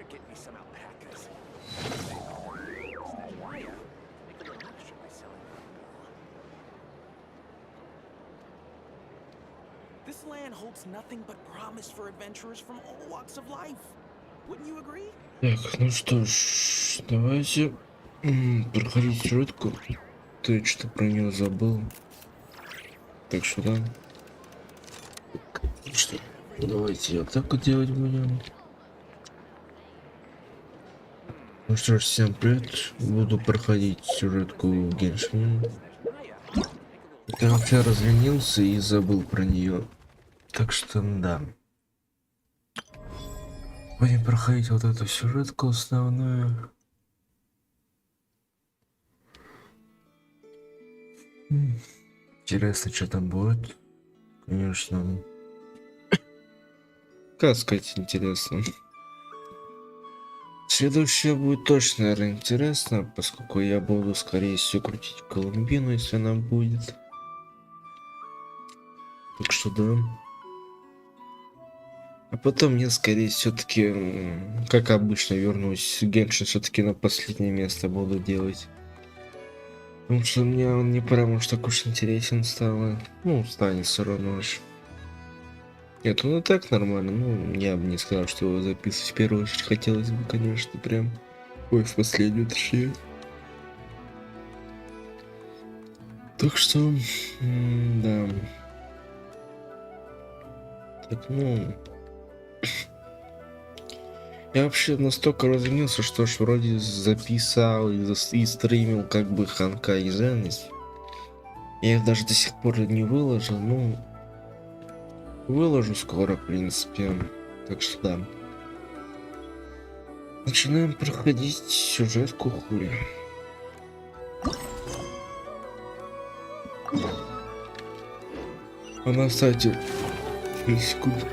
Get me some alpacas. Maya, make a little extra by selling alcohol. This land holds nothing but promise for adventurers from all walks of life. Wouldn't you agree? Так, ну что ж, давайте проходить сюжетку. Ты что-то про нее забыл. Так что да. Что? Давайте вот так вот делать будем. Ну что ж, всем привет. Буду проходить сюжетку в Genshin. Я вообще разленился и забыл про нее. Так что да. Будем проходить вот эту сюжетку основную. Интересно, что там будет. Конечно. Как сказать, интересно. Следующее будет точно, наверное, интересно, поскольку я буду, скорее всего, крутить Колумбину, если она будет. Так что да. А потом я, скорее все-таки, как обычно, вернусь. Геншин все-таки на последнее место буду делать. Потому что мне он не прям уж так уж интересен стал. Ну, станет все равно уж. Нет, он и так нормально. Ну, я бы не сказал, что его записывать в первую очередь хотелось бы, конечно, прям. Ой, в последнюю, точнее. Так что, да. Так, ну... Я вообще настолько разленился, что ж вроде записал и стримил как бы Ханка и Зенис. Я их даже до сих пор не выложил, ну... Выложу скоро, в принципе. Так что да. Начинаем проходить сюжетку хули. Она, кстати, секунду.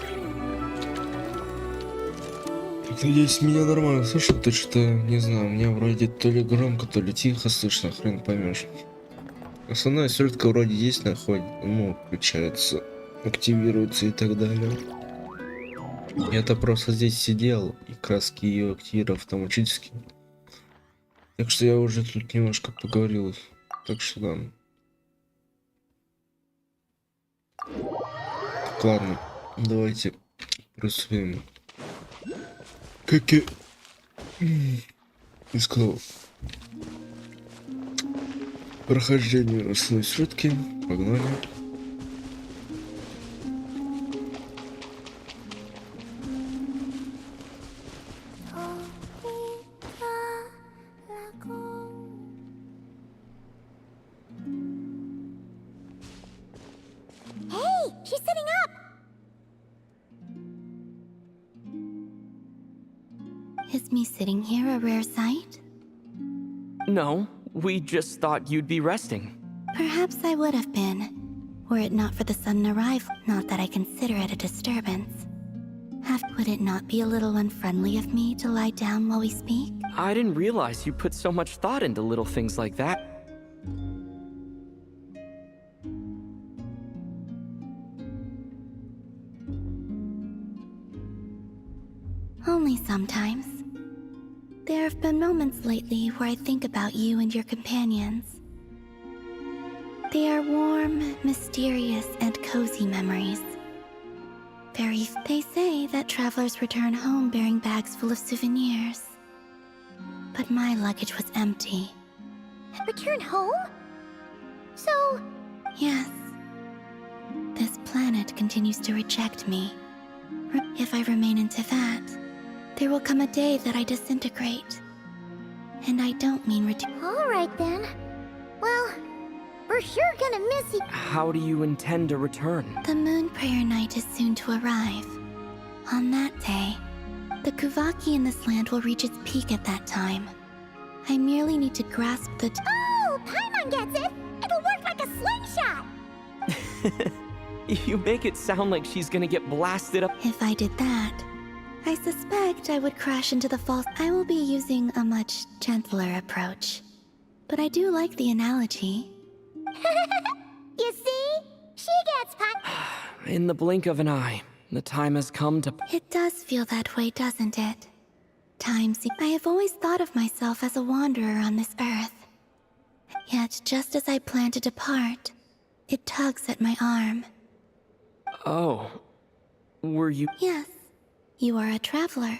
Надеюсь, меня нормально слышно, то что, не знаю, меня вроде то ли громко, то ли тихо слышно, хрен поймешь. Основная сюжетка вроде есть, находит, ну, включается, активируется и так далее. Я-то просто здесь сидел, и краски ее активировал автоматически. Так что я уже тут немножко поговорил, так что да. Так, ладно, давайте приступим. Как я и сказал, прохождение основной сюжетки, погнали. Hey, she's sitting up! Is me sitting here a rare sight? No, we just thought you'd be resting. Perhaps I would have been, were it not for the sudden arrival. Not that I consider it a disturbance. Would it not be a little unfriendly of me to lie down while we speak? I didn't realize you put so much thought into little things like that. Only sometimes. There have been moments lately where I think about you and your companions. They are warm, mysterious, and cozy memories. They say that travelers return home bearing bags full of souvenirs. But my luggage was empty. Return home? So... Yes. This planet continues to reject me. If I remain into that, there will come a day that I disintegrate. And I don't mean Alright then. Well, we're sure gonna miss you. How do you intend to return? The moon prayer night is soon to arrive. On that day, the Kuvaki in this land will reach its peak at that time. I merely need to grasp the Oh! Paimon gets it! It'll work like a slingshot! You make it sound like she's gonna get blasted up. If I did that, I suspect I would crash into the falls. I will be using a much gentler approach. But I do like the analogy. You see? She gets In the blink of an eye, the time has come to... It does feel that way, doesn't it? I have always thought of myself as a wanderer on this earth. Yet, just as I plan to depart, it tugs at my arm. Oh. Were you... Yes, you are a traveler.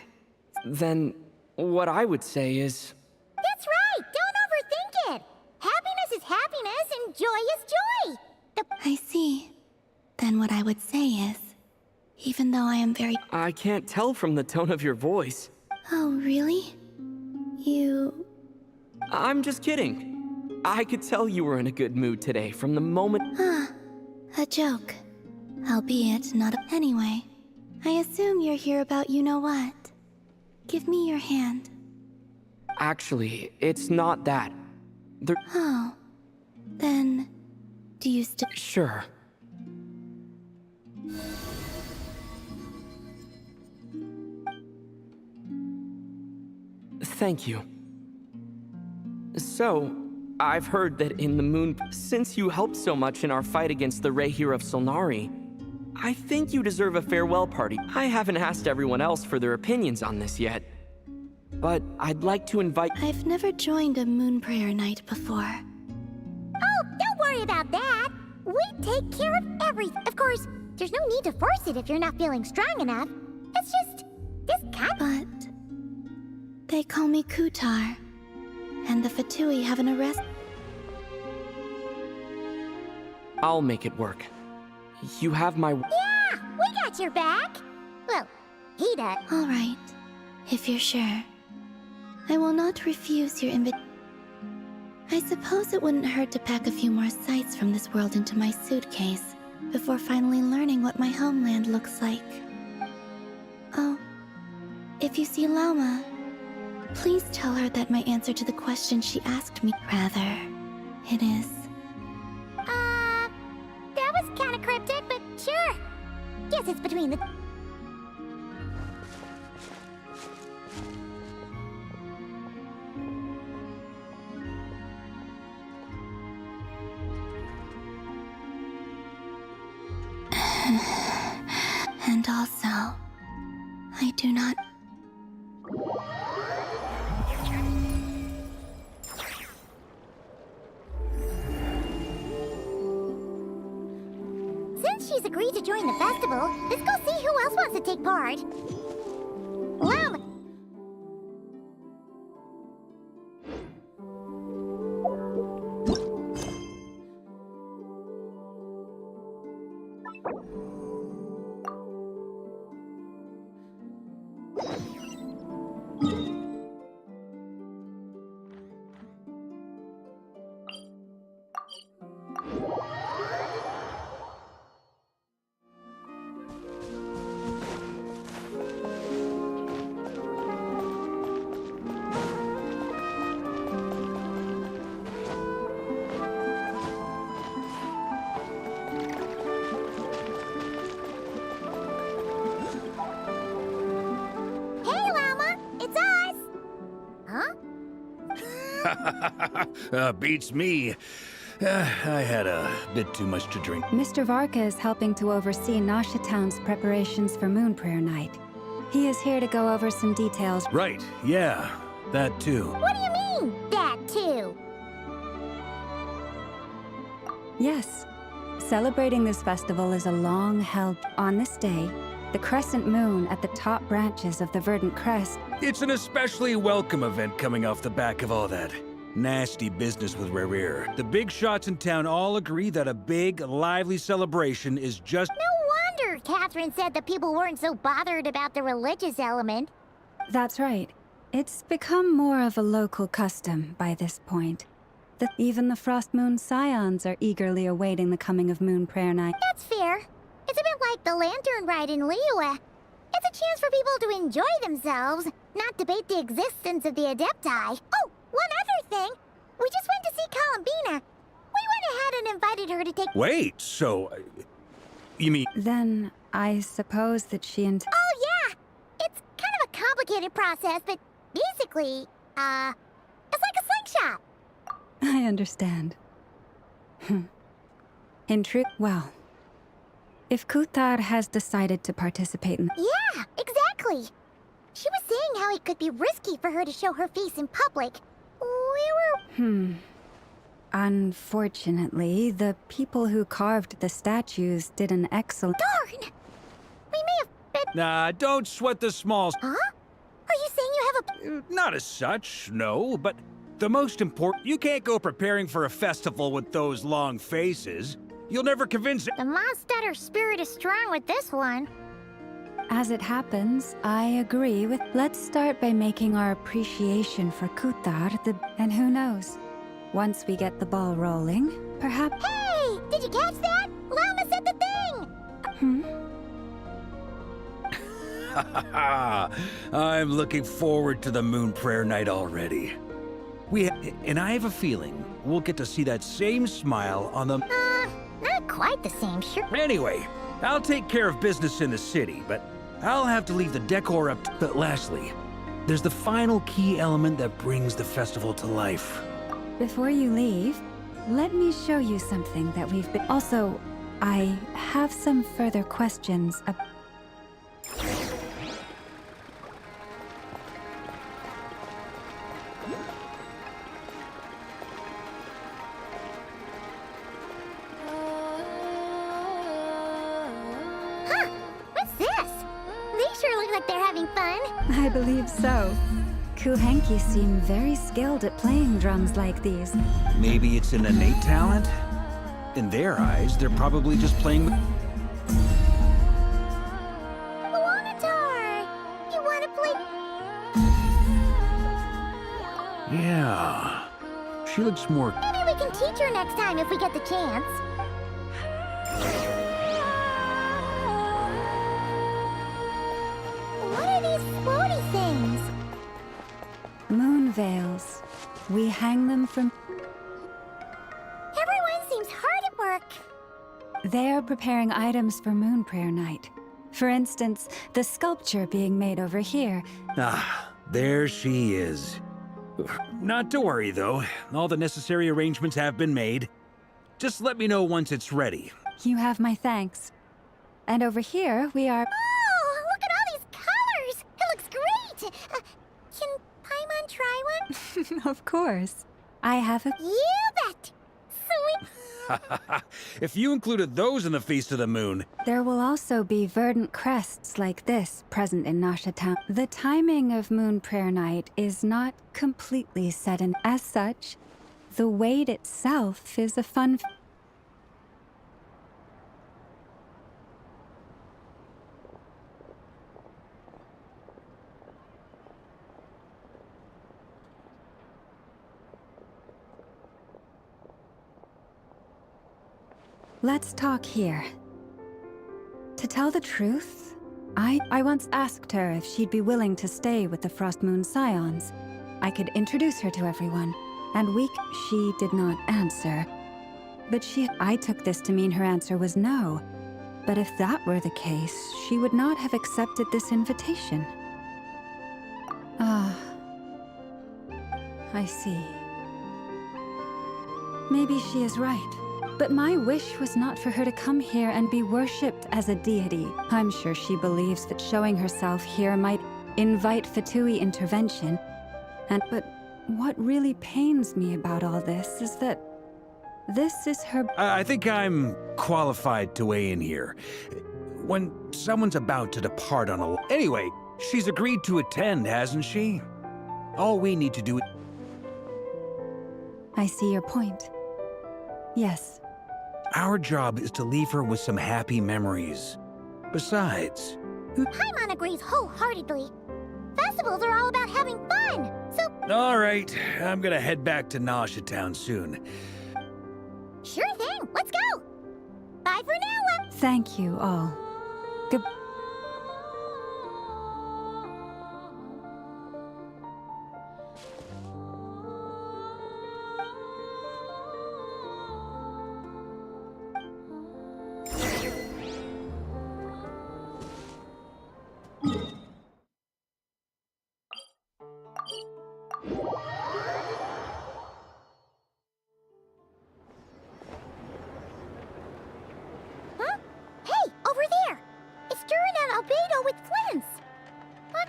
Then, what I would say is... That's right! Don't overthink it! Happiness is happiness and joy is joy! I see. Then what I would say is, even though I am very... I can't tell from the tone of your voice. Oh, really? You... I'm just kidding. I could tell you were in a good mood today from the moment... A joke. Albeit not a... Anyway, I assume you're here about you-know-what. Give me your hand. Actually, it's not that. Oh. Then... Do you still... Sure. Thank you. So, I've heard that in the moon... Since you helped so much in our fight against the Rehir of Solnari, I think you deserve a farewell party. I haven't asked everyone else for their opinions on this yet, but I'd like to invite... I've never joined a moon prayer night before. Oh, don't worry about that! We take care of everything. Of course, there's no need to force it if you're not feeling strong enough. It's just... this kind... But... They call me Kutar, and the Fatui have an arrest... I'll make it work. You have my... Yeah, we got your back! Well, he does. All right, if you're sure. I will not refuse your invitation. I suppose it wouldn't hurt to pack a few more sights from this world into my suitcase before finally learning what my homeland looks like. Oh, if you see Lauma, please tell her that my answer to the question she asked me, rather, it is... That was kinda cryptic, but sure. Guess it's between the... And also, I do not... Since she's agreed to join the festival, let's go see who else wants to take part. Llama... Hey, Llama! It's us! Huh? Beats me. I had a bit too much to drink. Mr. Varka is helping to oversee Nasha Town's preparations for Moon Prayer Night. He is here to go over some details. Right, yeah, that too. What do you mean, that too? Yes. Celebrating this festival is a long-held... On this day, the crescent moon at the top branches of the verdant crest... It's an especially welcome event coming off the back of all that nasty business with Rehir. The big shots in town all agree that a big, lively celebration is just... No wonder Catherine said that people weren't so bothered about the religious element. That's right. It's become more of a local custom by this point. Even the Frost Moon Scions are eagerly awaiting the coming of Moon Prayer Night. That's fair. It's a bit like the lantern ride in Liyue. It's a chance for people to enjoy themselves, not debate the existence of the Adepti. Oh, one other thing. We just went to see Columbina. We went ahead and invited her to take... Wait, so... you mean... Then, I suppose that she and... Oh, yeah! It's kind of a complicated process, but basically, it's like a slingshot. I understand. In truth, well... If Kutar has decided to participate in... Yeah, exactly. She was saying how it could be risky for her to show her face in public. We were... Unfortunately, the people who carved the statues did an excellent... Darn! We may have been... Nah, don't sweat the smalls. Huh? Are you saying you have a... Not as such, no, but the most important... You can't go preparing for a festival with those long faces. You'll never convince... The Mondstadter spirit is strong with this one. As it happens, I agree with... Let's start by making our appreciation for Kutar the... And who knows? Once we get the ball rolling, perhaps... Hey! Did you catch that? Llama said the thing! I'm looking forward to the Moon Prayer Night already. And I have a feeling we'll get to see that same smile on the... Not quite the same, sure. Anyway, I'll take care of business in the city, but I'll have to leave the decor up to... But lastly, there's the final key element that brings the festival to life. Before you leave, let me show you something that we've been... Also, I have some further questions about... I believe so. Kuhenki seem very skilled at playing drums like these. Maybe it's an innate talent? In their eyes, they're probably just playing... Luanatar! You wanna play... Yeah. She looks more... Maybe we can teach her next time if we get the chance. Floaty things. Moon veils. We hang them from... Everyone seems hard at work. They're preparing items for Moon Prayer Night. For instance, the sculpture being made over here. Ah, there she is. Not to worry, though. All the necessary arrangements have been made. Just let me know once it's ready. You have my thanks. And over here, we are... Oh, look at all these colors! It looks great! Can Paimon try one? Of course. I have a... You bet! Sweet! If you included those in the Feast of the Moon... There will also be verdant crests like this present in Nasha Town. The timing of Moon Prayer Night is not completely set in. As such, the wait itself is a fun... Let's talk here. To tell the truth, I once asked her if she'd be willing to stay with the Frost Moon Scions. I could introduce her to everyone, and she did not answer. But I took this to mean her answer was no. But if that were the case, she would not have accepted this invitation. Ah, I see. Maybe she is right. But my wish was not for her to come here and be worshipped as a deity. I'm sure she believes that showing herself here might invite Fatui intervention. But what really pains me about all this is that this is her... I think I'm qualified to weigh in here. When someone's about to depart on a... Anyway, she's agreed to attend, hasn't she? All we need to do... I see your point. Yes. Our job is to leave her with some happy memories. Besides... Paimon agrees wholeheartedly. Festivals are all about having fun, so... All right, I'm gonna head back to Nasha Town soon. Sure thing, let's go! Bye for now, Thank you all. Good...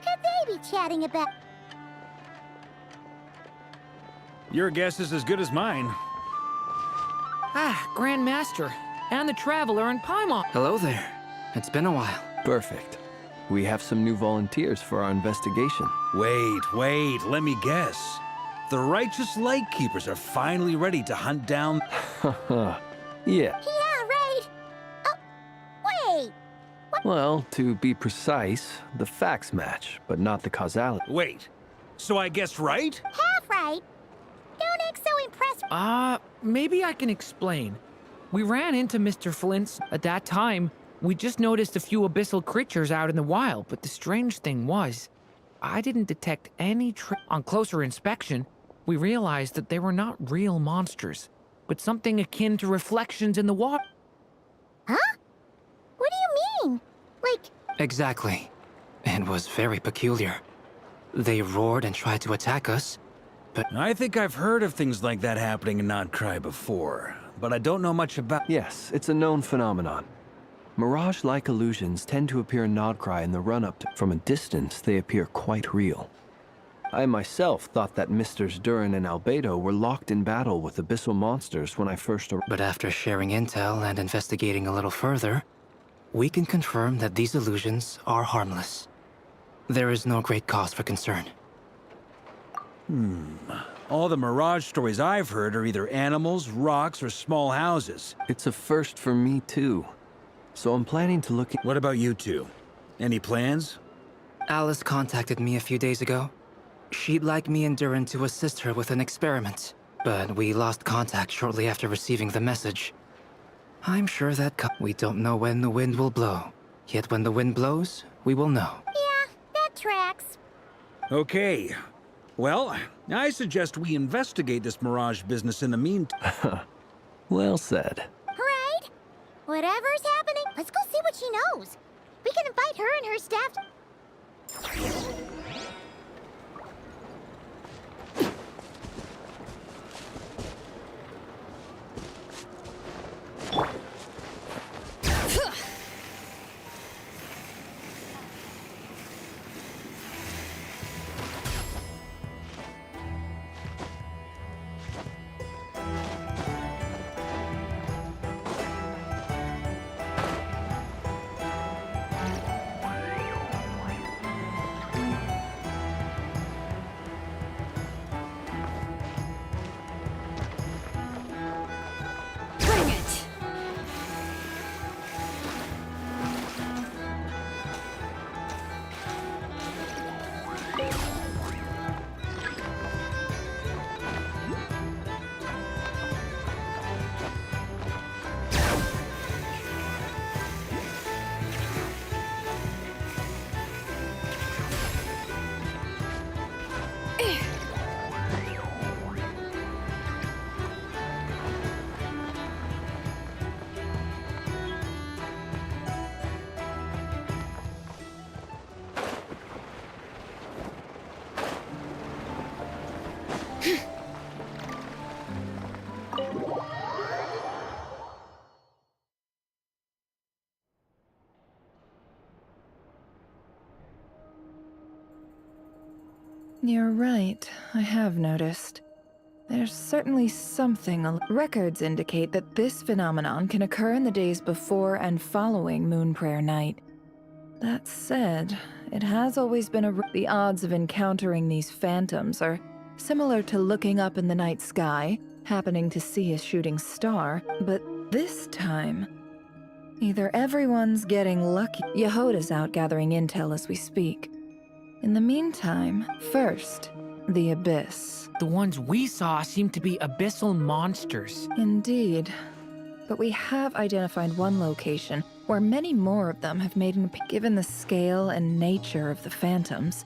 could they be chatting about? Your guess is as good as mine. Ah, Grand Master, and the Traveler and Paimon. Hello there. It's been a while. Perfect. We have some new volunteers for our investigation. Wait, let me guess. The righteous Lightkeepers are finally ready to hunt down... Yeah. Yeah, right. Oh, wait. Well, to be precise, the facts match, but not the causality. Wait, so I guessed right? Half right. Don't act so impressed. Maybe I can explain. We ran into Mr. Flint's. At that time, we just noticed a few abyssal creatures out in the wild, but the strange thing was, I didn't detect any On closer inspection, we realized that they were not real monsters, but something akin to reflections in the water. Huh? What do you mean? Like... Exactly. It was very peculiar. They roared and tried to attack us, but... I think I've heard of things like that happening in Notcry before, but I don't know much about... Yes, it's a known phenomenon. Mirage-like illusions tend to appear in Notcry in the run-up to... From a distance, they appear quite real. I myself thought that Misters Durin and Albedo were locked in battle with abyssal monsters when I first arrived. But after sharing intel and investigating a little further, we can confirm that these illusions are harmless. There is no great cause for concern. All the Mirage stories I've heard are either animals, rocks, or small houses. It's a first for me, too. So I'm planning to look... What about you two? Any plans? Alice contacted me a few days ago. She'd like me and Durin to assist her with an experiment, but we lost contact shortly after receiving the message. I'm sure that we don't know when the wind will blow. Yet when the wind blows, we will know. Yeah, that tracks. Okay. Well, I suggest we investigate this Mirage business in the meantime. Well said. Right? Whatever's happening, let's go see what she knows. We can invite her and her staff to... You're right, I have noticed. There's certainly something. Records indicate that this phenomenon can occur in the days before and following Moon Prayer Night. That said, it has always been the odds of encountering these phantoms are similar to looking up in the night sky, happening to see a shooting star, but this time, either everyone's getting lucky. Yehoda's out gathering intel as we speak. In the meantime, first, the Abyss. The ones we saw seem to be abyssal monsters. Indeed. But we have identified one location where many more of them have made an appearance. Given the scale and nature of the phantoms,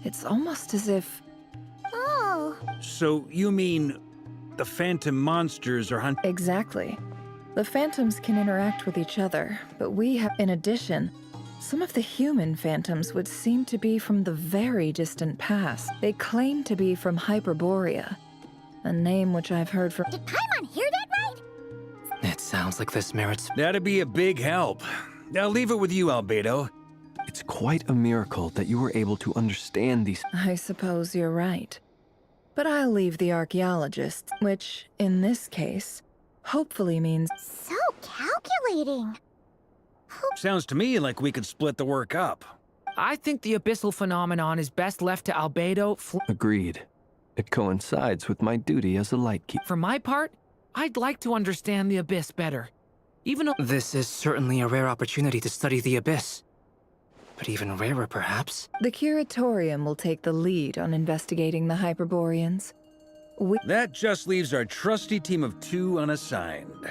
it's almost as if... Oh. So you mean the phantom monsters are hunting? Exactly. The phantoms can interact with each other, but we have... In addition, some of the human phantoms would seem to be from the very distant past. They claim to be from Hyperborea, a name which I've heard from... Did Paimon hear that right? It sounds like this merits... That'd be a big help. I'll leave it with you, Albedo. It's quite a miracle that you were able to understand these. I suppose you're right. But I'll leave the archaeologists, which, in this case, hopefully means... So calculating. Sounds to me like we could split the work up. I think the abyssal phenomenon is best left to Albedo. Agreed. It coincides with my duty as a light keeper. For my part, I'd like to understand the abyss better. Even though This is certainly a rare opportunity to study the abyss. But even rarer, perhaps. The Curatorium will take the lead on investigating the Hyperboreans. That just leaves our trusty team of 2 unassigned.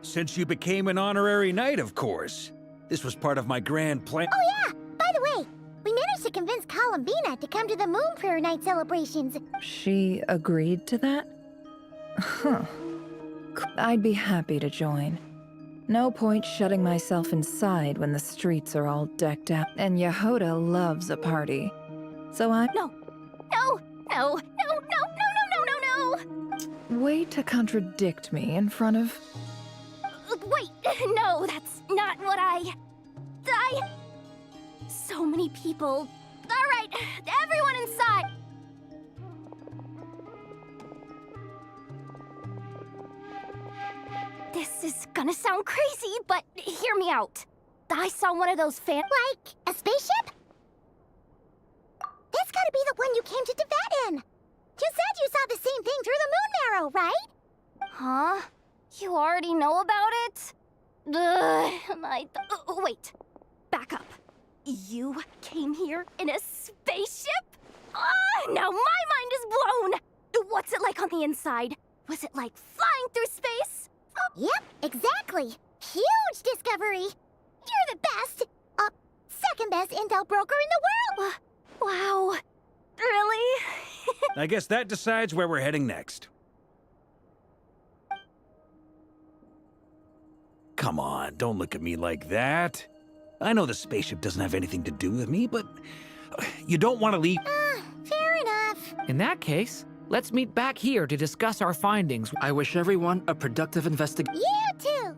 Since you became an honorary knight, of course. This was part of my grand plan. Oh yeah! By the way, we managed to convince Columbina to come to the Moon Prayer Night celebrations. She agreed to that? Huh. I'd be happy to join. No point shutting myself inside when the streets are all decked out. And Yehuda loves a party. So I'm... No, no, no, no, no, no, no, no, no! Way to contradict me in front of... Wait, no, that's not what I... So many people. Alright, everyone inside! This is gonna sound crazy, but hear me out. I saw one of those Like, a spaceship? That's gotta be the one you came to Tibet in! You said you saw the same thing through the moon marrow, right? Huh? You already know about it? Wait. Back up. You came here in a spaceship? Now my mind is blown! What's it like on the inside? Was it like flying through space? Yep, exactly. Huge discovery. You're the best. Second best intel broker in the world. Wow. Really? I guess that decides where we're heading next. Come on, don't look at me like that. I know the spaceship doesn't have anything to do with me, but you don't want to leave. Fair enough. in that case, let's meet back here to discuss our findings. I wish everyone a productive investigation. You too.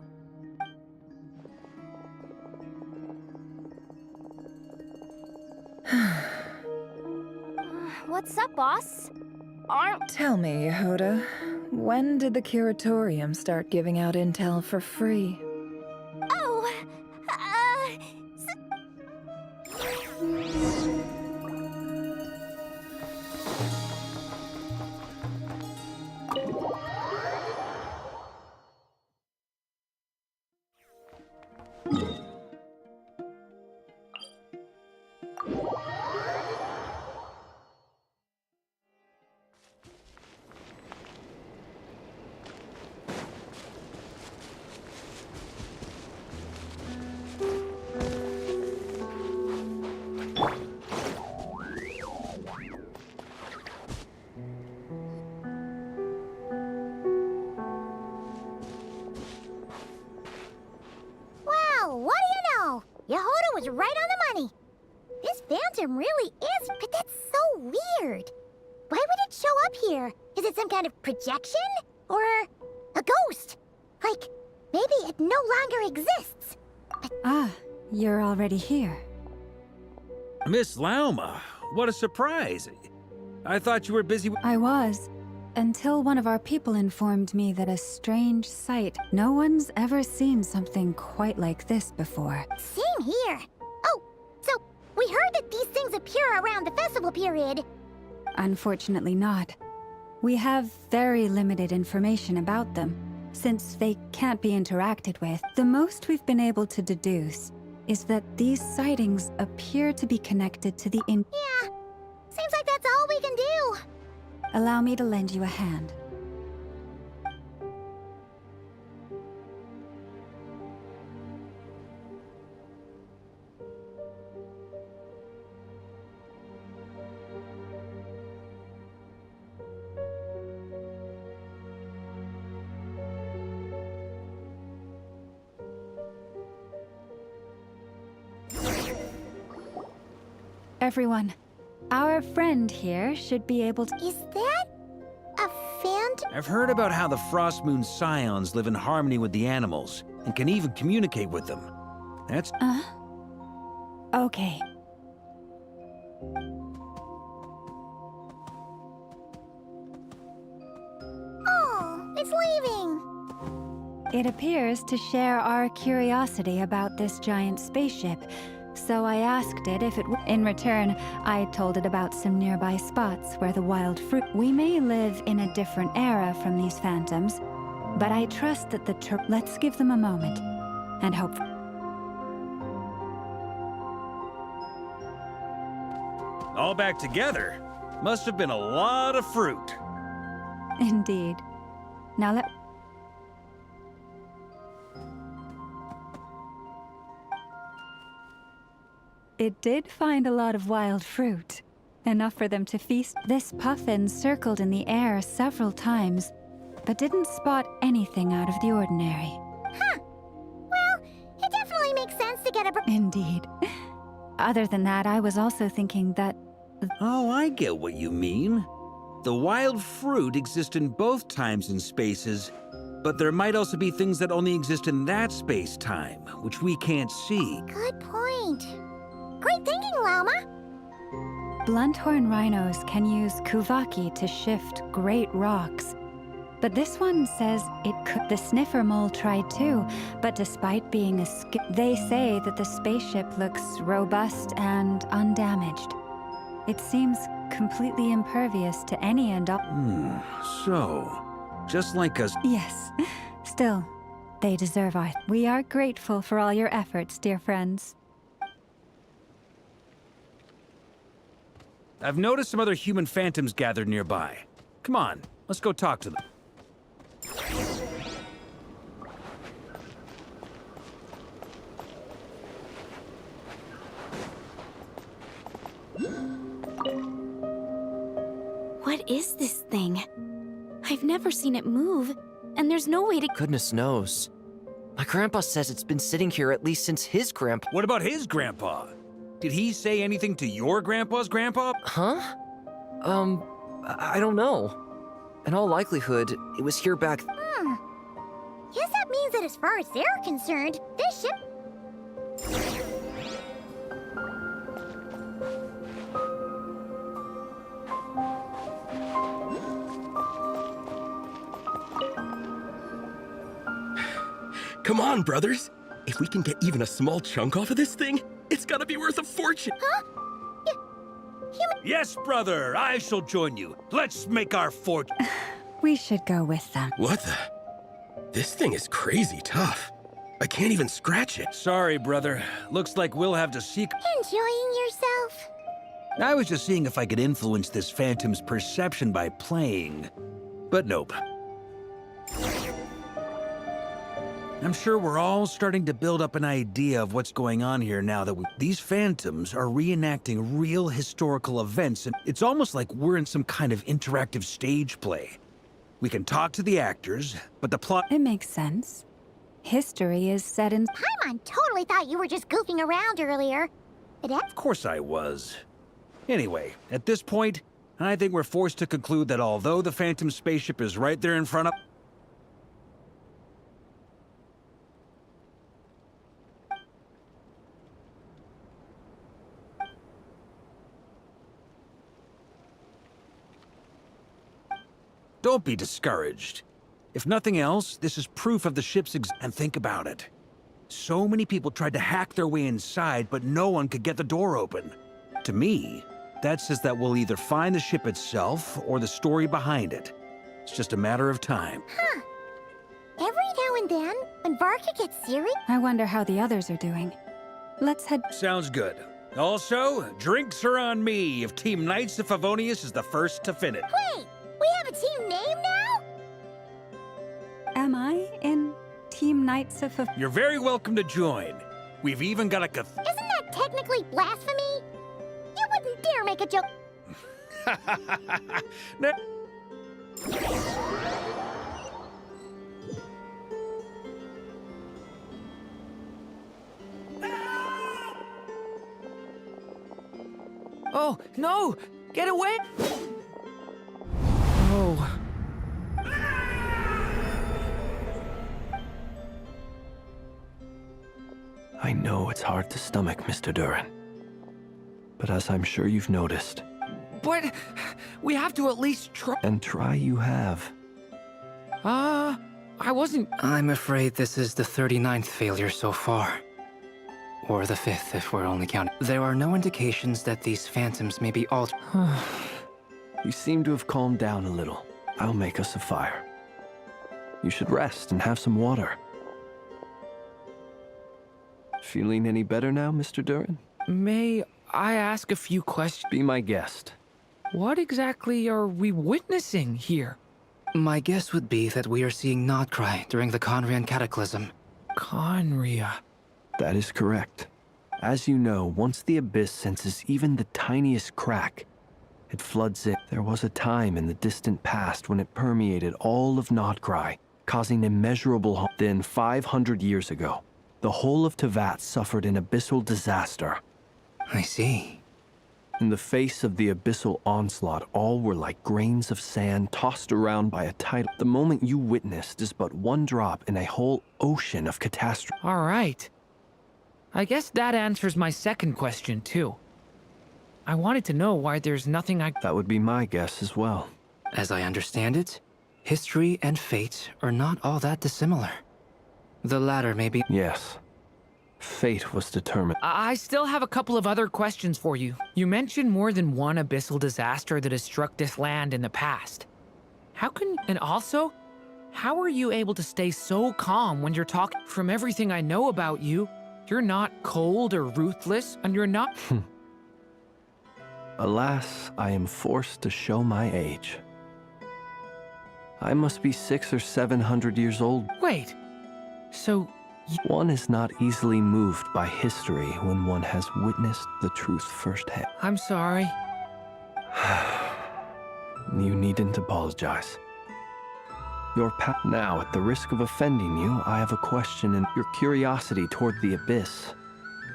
What's up, boss? Tell me, Yehuda, when did the Curatorium start giving out intel for free? Oh, what do you know? Yehuda was right on the money. This phantom really is, but that's so weird. Why would it show up here? Is it some kind of projection? Or a ghost? Like, maybe it no longer exists. Ah, you're already here. Miss Lauma, what a surprise. I thought you were busy. I was, until one of our people informed me that a strange sight. No one's ever seen something quite like this before. Same here. Oh, so we heard that these things appear around the festival period. Unfortunately not. We have very limited information about them, since they can't be interacted with. The most we've been able to deduce is that these sightings appear to be connected to the Yeah, seems like that's all we can do. Allow me to lend you a hand. Everyone, our friend here should be able to— Is that a phantom? I've heard about how the Frost Moon Scions live in harmony with the animals, and can even communicate with them. That's... Okay. Oh, it's leaving. It appears to share our curiosity about this giant spaceship, so I asked it if it in return, I told it about some nearby spots where the wild fruit... We may live in a different era from these phantoms, but I trust that let's give them a moment, and hope... All back together? Must have been a lot of fruit. Indeed. Now let... It did find a lot of wild fruit. Enough for them to feast. This puffin circled in the air several times, but didn't spot anything out of the ordinary. Huh. Well, it definitely makes sense to get a... Indeed. Other than that, I was also thinking that... Oh, I get what you mean. The wild fruit exist in both times and spaces, but there might also be things that only exist in that space-time, which we can't see. Good point. Great thinking, Lama. Blunthorn rhinos can use kuvaki to shift great rocks. But this one says it could. The sniffer mole tried too, but despite being they say that the spaceship looks robust and undamaged. It seems completely impervious to any and all. So, just like us... Yes. Still, they deserve our... We are grateful for all your efforts, dear friends. I've noticed some other human phantoms gathered nearby. Come on, let's go talk to them. What is this thing? I've never seen it move, and there's no way to... Goodness knows. My grandpa says it's been sitting here at least since his grandpa... What about his grandpa? Did he say anything to your grandpa's grandpa? Huh? I don't know. In all likelihood, it was here back... Guess that means that as far as they're concerned, this ship... Come on, brothers. If we can get even a small chunk off of this thing, it's gotta be worth a fortune. Huh? Yes, brother, I shall join you. Let's make our fortune. We should go with them. What the? This thing is crazy tough. I can't even scratch it. Sorry, brother. Looks like we'll have to seek... Enjoying yourself? I was just seeing if I could influence this phantom's perception by playing. But nope. I'm sure we're all starting to build up an idea of what's going on here now that these phantoms are reenacting real historical events, and it's almost like we're in some kind of interactive stage play. We can talk to the actors, but the plot... It makes sense. History is set in... Paimon totally thought you were just goofing around earlier. Of course I was. Anyway, at this point, I think we're forced to conclude that although the Phantom spaceship is right there in front of... Don't be discouraged. If nothing else, this is proof of the ship's and think about it. So many people tried to hack their way inside, but no one could get the door open. To me, that says that we'll either find the ship itself or the story behind it. It's just a matter of time. Huh. Every now and then, when Varka gets serious... I wonder how the others are doing. Let's head... Sounds good. Also, drinks are on me if Team Knights of Favonius is the first to finish. Wait! We have a team name now? Am I in Team Knights of... You're very welcome to join. We've even got a Isn't that technically blasphemy? You wouldn't dare make a joke... No. Oh, no! Get away! Oh. It's hard to stomach, Mr. Durin. But as I'm sure you've noticed... But we have to at least try. And try you have. I wasn't... I'm afraid this is the 39th failure so far. Or the 5th, if we're only counting. There are no indications that these phantoms may be altered. You seem to have calmed down a little. I'll make us a fire. You should rest and have some water. Feeling any better now, Mr. Durin? May I ask a few questions? Be my guest. What exactly are we witnessing here? My guess would be that we are seeing Nodcry during the Conrian Cataclysm. Conria. That is correct. As you know, once the Abyss senses even the tiniest crack, it floods in. There was a time in the distant past when it permeated all of Nodcry, causing immeasurable harm. Then, 500 years ago, the whole of Teyvat suffered an abyssal disaster. I see. In the face of the abyssal onslaught, all were like grains of sand tossed around by a tide. The moment you witnessed is but one drop in a whole ocean of catastrophe. All right. I guess that answers my second question, too. I wanted to know why there's nothing I... That would be my guess as well. As I understand it, history and fate are not all that dissimilar. The latter may be... Yes. Fate was determined. I still have a couple of other questions for you. You mentioned more than one abyssal disaster that has struck this land in the past. How can... And also, how are you able to stay so calm when you're talking... From everything I know about you, you're not cold or ruthless, and you're not... Alas, I am forced to show my age. I must be 600 or 700 years old. Wait, so... One is not easily moved by history when one has witnessed the truth firsthand. I'm sorry. You needn't apologize. Now, at the risk of offending you, I have a question in your curiosity toward the Abyss.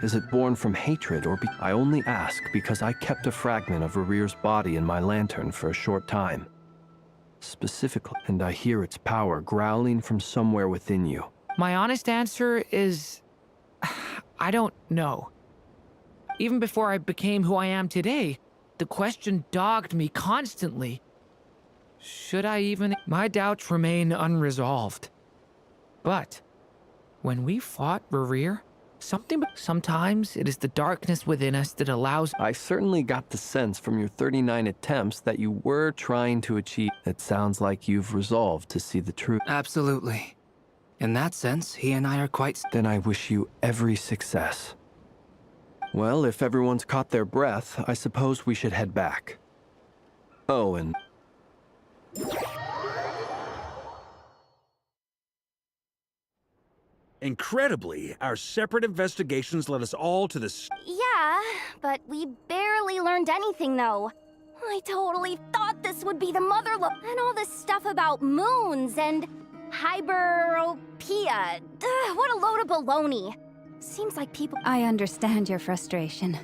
Is it born from hatred or I only ask because I kept a fragment of Rerir's body in my lantern for a short time. Specifically, and I hear its power growling from somewhere within you. My honest answer is... I don't know. Even before I became who I am today, the question dogged me constantly. Should I even... My doubts remain unresolved. But, when we fought Rerir, sometimes it is the darkness within us that allows... I certainly got the sense from your 39 attempts that you were trying to achieve... It sounds like you've resolved to see the truth. Absolutely. In that sense, he and I are quite... Then I wish you every success. Well, if everyone's caught their breath, I suppose we should head back. Oh, and... Incredibly, our separate investigations led us all to the... Yeah, but we barely learned anything, though. I totally thought this would be the mother lode, and all this stuff about moons and... Hyperopia. What a load of baloney. Seems like people... I understand your frustration.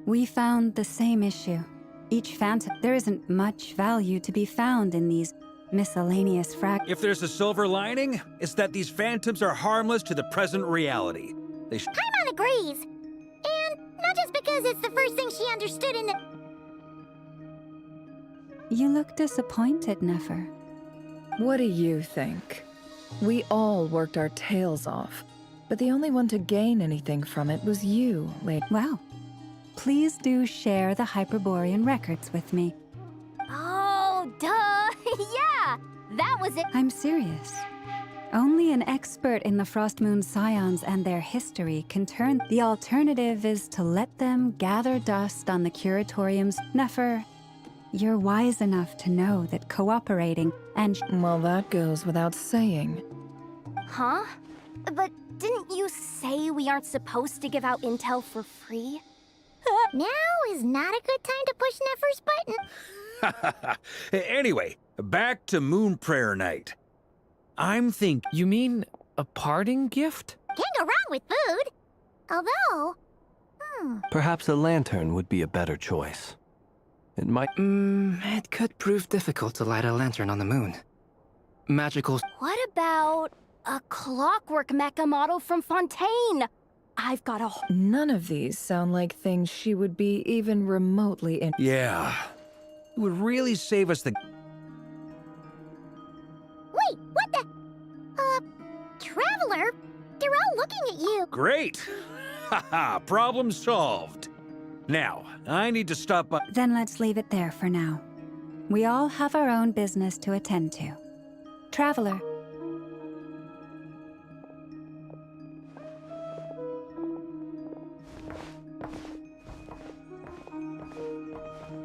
We found the same issue. Each phantom... There isn't much value to be found in these miscellaneous If there's a silver lining, it's that these phantoms are harmless to the present reality. Paimon agrees. And not just because it's the first thing she understood in the... You look disappointed, Nefer. What do you think? We all worked our tails off, but the only one to gain anything from it was you, lady. Well, please do share the Hyperborean records with me. Oh, duh! Yeah! That was it! I'm serious. Only an expert in the Frostmoon Scions and their history can turn... The alternative is to let them gather dust on the Curatorium's... Nefer, you're wise enough to know that cooperating and... Well, that goes without saying. Huh? But didn't you say we aren't supposed to give out intel for free? Now is not a good time to push Nefer's button. Anyway, back to Moon Prayer Night. I'm thinking... You mean a parting gift? Can't go wrong with food. Although... Perhaps a lantern would be a better choice. It might... It could prove difficult to light a lantern on the moon. Magical... What about a clockwork mecha model from Fontaine? I've got a... None of these sound like things she would be even remotely in. Yeah. It would really save us the... Wait, what the? Traveler? They're all looking at you. Great! Haha, problem solved. Now, I need to stop by... Then let's leave it there for now. We all have our own business to attend to. Traveler.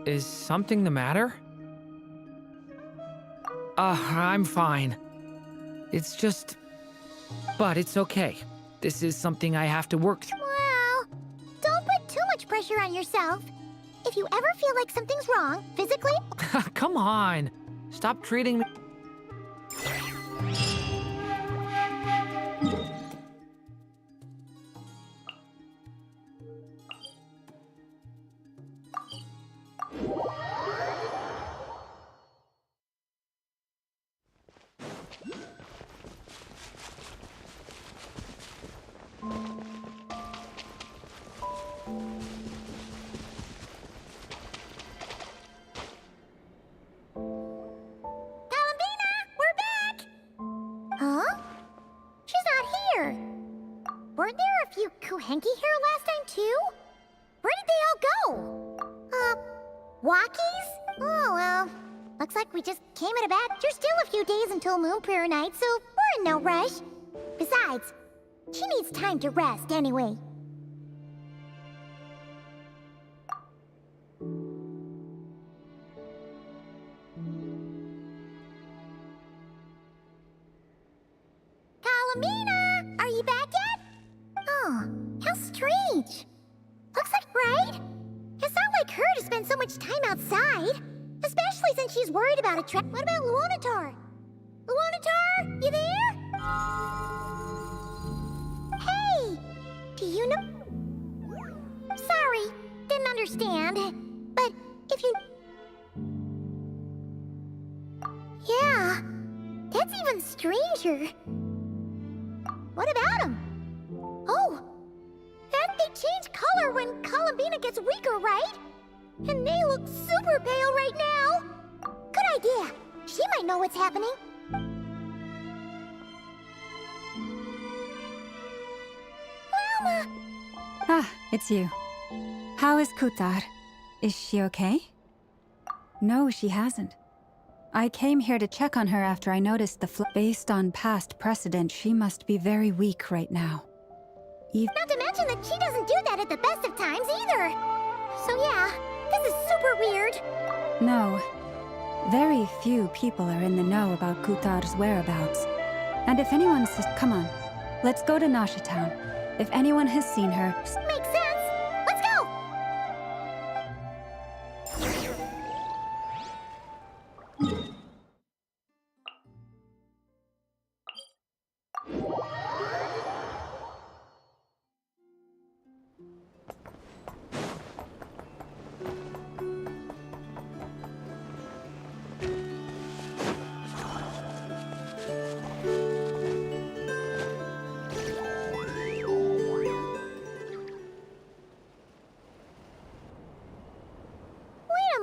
Is something the matter? I'm fine. It's just... But it's okay. This is something I have to work through. Well, don't put too much pressure on yourself. If you ever feel like something's wrong, physically... Come on! Stop treating me... Huh? She's not here. Weren't there a few Kuhenki here last time, too? Where did they all go? Walkies? Oh, well. Looks like we just came at a bad... There's still a few days until Moon Prayer Night, so we're in no rush. Besides, she needs time to rest anyway. Kalamina! Are you back yet? Oh, how strange. Looks like, right? It's not like her to spend so much time outside. Especially since she's worried about a trap. What about Luanatar? Luanatar, you there? Hey! Do you know... Sorry, didn't understand. But if you... Yeah, that's even stranger. What about him? Oh, that they change color when Columbina gets weaker, right? And they look super pale right now. Good idea. She might know what's happening. Wilma! Ah, it's you. How is Kutar? Is she okay? No, she hasn't. I came here to check on her after I noticed the based on past precedent, she must be very weak right now. Not to mention that she doesn't do that at the best of times either. So yeah, this is super weird. No. Very few people are in the know about Kutar's whereabouts. And if anyone says, come on, let's go to Nasha Town. If anyone has seen her... Makes sense. Let's go!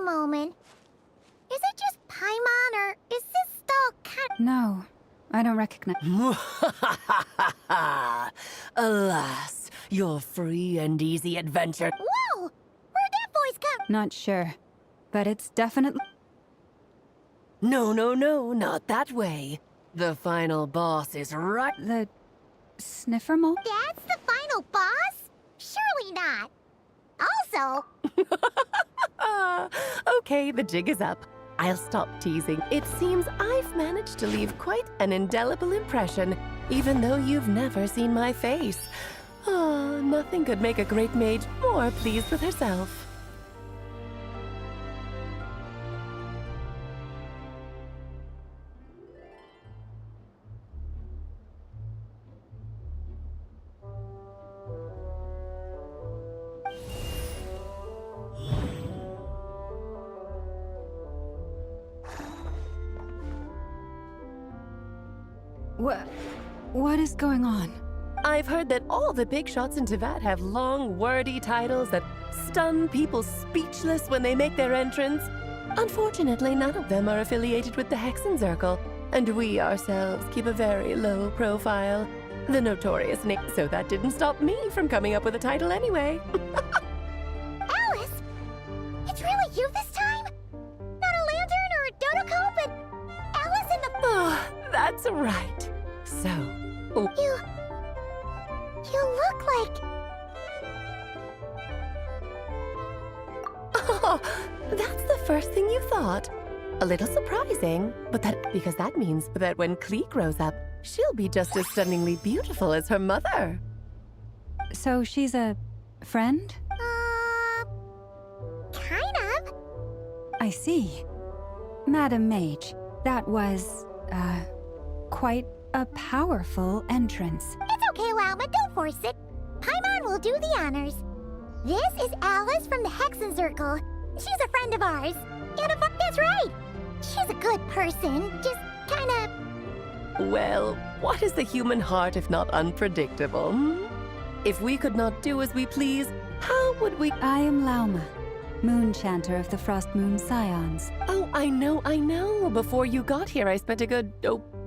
Moment. Is it just Paimon, or is this still kind No, I don't recognize... Alas, your free and easy adventure. Whoa! Where'd that voice come? Not sure, but it's definitely... No, not that way. The final boss is right... The... sniffer mole? That's the final boss? Surely not. Also... Okay, the jig is up. I'll stop teasing. It seems I've managed to leave quite an indelible impression, even though you've never seen my face. Nothing could make a great mage more pleased with herself. What is going on? I've heard that all the big shots in Teyvat have long, wordy titles that stun people speechless when they make their entrance. Unfortunately, none of them are affiliated with the Hexen Circle, and we ourselves keep a very low profile. The notorious name, so that didn't stop me from coming up with a title anyway. Alice? It's really you this time? Not a lantern or a Dodoko, but Alice in the... Oh, that's right. So... You look like... Oh, that's the first thing you thought. A little surprising, but because that means that when Klee grows up, she'll be just as stunningly beautiful as her mother. So she's a friend? Kind of. I see. Madam Mage, that was, quite a powerful entrance. It's okay, Lauma, don't force it. Paimon will do the honors. This is Alice from the Hexen Circle. She's a friend of ours. That's right. She's a good person, just kinda... Well, what is the human heart if not unpredictable? If we could not do as we please, how would we... I am Lauma, Moon Chanter of the Frost Moon Scions. Oh, I know. Before you got here, I spent a good,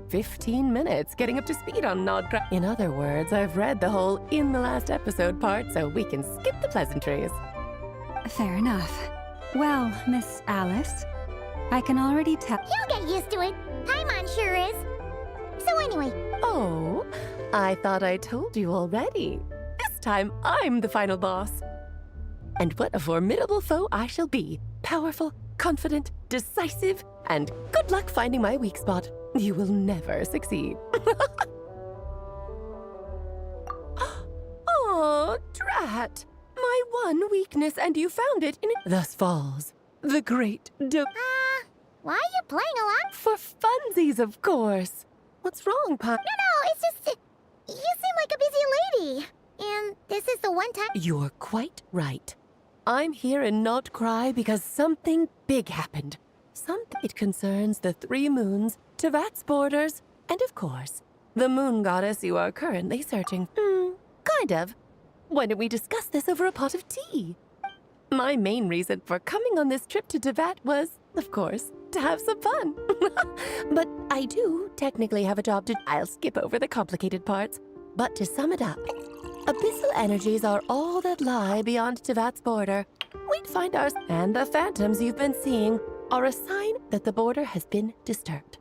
15 minutes getting up to speed on Nodcra. In other words, I've read the whole in the last episode part, so we can skip the pleasantries. Fair enough. Well, Miss Alice, I can already tell... You'll get used to it. Paimon sure is. So anyway... Oh, I thought I told you already. This time, I'm the final boss. And what a formidable foe I shall be. Powerful, confident, decisive, and good luck finding my weak spot. You will never succeed. Oh, drat. My one weakness, and you found it in it. Thus falls the great why are you playing a lot? For funsies, of course. What's wrong, Pa? No, it's just... You seem like a busy lady. And this is the one time... You're quite right. I'm here in Not Cry because something big happened. It concerns the 3 moons, Teyvat's borders, and of course, the moon goddess you are currently searching. Kind of. Why don't we discuss this over a pot of tea? My main reason for coming on this trip to Teyvat was, of course, to have some fun. But I do technically have a job to... I'll skip over the complicated parts. But to sum it up, abyssal energies are all that lie beyond Teyvat's border. We'd find ours, and the phantoms you've been seeing are a sign that the border has been disturbed.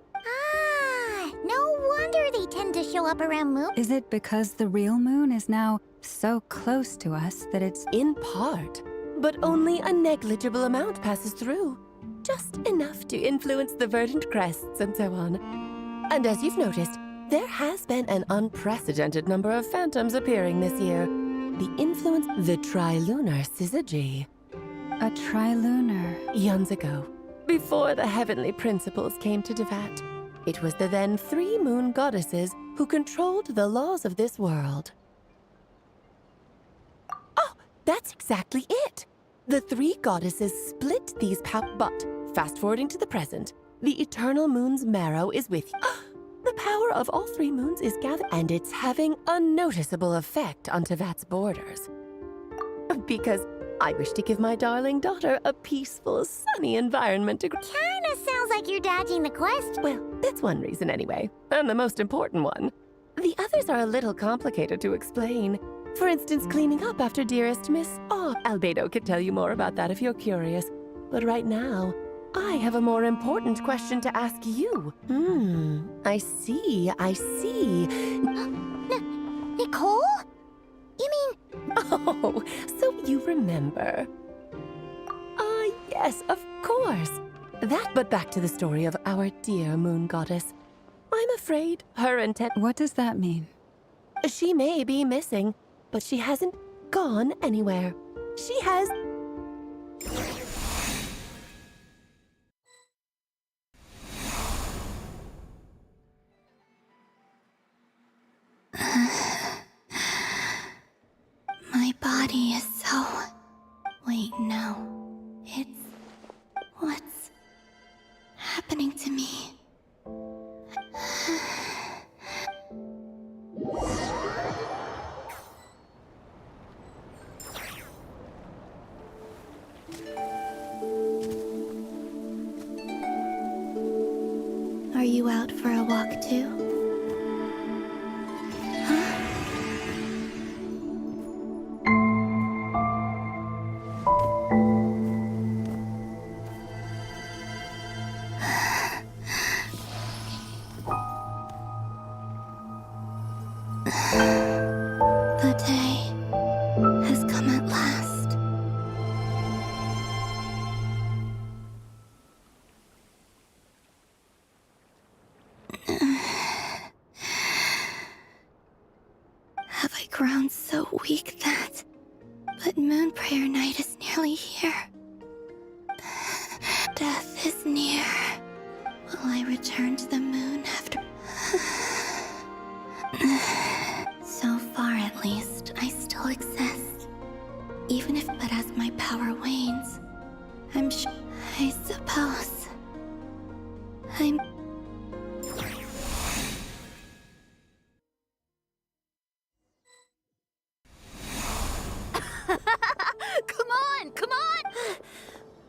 No wonder they tend to show up around moon. Is it because the real moon is now so close to us that it's... In part, but only a negligible amount passes through. Just enough to influence the verdant crests and so on. And as you've noticed, there has been an unprecedented number of phantoms appearing this year. The influence... The trilunar syzygy. A trilunar... Eons ago, before the heavenly principles came to Teyvat, it was the then 3 moon goddesses who controlled the laws of this world. Oh, that's exactly it! The 3 goddesses split these but fast-forwarding to the present, the eternal moon's marrow is with you. The power of all 3 moons is gathered, and it's having a noticeable effect on Teyvat's borders. Because I wish to give my darling daughter a peaceful, sunny environment to... Kinda sounds like you're dodging the quest. Well, that's one reason anyway, and the most important one. The others are a little complicated to explain. For instance, cleaning up after dearest Miss... Oh, Albedo could tell you more about that if you're curious. But right now, I have a more important question to ask you. I see. Nicole? You mean... Oh, so you remember. Yes, of course. But back to the story of our dear moon goddess. I'm afraid her intent... What does that mean? She may be missing, but she hasn't gone anywhere. She has... My body is so... Wait, no. It's... What's... happening to me? you out for a walk too? Huh? The day has come at last. Have I grown so weak that... But Moon Prayer Night is nearly here. Death is near. Will I return to the moon after... So far, at least, I still exist. Even if but as my power wanes, I suppose... I'm... Come on!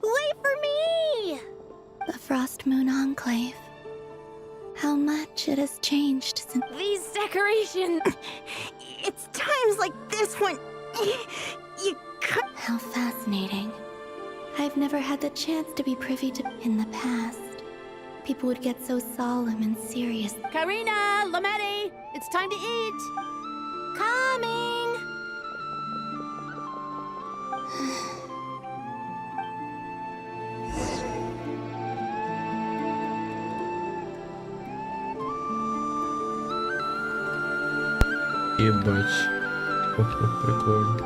Wait for me! The Frost Moon Enclave. How much it has changed since... These decorations... It's times like this when... You cut... How fascinating. I've never had the chance to be privy to... In the past, people would get so solemn and serious. Karina! Lametti! It's time to eat! Coming! Ебать. Ого, прикольно.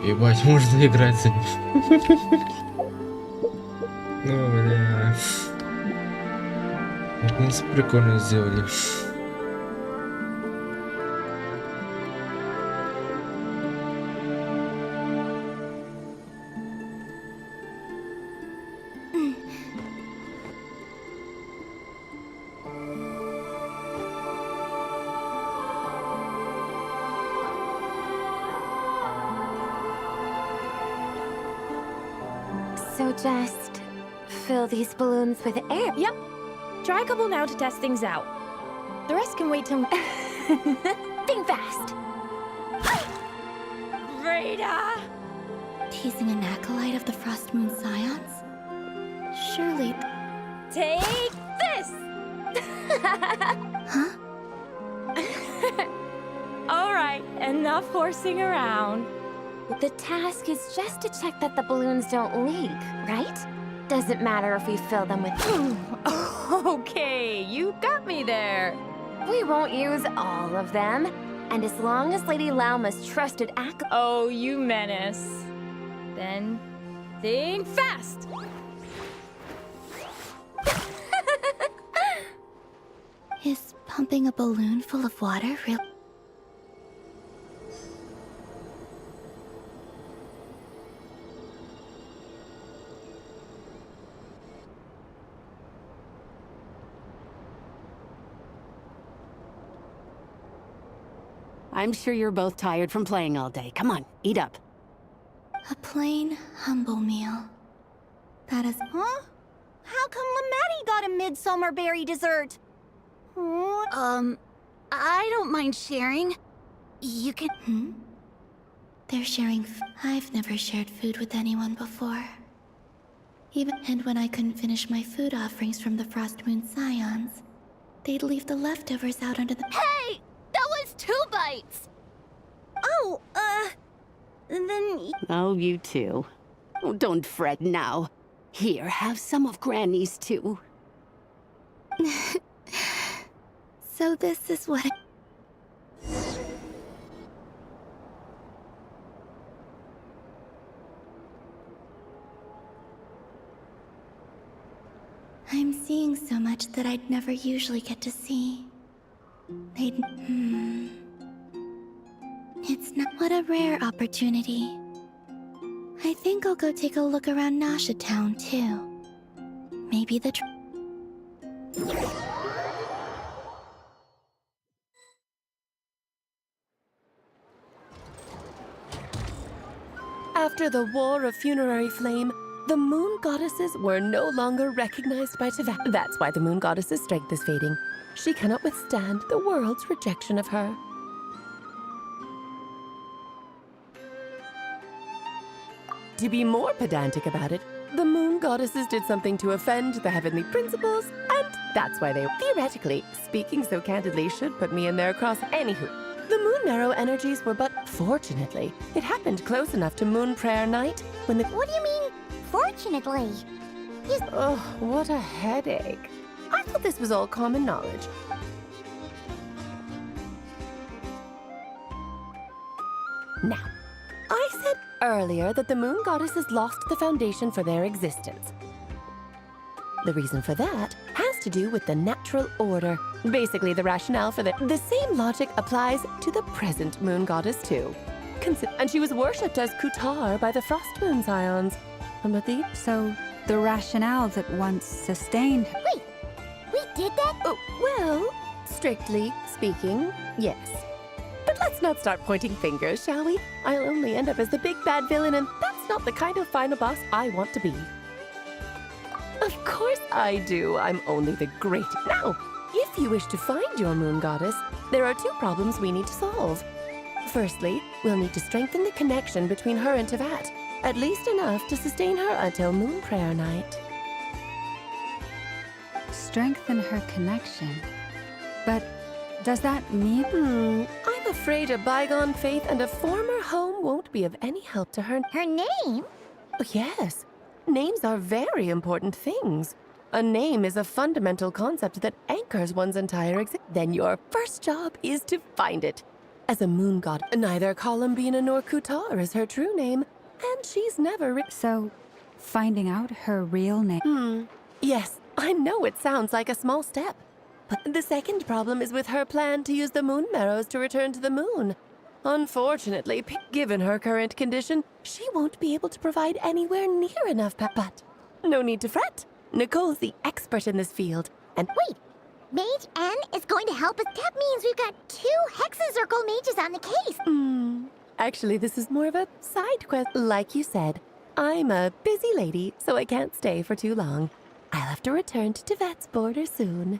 Ебать, можно играть за ним. Ну, бля. В принципе, прикольно сделали. So just fill these balloons with air. Yep. Try a couple now to test things out. The rest can wait till... Think fast. Rita! Teasing an acolyte of the Frost Moon Scions? Surely... Take this! Huh? Alright, enough horsing around. The task is just to check that the balloons don't leak, right? Doesn't matter if we fill them with... Okay, you got me there. We won't use all of them. And as long as Lady Lauma's trusted Oh, you menace. Then, think fast! Is pumping a balloon full of water real? I'm sure you're both tired from playing all day. Come on, eat up. A plain, humble meal. That is... Huh? How come Lametti got a midsummer berry dessert? I don't mind sharing. You can... Hmm? They're sharing I've never shared food with anyone before. And when I couldn't finish my food offerings from the Frost Moon Scions, they'd leave the leftovers out under the... Hey! That was 2 bites! Oh, then... Oh, you too. Oh, don't fret now. Here, have some of Granny's too. So this is what... I'm seeing so much that I'd never usually get to see. It's not what a rare opportunity. I think I'll go take a look around Nasha Town too. Maybe the After the War of Funerary Flame, The moon goddesses were no longer recognized by Tevat. That's why the moon goddess's strength is fading. She cannot withstand the world's rejection of her. To be more pedantic about it, the moon goddesses did something to offend the heavenly principles, and that's why they, theoretically, speaking so candidly, should put me in their cross. Anywho, the moon marrow energies were but fortunately. It happened close enough to moon prayer night when the— What do you mean, fortunately? Oh, what a headache. I thought this was all common knowledge. Now, I said earlier that the moon goddesses lost the foundation for their existence. The reason for that has to do with the natural order. Basically, the rationale for the same logic applies to the present moon goddess, too. And she was worshipped as Kutar by the frost moon scions. But So, the rationale that once sustained her— Wait, we did that? Oh, well, strictly speaking, yes. But let's not start pointing fingers, shall we? I'll only end up as the big bad villain, and that's not the kind of final boss I want to be. Of course I do. I'm only the great. Now, if you wish to find your moon goddess, there are two problems we need to solve. Firstly, we'll need to strengthen the connection between her and Tevat, at least enough to sustain her until moon prayer night. strengthen her connection. But does that mean— I'm afraid a bygone faith and a former home won't be of any help to her. Her name? Oh, yes. Names are very important things. A name is a fundamental concept that anchors one's entire existence. Then your first job is to find it. As a moon god, neither Columbina nor Kutar is her true name, and she's never So, finding out her real name— Yes, I know it sounds like a small step. But the second problem is with her plan to use the moon marrows to return to the moon. Unfortunately, given her current condition, she won't be able to provide anywhere near enough But no need to fret. Nicole's the expert in this field. And wait, Mage N is going to help us? That means we've got 2 Hexacircle mages on the case. Actually, this is more of a side quest. Like you said, I'm a busy lady, so I can't stay for too long. I'll have to return to Tevat's border soon.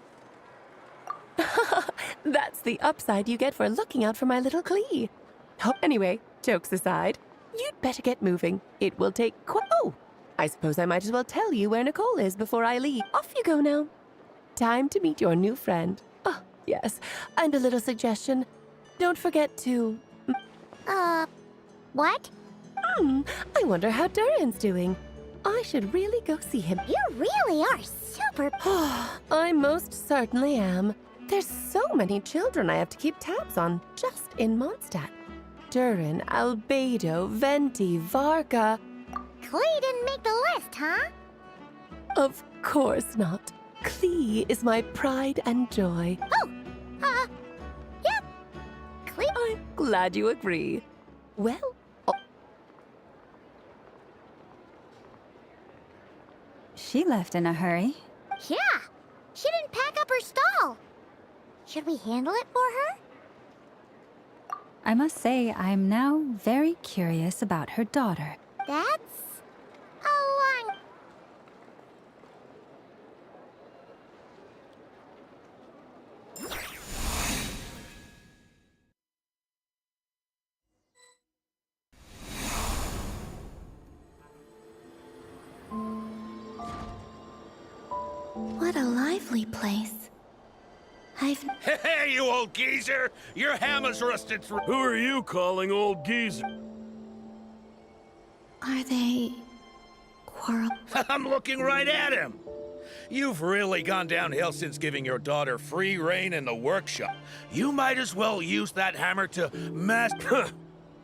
That's the upside you get for looking out for my little Klee. Oh, anyway, jokes aside, you'd better get moving. It will take Oh, I suppose I might as well tell you where Nicole is before I leave. Off you go now. Time to meet your new friend. Oh, yes, and a little suggestion. Don't forget to... What? I wonder how Durin's doing. I should really go see him. You really are super... I most certainly am. There's so many children I have to keep tabs on, just in Mondstadt. Durin, Albedo, Venti, Varga... Klee didn't make the list, huh? Of course not. Klee is my pride and joy. Yep. Klee... I'm glad you agree. Well... She left in a hurry. Yeah, she didn't pack up her stall. Should we handle it for her? I must say, I'm now very curious about her daughter. That's a long... What a lively place. Hey, you old geezer! Your hammer's rusted through. Who are you calling old geezer? Are they... quarrel? I'm looking right at him. You've really gone downhill since giving your daughter free rein in the workshop. You might as well use that hammer to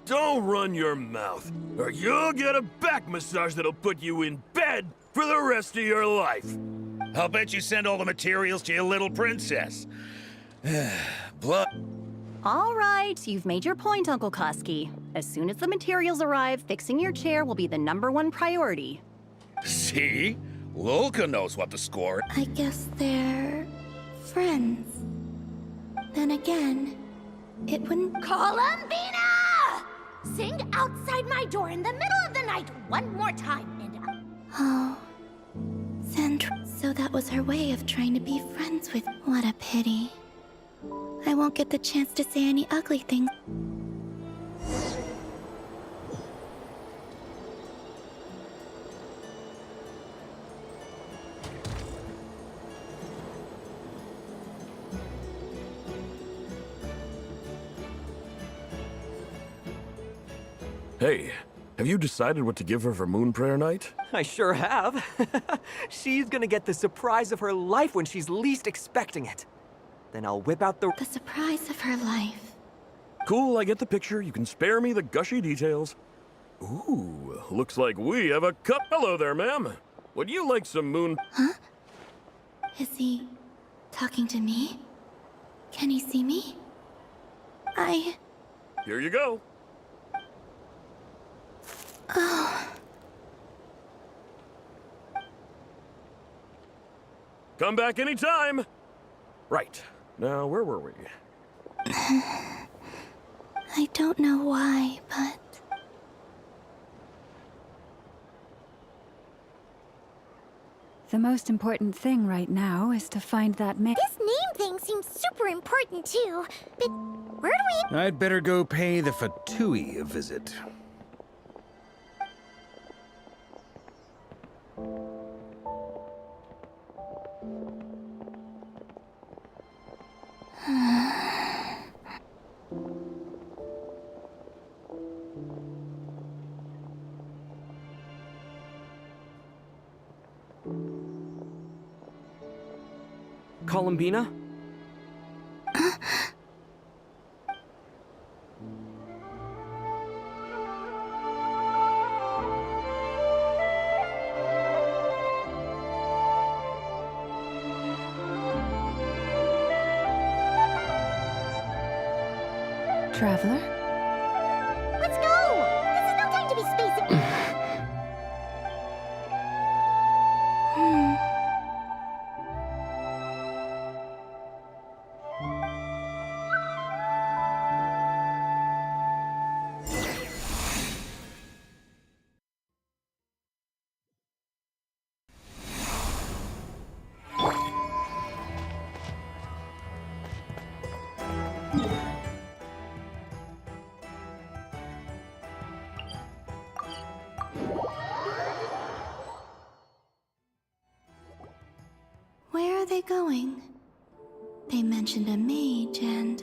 Don't run your mouth, or you'll get a back massage that'll put you in bed for the rest of your life. I'll bet you send all the materials to your little princess. Blood. All right, you've made your point, Uncle Koski. As soon as the materials arrive, fixing your chair will be the #1 priority. See? Lulka knows what to score. I guess they're... friends. Then again, it wouldn't... Columbina! Sing outside my door in the middle of the night one more time, and... Oh, Central. So that was her way of trying to be friends with. What a pity. I won't get the chance to say any ugly things. Hey, have you decided what to give her for Moon Prayer Night? I sure have. She's gonna get the surprise of her life when she's least expecting it. Then I'll whip out the surprise of her life. Cool, I get the picture. You can spare me the gushy details. Ooh, looks like we have a cup. Hello there, ma'am. Would you like some moon? Huh? Is he talking to me? Can he see me? Here you go. Oh. Come back anytime. Right. Now, where were we? I don't know why, but... The most important thing right now is to find that This name thing seems super important too. But where do we... I'd better go pay the Fatui a visit. Columbina? Traveler? Let's go! This is no time to be spacing. Where are they going? They mentioned a mage and...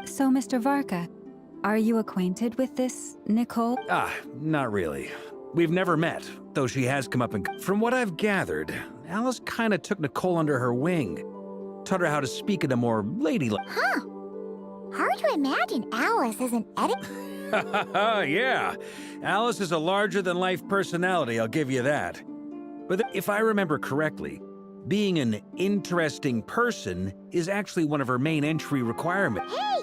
So, Mr. Varka, are you acquainted with this Nicole? Not really. We've never met, though she has come up and... From what I've gathered, Alice kinda took Nicole under her wing. Taught her how to speak in a more ladylike... Huh. Hard to imagine Alice as an edit... Yeah. Alice is a larger-than-life personality, I'll give you that. But if I remember correctly, being an interesting person is actually one of her main entry requirements. Hey!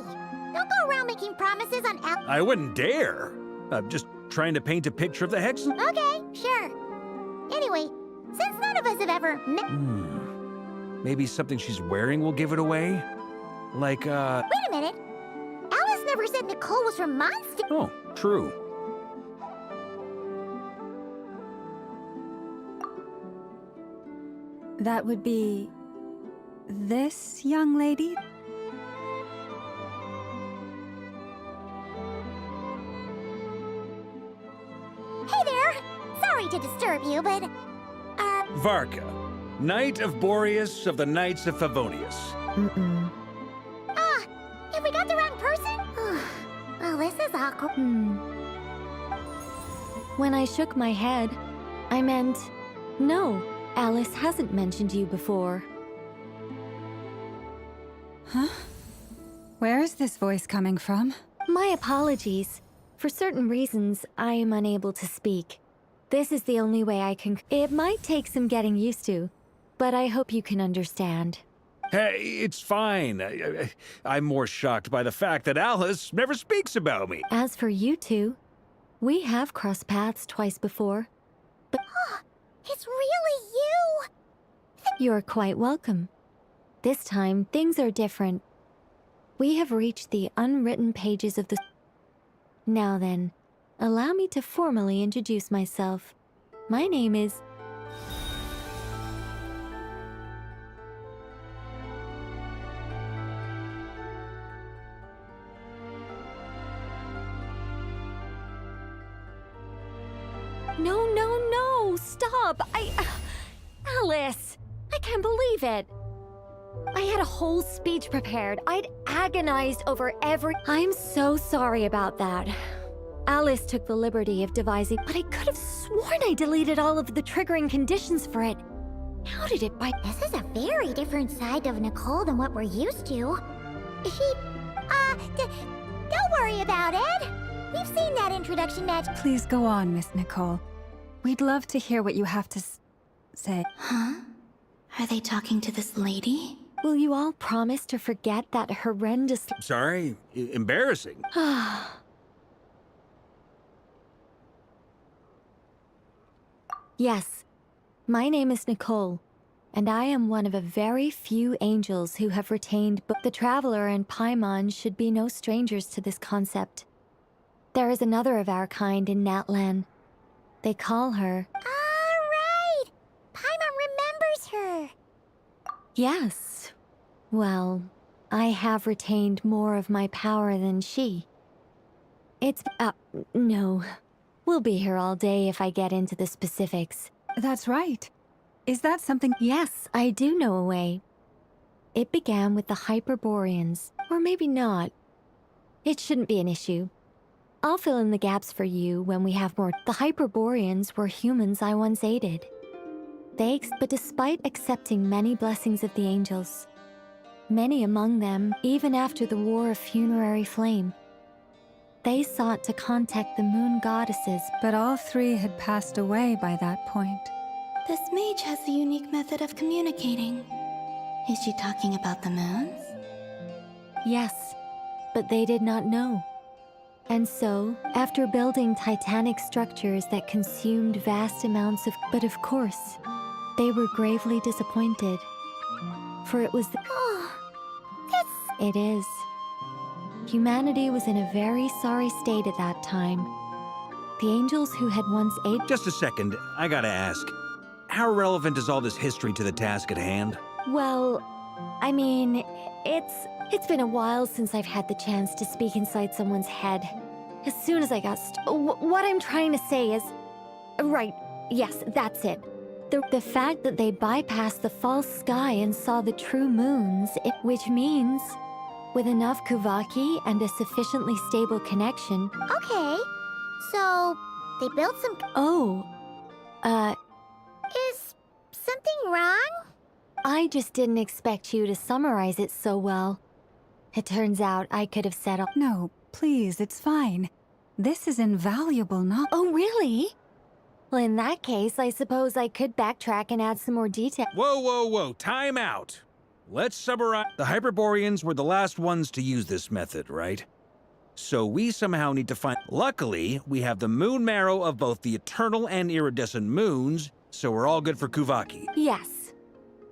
Don't go around making promises on Alice. I wouldn't dare. I'm just trying to paint a picture of the Hex... Okay, sure. Anyway, since none of us have ever met... Maybe something she's wearing will give it away? Like, Wait a minute. Alice never said Nicole was from Monster... Oh, true. That would be... this young lady? Hey there! Sorry to disturb you, but... Varka, Knight of Boreas of the Knights of Favonius. Have we got the wrong person? Well, this is awkward. When I shook my head, I meant... No, Alice hasn't mentioned you before. Huh? Where is this voice coming from? My apologies. For certain reasons, I am unable to speak. This is the only way I can... It might take some getting used to, but I hope you can understand. Hey, it's fine. I'm more shocked by the fact that Alice never speaks about me. As for you two, we have crossed paths twice before, but... It's really you! You're quite welcome. This time, things are different. We have reached the unwritten pages of the... Now then, allow me to formally introduce myself. My name is No, no, no! Stop! Alice! I can't believe it! I had a whole speech prepared. I'd agonized over every... I'm so sorry about that. Alice took the liberty of devising, but I could have sworn I deleted all of the triggering conditions for it. How did it bite? This is a very different side of Nicole than what we're used to. Don't worry about it. We've seen that introduction match. Please go on, Miss Nicole. We'd love to hear what you have to say. Huh? Are they talking to this lady? Will you all promise to forget that horrendous... Sorry, embarrassing. Yes, my name is Nicole, and I am one of a very few angels who have retained but the Traveler and Paimon should be no strangers to this concept. There is another of our kind in Natlan. They call her... Right! Paimon remembers her. Yes. Well, I have retained more of my power than she. It's... no. We'll be here all day if I get into the specifics. That's right. Is that something... Yes, I do know a way. It began with the Hyperboreans. Or maybe not. It shouldn't be an issue. I'll fill in the gaps for you when we have more. The Hyperboreans were humans I once aided. But despite accepting many blessings of the angels, many among them, even after the War of Funerary Flame, they sought to contact the moon goddesses. But all three had passed away by that point. This mage has a unique method of communicating. Is she talking about the moons? Yes, but they did not know. And so, after building titanic structures that consumed vast amounts of... But of course, they were gravely disappointed. For it was the... It is. Humanity was in a very sorry state at that time. The angels who had once aided... Just a second, I gotta ask. How relevant is all this history to the task at hand? Well, I mean, it's been a while since I've had the chance to speak inside someone's head. As soon as I got what I'm trying to say is... Right, yes, that's it. The fact that they bypassed the false sky and saw the true moons, which means... With enough Kuvaki and a sufficiently stable connection... Okay, so they built some... Is something wrong? I just didn't expect you to summarize it so well. It turns out I could have said... No, please, it's fine. This is invaluable knowledge. Oh, really? Well, in that case, I suppose I could backtrack and add some more detail. Whoa, time out. Let's summarize. The Hyperboreans were the last ones to use this method, right? So we somehow need to find... Luckily, we have the moon marrow of both the eternal and iridescent moons, so we're all good for Kuvaki. Yes.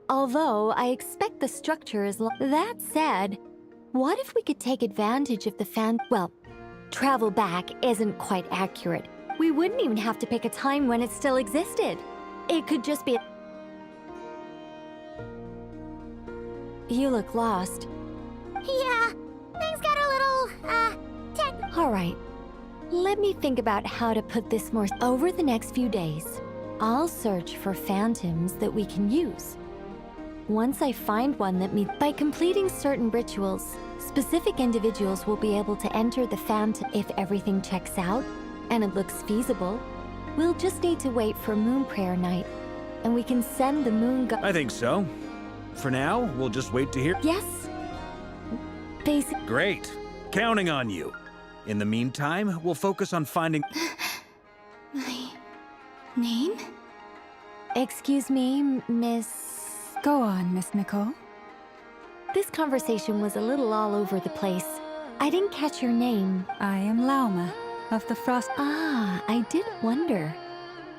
Although, I expect the structure is... That said, what if we could take advantage of the Well, travel back isn't quite accurate. We wouldn't even have to pick a time when it still existed. It could just be... You look lost. Yeah, things got a little, All right. Let me think about how to put this more... Over the next few days, I'll search for phantoms that we can use. Once I find one that meets... By completing certain rituals, specific individuals will be able to enter the phantom if everything checks out, and it looks feasible. We'll just need to wait for Moon Prayer Night, and we can send the moon I think so. For now, we'll just wait to hear... Yes. Great. Counting on you. In the meantime, we'll focus on finding... My... name? Excuse me, Miss... Go on, Miss Nicole. This conversation was a little all over the place. I didn't catch your name. I am Lauma, of the Frost... Ah, I did wonder.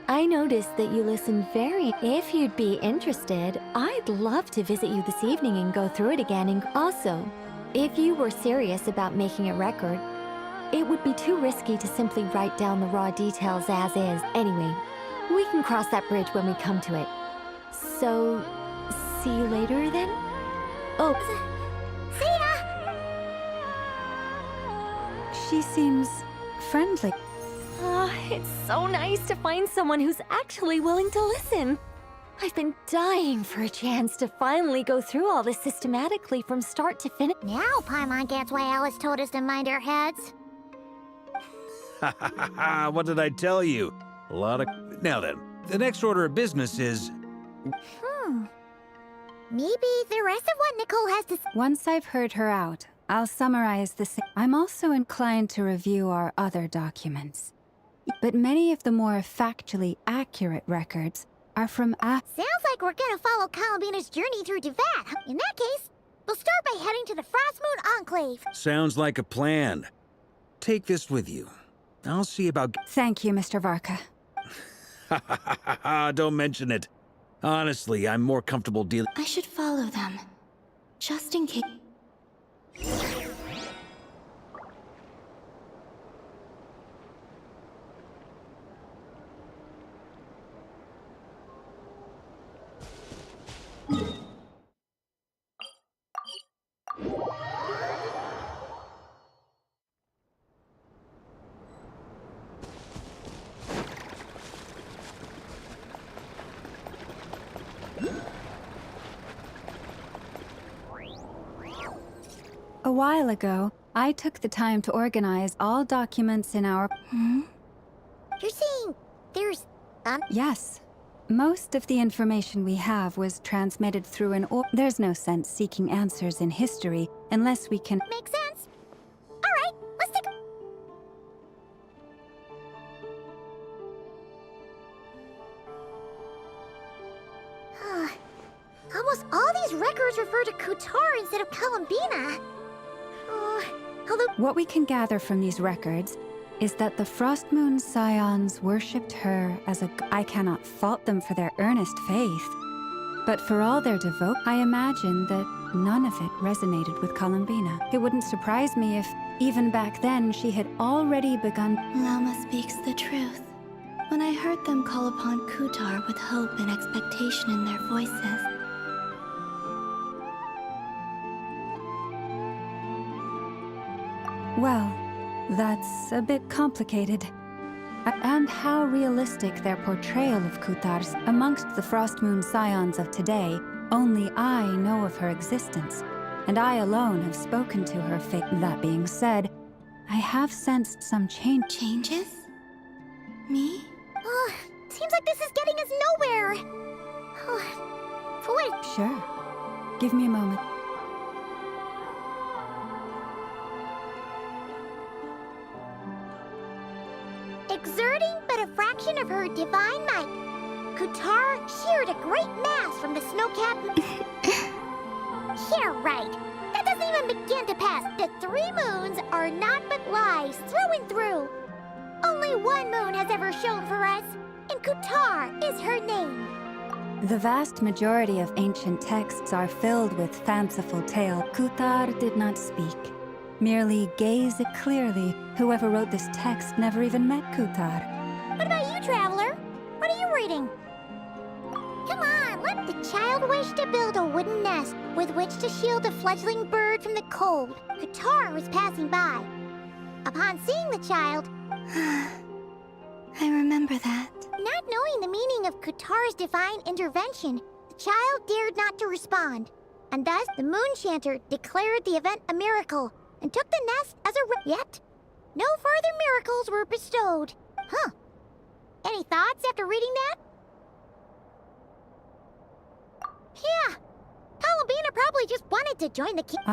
I noticed that you listened very... If you'd be interested, I'd love to visit you this evening and go through it again. And also, if you were serious about making a record, it would be too risky to simply write down the raw details as is. Anyway, We can cross that bridge when we come to it. So, see you later then? Oh, See ya! She seems friendly. It's so nice to find someone who's actually willing to listen. I've been dying for a chance to finally go through all this systematically from start to finish. Now Paimon gets why Alice told us to mind our heads. Ha ha ha ha, what did I tell you? A lot of... Now then, the next order of business is... Maybe the rest of what Nicole has to say. Once I've heard her out, I'll summarize the... I'm also inclined to review our other documents. But many of the more factually accurate records are from Sounds like we're gonna follow Columbina's journey through Devat. In that case, we'll start by heading to the Frost Moon Enclave. Sounds like a plan. Take this with you. I'll see about... Thank you, Mr. Varka. Ha ha ha ha ha, don't mention it. Honestly, I'm more comfortable dealing... I should follow them. Just in case. A while ago, I took the time to organize all documents in our... You're saying there's... Yes. Most of the information we have was transmitted through an There's no sense seeking answers in history unless we can... Makes sense. Alright, let's take... Almost all these records refer to Kutar instead of Columbina. Although... What we can gather from these records is that the Frost Moon Scions worshipped her as a... I cannot fault them for their earnest faith. But for all their devotion, I imagine that none of it resonated with Columbina. It wouldn't surprise me if, even back then, she had already begun... Lama speaks the truth. When I heard them call upon Kutar with hope and expectation in their voices, Well, that's a bit complicated. And how realistic their portrayal of Kutar's amongst the Frost Moon Scions of today, only I know of her existence, and I alone have spoken to her fate. That being said, I have sensed some Changes? Me? Seems like this is getting us nowhere. For what? Sure. Give me a moment. Exerting but a fraction of her divine might, Kutar sheared a great mass from the snow-capped... Yeah, right. That doesn't even begin to pass. The 3 moons are naught but lies through and through. Only one moon has ever shone for us, and Kutar is her name. The vast majority of ancient texts are filled with fanciful tales. Kutar did not speak. Merely gaze it clearly. Whoever wrote this text never even met Kutar. What about you, traveler? What are you reading? Come on, let the child wish to build a wooden nest with which to shield the fledgling bird from the cold. Kutar was passing by. Upon seeing the child... I remember that. Not knowing the meaning of Kutar's divine intervention, the child dared not to respond. And thus, the Moon Chanter declared the event a miracle and took the nest as a... Yet, no further miracles were bestowed. Huh. Any thoughts after reading that? Yeah. Columbina probably just wanted to join the king.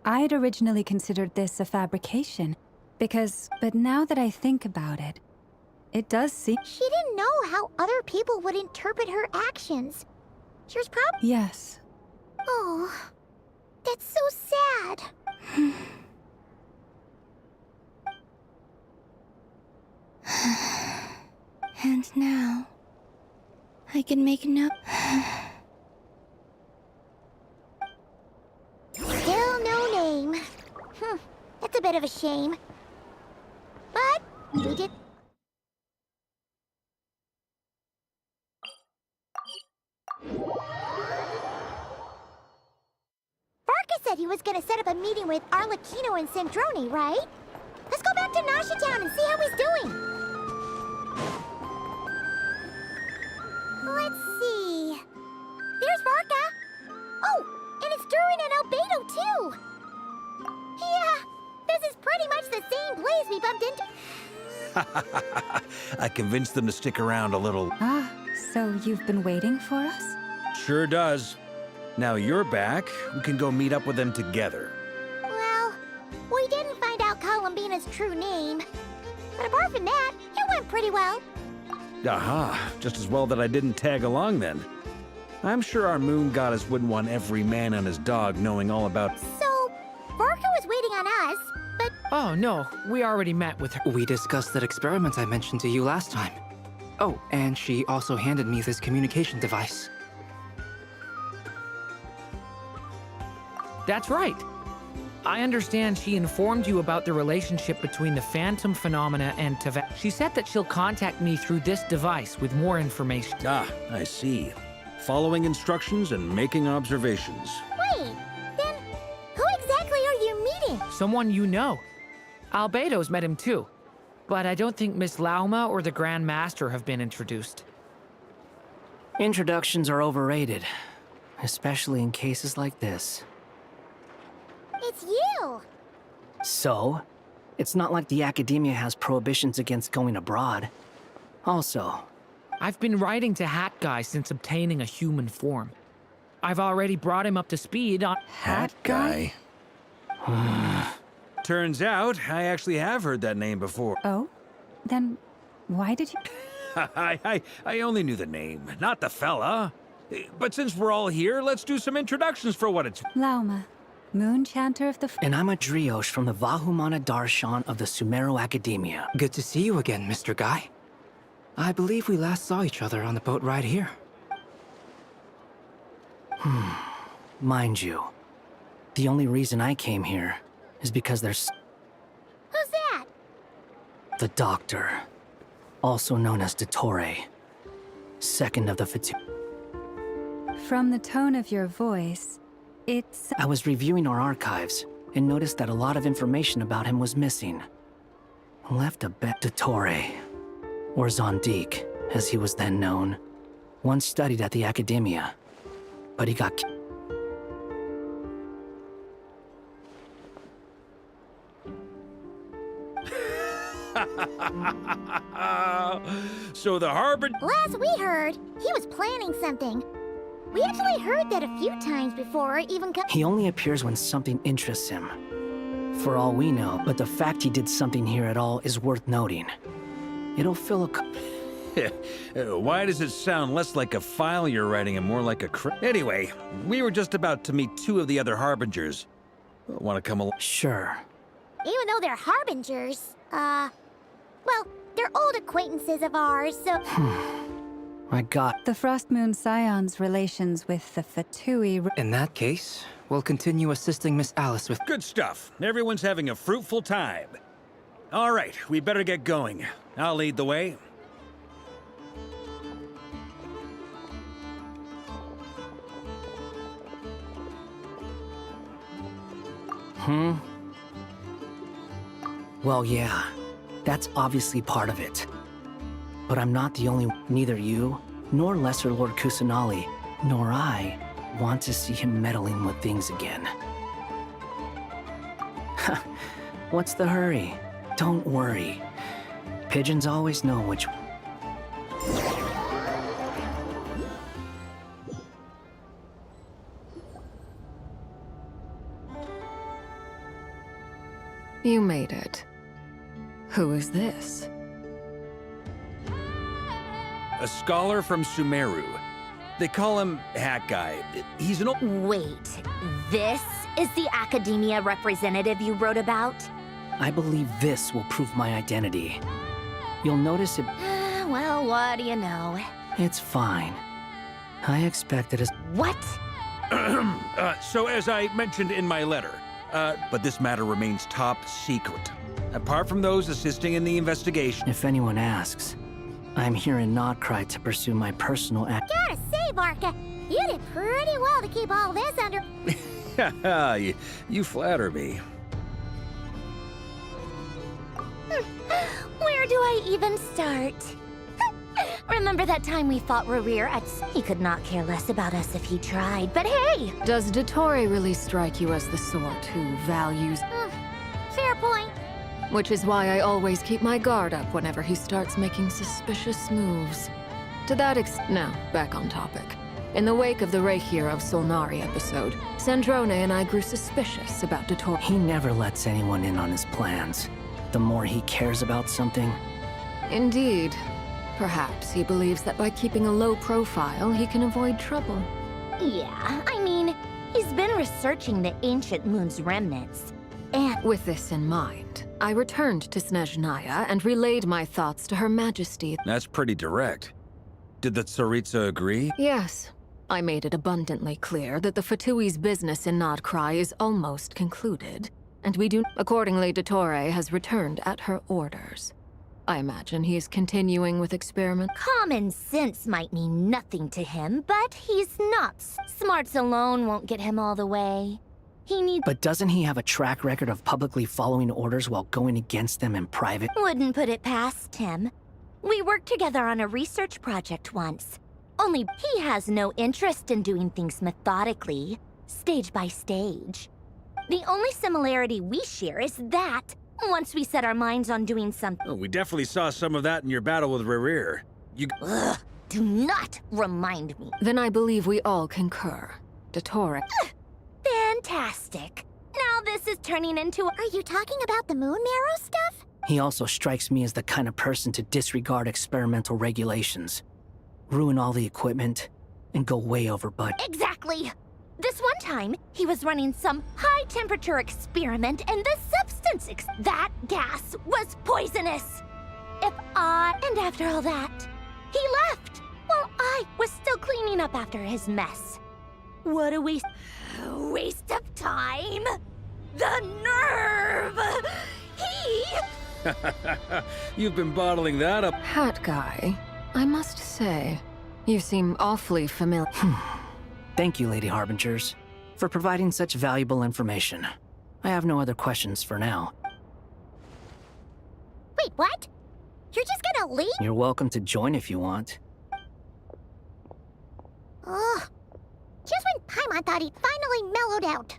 I'd originally considered this a fabrication, but now that I think about it, it does seem... She didn't know how other people would interpret her actions. She was probably... Yes. Oh, that's so sad. And now, I can make no... Still no name. That's a bit of a shame. But we did... said he was gonna set up a meeting with Arlecchino and Sandrone, right? Let's go back to Nasha Town and see how he's doing. Let's see. There's Varka. Oh, and it's Durin and Albedo, too. Yeah, this is pretty much the same place we bumped into. I convinced them to stick around a little. Ah, so you've been waiting for us? Sure does. Now you're back, we can go meet up with them together. Well, we didn't find out Columbina's true name. But apart from that, it went pretty well. Aha, just as well that I didn't tag along then. I'm sure our moon goddess wouldn't want every man and his dog knowing all about... So, Varka was waiting on us, but... Oh, no. We already met with her. We discussed that experiment I mentioned to you last time. Oh, and she also handed me this communication device. That's right. I understand she informed you about the relationship between the phantom phenomena and Tava. She said that she'll contact me through this device with more information. Ah, I see. Following instructions and making observations. Wait, then who exactly are you meeting? Someone you know. Albedo's met him too. But I don't think Miss Lauma or the Grand Master have been introduced. Introductions are overrated, especially in cases like this. It's you! So, it's not like the Academia has prohibitions against going abroad. Also, I've been writing to Hat Guy since obtaining a human form. I've already brought him up to speed on... Hat Guy? Turns out, I actually have heard that name before. Oh? Then why did you... I only knew the name, not the fella. But since we're all here, let's do some introductions for what it's... Lauma, Moon Chanter of the... And I'm a Driosh from the Vahumana Darshan of the Sumero Academia. Good to see you again, Mr. Guy. I believe we last saw each other on the boat ride here. Mind you, the only reason I came here is because there's... Who's that? The Doctor, also known as Dottore, second of the Fatu... From the tone of your voice, it's... I was reviewing our archives and noticed that a lot of information about him was missing. Left a bet. Dottore, or Zondik, as he was then known, once studied at the Academia, but he got... So the harbor... Last we heard, he was planning something. We actually heard that a few times before, even... He only appears when something interests him. For all we know, but the fact he did something here at all is worth noting. It'll fill a... Why does it sound less like a file you're writing and more like a... Anyway, we were just about to meet two of the other harbingers. Want to come along? Sure. Even though they're harbingers, well, they're old acquaintances of ours, so... I got... The Frost Moon Scion's relations with the Fatui... In that case, we'll continue assisting Miss Alice with... Good stuff. Everyone's having a fruitful time. All right, we better get going. I'll lead the way. Well, yeah. That's obviously part of it. But I'm not the only one. Neither you, nor Lesser Lord Kusanali, nor I want to see him meddling with things again. What's the hurry? Don't worry. Pigeons always know which... You made it. Who is this? A scholar from Sumeru. They call him Hat Guy. He's an old... Wait, this is the Academia representative you wrote about? I believe this will prove my identity. You'll notice it... Well, what do you know? It's fine. I expected as... What? So as I mentioned in my letter, but this matter remains top secret. Apart from those assisting in the investigation... If anyone asks, I'm here in Nodcry to pursue my personal act. Gotta say, Varka, you did pretty well to keep all this under... you flatter me. Where do I even start? Remember that time we fought Rerir at... He could not care less about us if he tried, but hey! Does Dottore really strike you as the sort who values... Fair point. Which is why I always keep my guard up whenever he starts making suspicious moves. To that now, back on topic. In the wake of the Reihir of Solnari episode, Sandrone and I grew suspicious about Dottore. He never lets anyone in on his plans. The more he cares about something... Indeed. Perhaps he believes that by keeping a low profile, he can avoid trouble. Yeah, I mean, he's been researching the ancient moon's remnants. And with this in mind, I returned to Snezhnaya and relayed my thoughts to Her Majesty. That's pretty direct. Did the Tsaritsa agree? Yes. I made it abundantly clear that the Fatui's business in Nodcry is almost concluded, and we do... Accordingly, Dottore has returned at her orders. I imagine he is continuing with experiment. Common sense might mean nothing to him, but he's not. Smarts alone won't get him all the way. He needs... But doesn't he have a track record of publicly following orders while going against them in private? Wouldn't put it past him. We worked together on a research project once. Only he has no interest in doing things methodically, stage by stage. The only similarity we share is that once we set our minds on doing something... Oh, we definitely saw some of that in your battle with Rerir. Ugh, do not remind me. Then I believe we all concur. Dottore... Fantastic. Now this is turning into... Are you talking about the moon marrow stuff? He also strikes me as the kind of person to disregard experimental regulations, ruin all the equipment, and go way over budget. Exactly! This one time, he was running some high-temperature experiment, and the substance that gas was poisonous! And after all that, he left, while I was still cleaning up after his mess. What a waste of time! The nerve! You've been bottling that up. Hat guy, I must say, you seem awfully familiar. Thank you, Lady Harbingers, for providing such valuable information. I have no other questions for now. Wait, what? You're just gonna leave? You're welcome to join if you want. Ugh. Just when Paimon thought he'd finally mellowed out.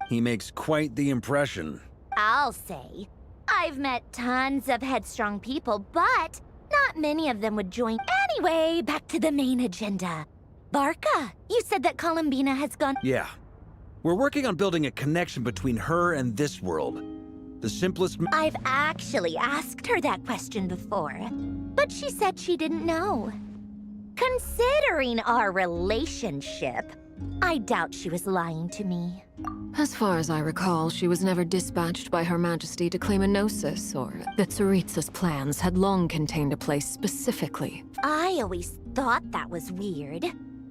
He makes quite the impression. I'll say. I've met tons of headstrong people, but not many of them would join. Anyway, back to the main agenda. Barca, you said that Columbina has gone... Yeah. We're working on building a connection between her and this world. The simplest... I've actually asked her that question before, but she said she didn't know. Considering our relationship, I doubt she was lying to me. As far as I recall, she was never dispatched by Her Majesty to claim a gnosis, or that Tsaritsa's plans had long contained a place specifically. I always thought that was weird.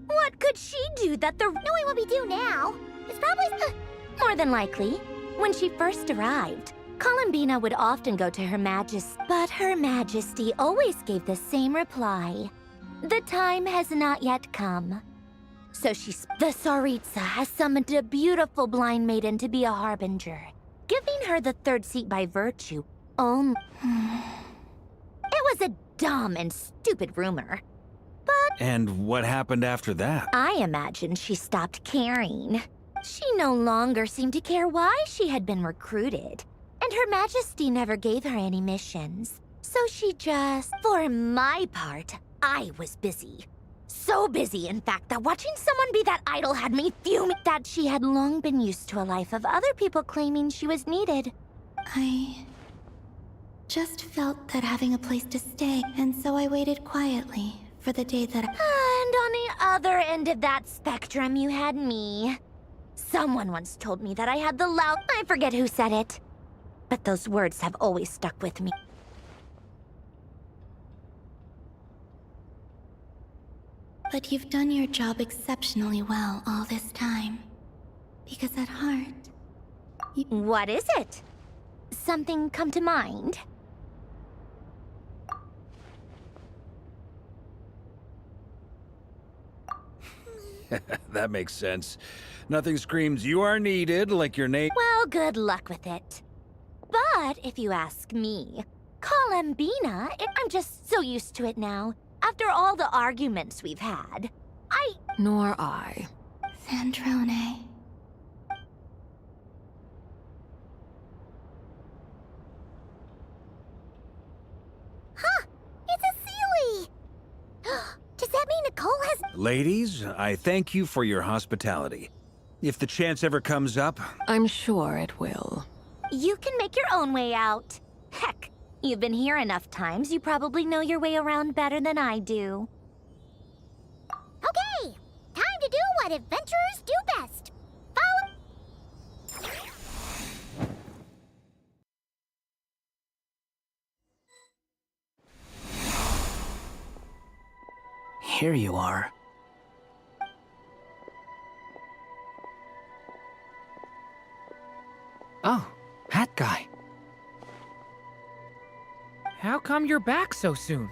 What could she do that the... Knowing what we do now, it's probably... More than likely. When she first arrived, Columbina would often go to Her Majesty, but Her Majesty always gave the same reply. The time has not yet come. So the Tsaritsa has summoned a beautiful blind maiden to be a harbinger, giving her the third seat by virtue only. It was a dumb and stupid rumor. But... And what happened after that? I imagine she stopped caring. She no longer seemed to care why she had been recruited, and Her Majesty never gave her any missions. So she just... For my part, I was busy. So busy, in fact, that watching someone be that idle had me fuming. That she had long been used to a life of other people claiming she was needed. I just felt that having a place to stay, and so I waited quietly for the day that And on the other end of that spectrum, you had me. Someone once told me that I had the loud... I forget who said it. But those words have always stuck with me. But you've done your job exceptionally well all this time. Because at heart... What is it? Something come to mind? That makes sense. Nothing screams you are needed like your name. Well, good luck with it. But if you ask me, Columbina, I'm just so used to it now. After all the arguments we've had, Nor I. Sandrone. Huh! It's a Sealy! Does that mean Nicole has... Ladies, I thank you for your hospitality. If the chance ever comes up... I'm sure it will. You can make your own way out. Heck, you've been here enough times, you probably know your way around better than I do. Okay! Time to do what adventurers do best. Follow... Here you are. Oh, that guy. How come you're back so soon?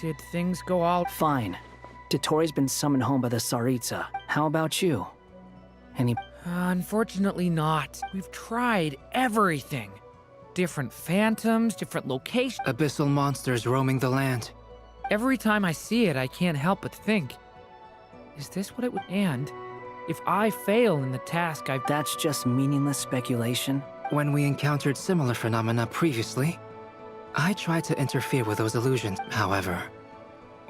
Did things go all... Fine. Dottoro's been summoned home by the Tsaritsa. How about you? Any... Unfortunately not. We've tried everything. Different phantoms, different locations. Abyssal monsters roaming the land. Every time I see it, I can't help but think, is this what it would... And if I fail in the task I've... That's just meaningless speculation. When we encountered similar phenomena previously, I tried to interfere with those illusions. However,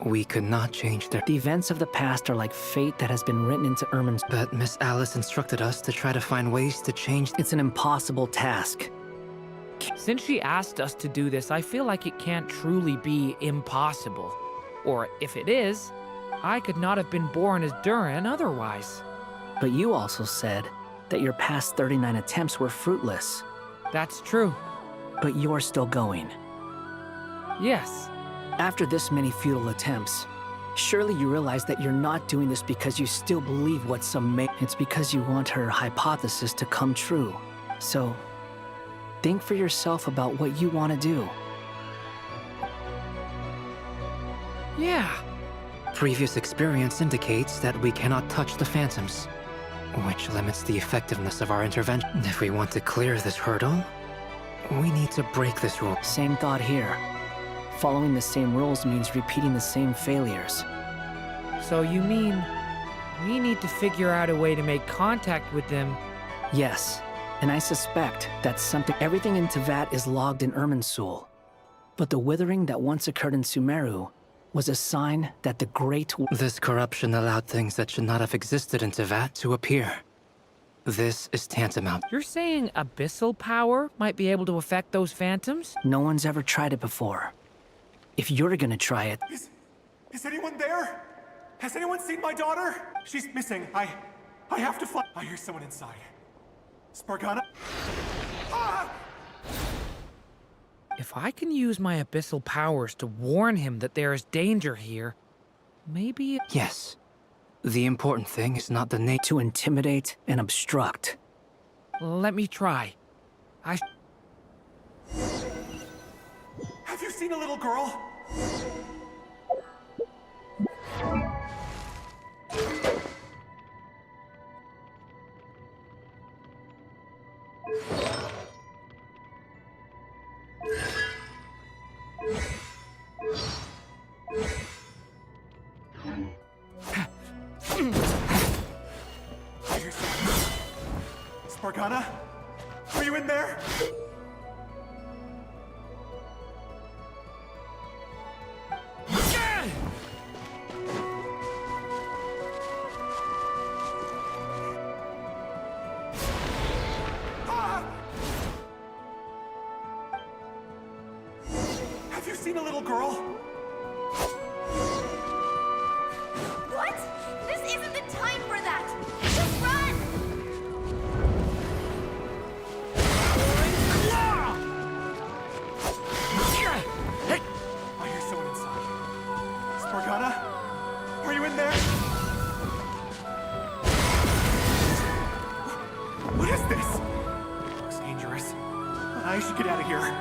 we could not change their... The events of the past are like fate that has been written into Ermin's... But Miss Alice instructed us to try to find ways to change... It's an impossible task. Since she asked us to do this, I feel like it can't truly be impossible. Or if it is, I could not have been born as Durin otherwise. But you also said that your past 39 attempts were fruitless. That's true. But you're still going. Yes. After this many futile attempts, surely you realize that you're not doing this because you still believe what some may... It's because you want her hypothesis to come true. So, think for yourself about what you want to do. Yeah. Previous experience indicates that we cannot touch the phantoms, which limits the effectiveness of our intervention. If we want to clear this hurdle, we need to break this rule. Same thought here. Following the same rules means repeating the same failures. So you mean we need to figure out a way to make contact with them? Yes, and I suspect that everything in Tevat is logged in Irminsul. But the withering that once occurred in Sumeru was a sign that the great... This corruption allowed things that should not have existed in Tevat to appear. This is tantamount. You're saying abyssal power might be able to affect those phantoms? No one's ever tried it before. If you're gonna try it... Is anyone there? Has anyone seen my daughter? She's missing. I have to fly. I hear someone inside. Spargana? Ah! If I can use my abyssal powers to warn him that there is danger here, maybe... Yes. The important thing is not the need to intimidate and obstruct. Let me try. Have you seen a little girl? Spargana? Are you in there? Have you seen a little girl? What? This isn't the time for that! Just run! I hear someone inside. Spargana? Are you in there? What is this? Looks dangerous. I should get out of here.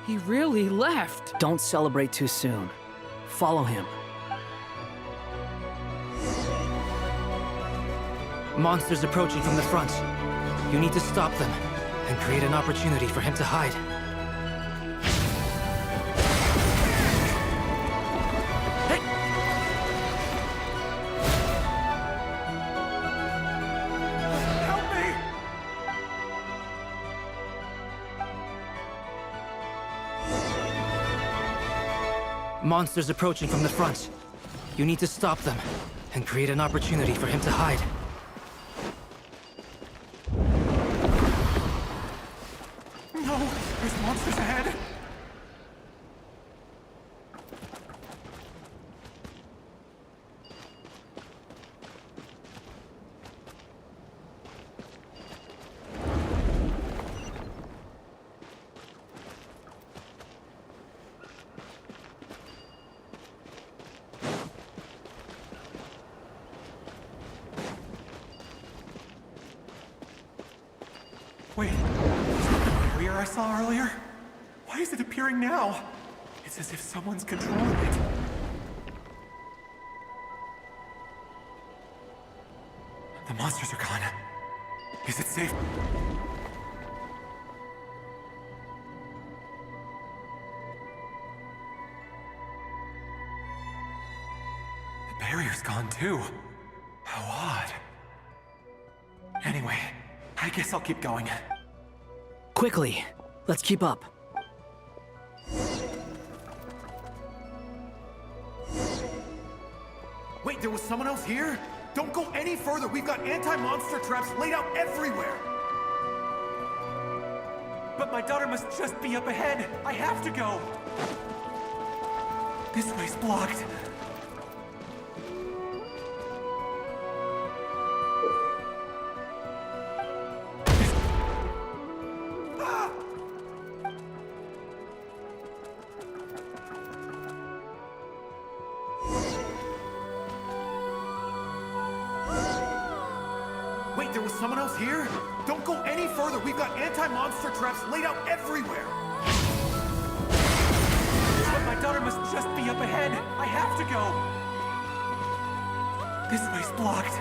He really left. Don't celebrate too soon. Follow him. Monsters approaching from the front. You need to stop them and create an opportunity for him to hide. Monsters approaching from the front. You need to stop them and create an opportunity for him to hide. No! There's monsters ahead! Wait, is that the barrier I saw earlier? Why is it appearing now? It's as if someone's controlling it. The monsters are gone. Is it safe? The barrier's gone too. How odd. Anyway, I guess I'll keep going. Quickly, let's keep up. Wait, there was someone else here? Don't go any further. We've got anti-monster traps laid out everywhere. But my daughter must just be up ahead. I have to go. This way's blocked. Wait, there was someone else here? Don't go any further. We've got anti-monster traps laid out everywhere. But my daughter must just be up ahead. I have to go. This way's blocked.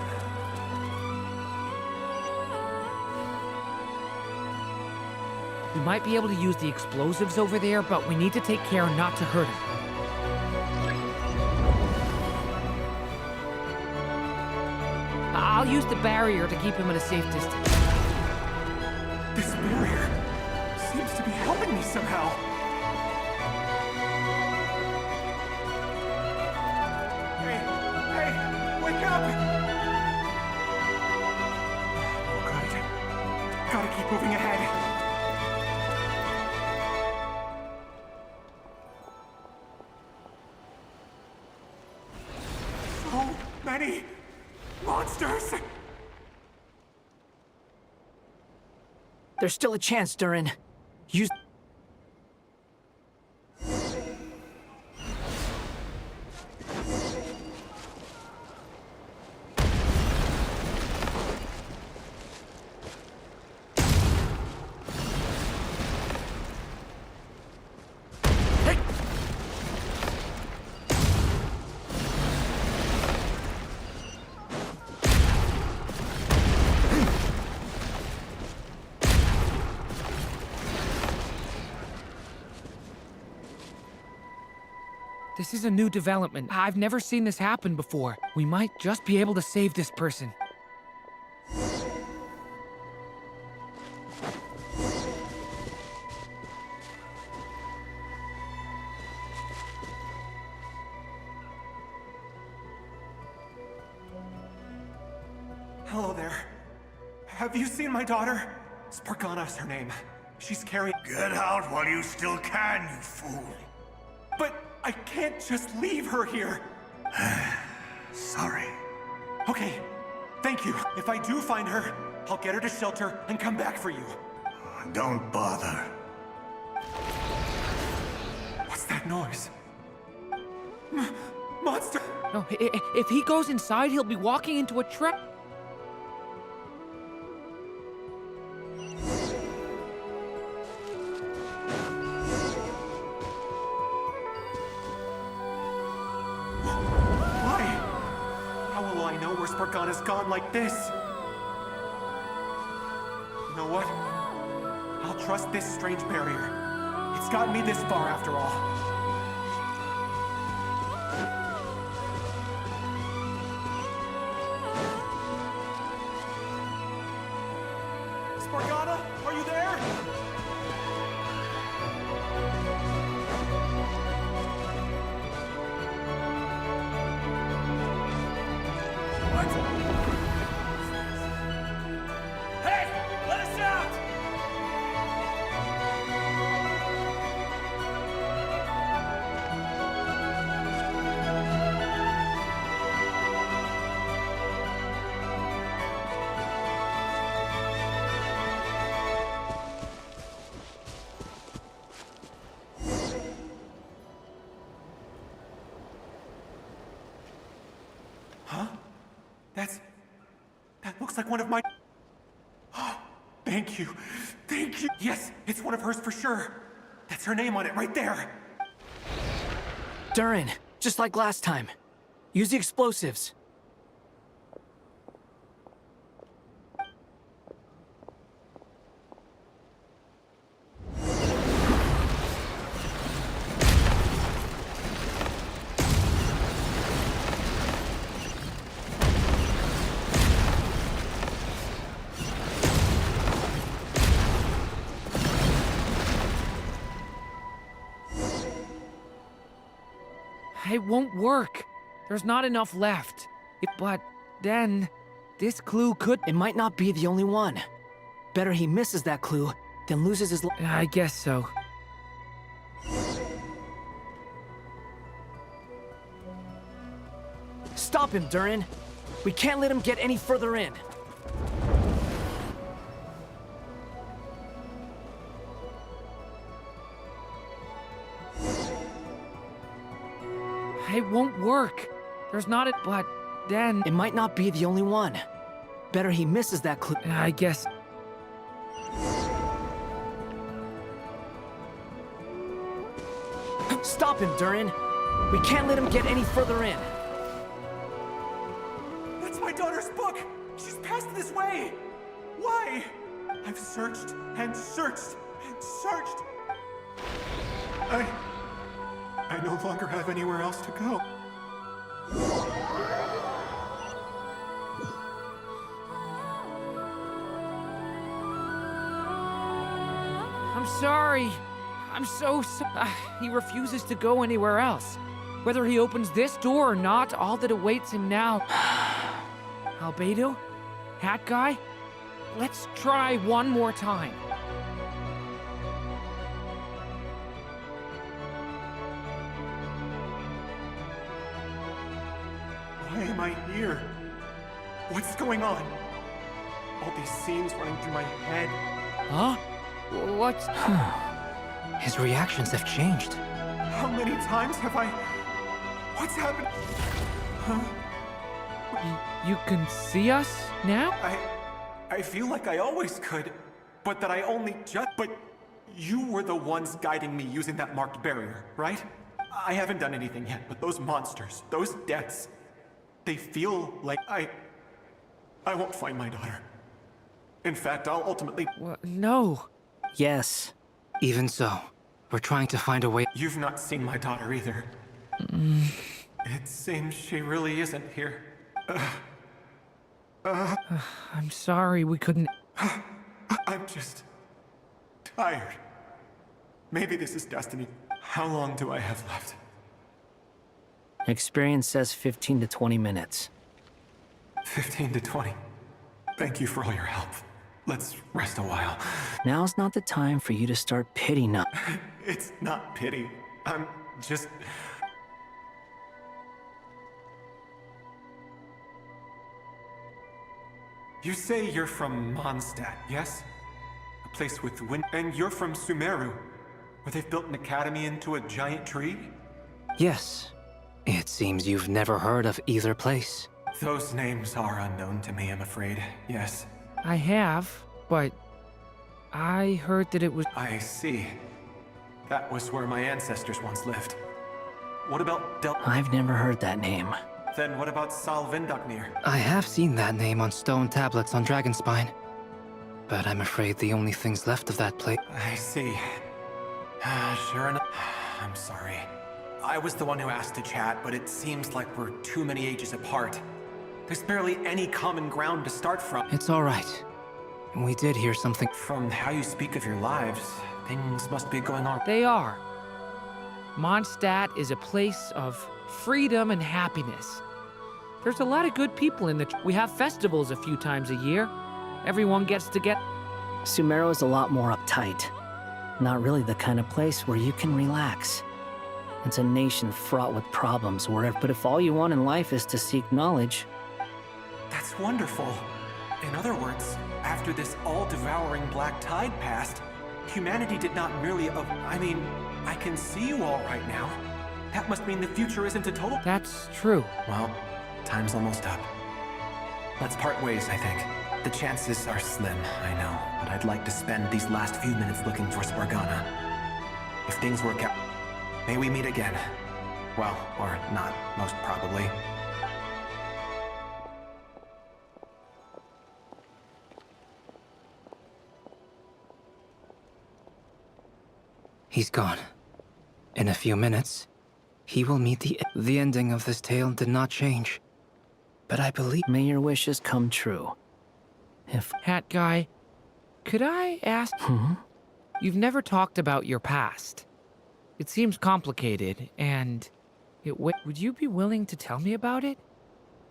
We might be able to use the explosives over there, but we need to take care not to hurt him. I'll use the barrier to keep him at a safe distance. This barrier seems to be helping me somehow. Hey, wake up! Oh, good. Gotta keep moving ahead. So many monsters! There's still a chance, Durin. Use... This is a new development. I've never seen this happen before. We might just be able to save this person. Hello there. Have you seen my daughter? Spargana's her name. She's carrying... Get out while you still can, you fool. But I can't just leave her here. Sorry. Okay, thank you. If I do find her, I'll get her to shelter and come back for you. Don't bother. What's that noise? Monster! No, if he goes inside, he'll be walking into a trap. Spargana's gone like this. You know what? I'll trust this strange barrier. It's gotten me this far after all. Spargana, are you there? Hey! Let us out! Huh? That looks like one of my... Thank you. Thank you. Yes, it's one of hers for sure. That's her name on it right there. Durin, just like last time. Use the explosives. It won't work. There's not enough left. But then, this clue could... It might not be the only one. Better he misses that clue than loses his... I guess so. Stop him, Durin. We can't let him get any further in. It won't work. There's not a... But then... It might not be the only one. Better he misses that clue. I guess... Stop him, Durin. We can't let him get any further in. That's my daughter's book! She's passed this way! Why? I've searched and searched and searched. I no longer have anywhere else to go. I'm sorry. I'm so he refuses to go anywhere else. Whether he opens this door or not, all that awaits him now... Albedo? Hat guy? Let's try one more time. Why am I here? What's going on? All these scenes running through my head. Huh? What's... His reactions have changed. How many times have I... What's happened? Huh? You can see us now? I feel like I always could, but that I only just... But you were the ones guiding me using that marked barrier, right? I haven't done anything yet, but those monsters, those deaths, they feel like I won't find my daughter. In fact, I'll ultimately... No. Yes. Even so, we're trying to find a way... You've not seen my daughter either. It seems she really isn't here. I'm sorry we couldn't... I'm just... tired. Maybe this is destiny. How long do I have left? Experience says 15 to 20 minutes. 15 to 20. Thank you for all your help. Let's rest a while. Now's not the time for you to start pitying us. It's not pity. I'm just... You say you're from Mondstadt, yes? A place with wind... And you're from Sumeru, where they've built an academy into a giant tree? Yes. It seems you've never heard of either place. Those names are unknown to me, I'm afraid. Yes. I have, but I heard that it was... I see. That was where my ancestors once lived. What about I've never heard that name. Then what about Sal Vindaknir? I have seen that name on stone tablets on Dragonspine. But I'm afraid the only things left of that place... I see. Sure enough. I'm sorry. I was the one who asked to chat, but it seems like we're too many ages apart. There's barely any common ground to start from. It's all right. We did hear something. From how you speak of your lives, things must be going on. They are. Mondstadt is a place of freedom and happiness. There's a lot of good people in the... We have festivals a few times a year. Everyone gets to get... Sumeru is a lot more uptight. Not really the kind of place where you can relax. It's a nation fraught with problems, but if all you want in life is to seek knowledge... That's wonderful. In other words, after this all-devouring black tide passed, humanity did not merely I can see you all right now. That must mean the future isn't a total... That's true. Well, time's almost up. Let's part ways, I think. The chances are slim, I know, but I'd like to spend these last few minutes looking for Spargana. If things work out, may we meet again. Well, or not, most probably. He's gone. In a few minutes, he will meet the ending of this tale did not change. But I believe... May your wishes come true. Hat guy, could I ask... You've never talked about your past. It seems complicated, and... Would you be willing to tell me about it?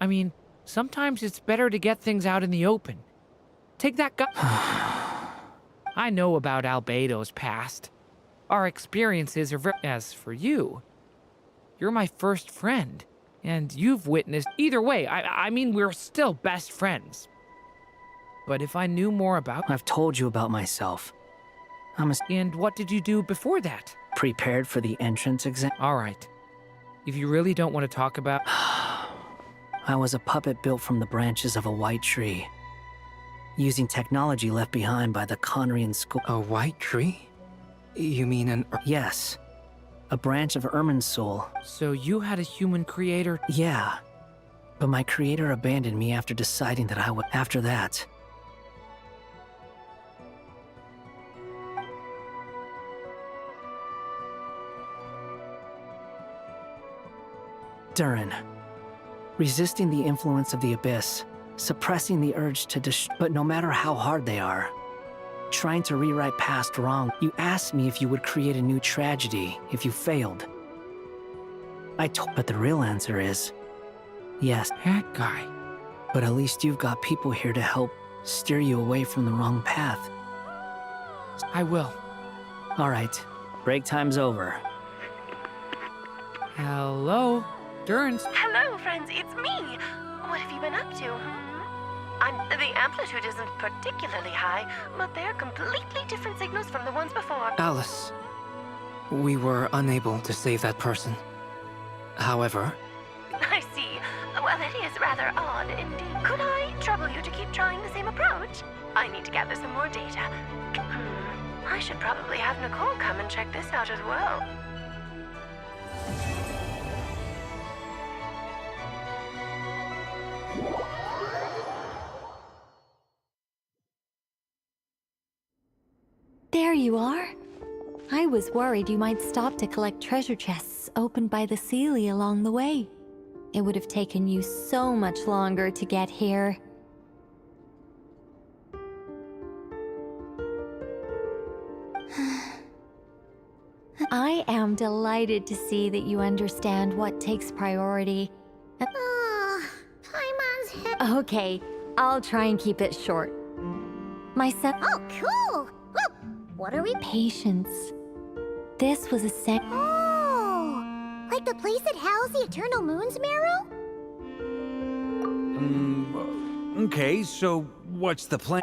I mean, sometimes it's better to get things out in the open. Take that guy... I know about Albedo's past. Our experiences are as for you, you're my first friend, and you've witnessed... Either way, I mean, we're still best friends. But if I knew more about... I've told you about myself. And what did you do before that? Prepared for the entrance exam. All right. If you really don't want to talk about... I was a puppet built from the branches of a white tree, using technology left behind by the Conrian school. A white tree? You mean an... Yes. A branch of Irminsul. So you had a human creator? Yeah. But my creator abandoned me after deciding that I would... After that... Durin. Resisting the influence of the Abyss. Suppressing the urge to But no matter how hard they are, trying to rewrite past wrong. You asked me if you would create a new tragedy if you failed. But the real answer is... Yes. That guy. But at least you've got people here to help steer you away from the wrong path. I will. Alright. Break time's over. Hello? Durance. Hello, friends, it's me. What have you been up to? The amplitude isn't particularly high, but they're completely different signals from the ones before. Alice, we were unable to save that person. However... I see. Well, it is rather odd indeed. Could I trouble you to keep trying the same approach? I need to gather some more data. I should probably have Nicole come and check this out as well. There you are. I was worried you might stop to collect treasure chests opened by the Seelie along the way. It would have taken you so much longer to get here. I am delighted to see that you understand what takes priority. Paimon's hip. Okay, I'll try and keep it short. My son... Oh, cool! Whoa. What are we... Patience. This was a Oh! Like the place that housed the Eternal Moon's marrow? Okay, so what's the plan?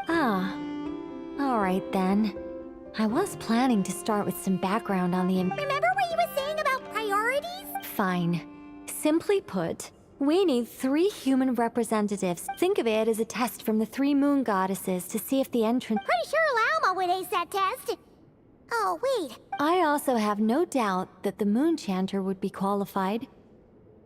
Alright then. I was planning to start with some background on the... Remember what you were saying about priorities? Fine. Simply put, we need 3 human representatives. Think of it as a test from the 3 moon goddesses to see if the entrance... Pretty sure Lauma would ace that test. Oh, wait. I also have no doubt that the Moon Chanter would be qualified.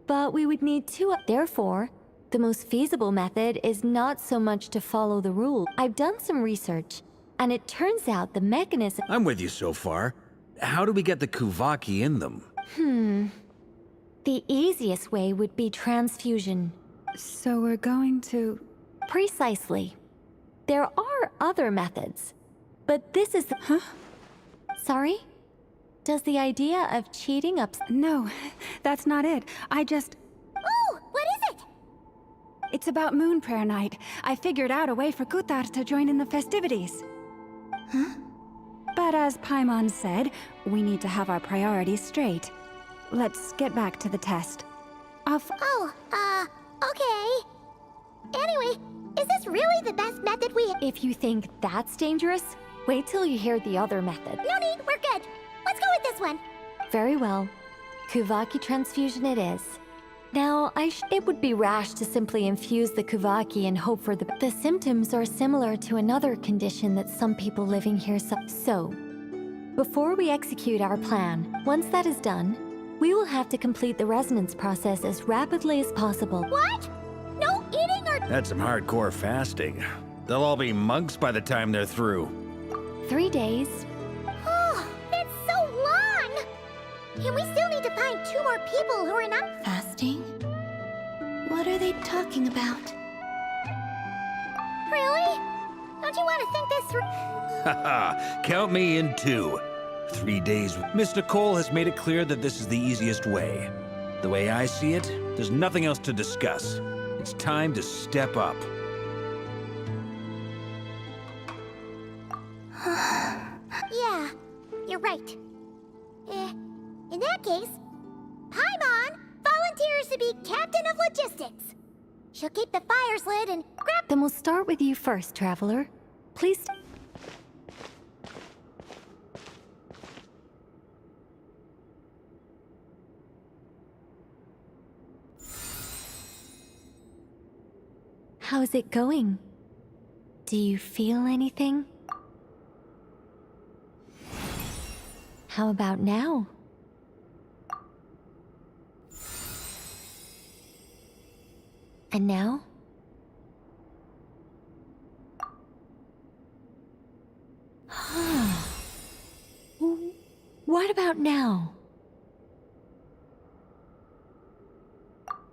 But we would need two. Therefore, the most feasible method is not so much to follow the rule. I've done some research, and it turns out the mechanism. I'm with you so far. How do we get the Kuvaki in them? The easiest way would be transfusion. So we're going to... Precisely. There are other methods, but this is the... Huh? Sorry? Does the idea of cheating up... No, that's not it. I just... Oh, what is it? It's about Moon Prayer Night. I figured out a way for Kutar to join in the festivities. Huh? But as Paimon said, we need to have our priorities straight. Let's get back to the test. Okay. Anyway, is this really the best method we... If you think that's dangerous, wait till you hear the other method. No need, we're good. Let's go with this one. Very well. Kuvaki transfusion it is. Now, it would be rash to simply infuse the Kuvaki and hope for the... The symptoms are similar to another condition that some people living here suffer. So, before we execute our plan, once that is done, we will have to complete the resonance process as rapidly as possible. What? No eating or... That's some hardcore fasting. They'll all be monks by the time they're through. 3 days. Oh, that's so long! And we still need to find 2 more people who are not... Fasting? What are they talking about? Really? Don't you want to think this through? Haha, count me in 2. 3 days. Miss Nicole has made it clear that this is the easiest way. The way I see it, there's nothing else to discuss. It's time to step up. Yeah, you're right. In that case, Paimon volunteers to be captain of logistics. She'll keep the fires lit and grab... Then we'll start with you first, Traveler. Please... How's it going? Do you feel anything? How about now? And now? What about now?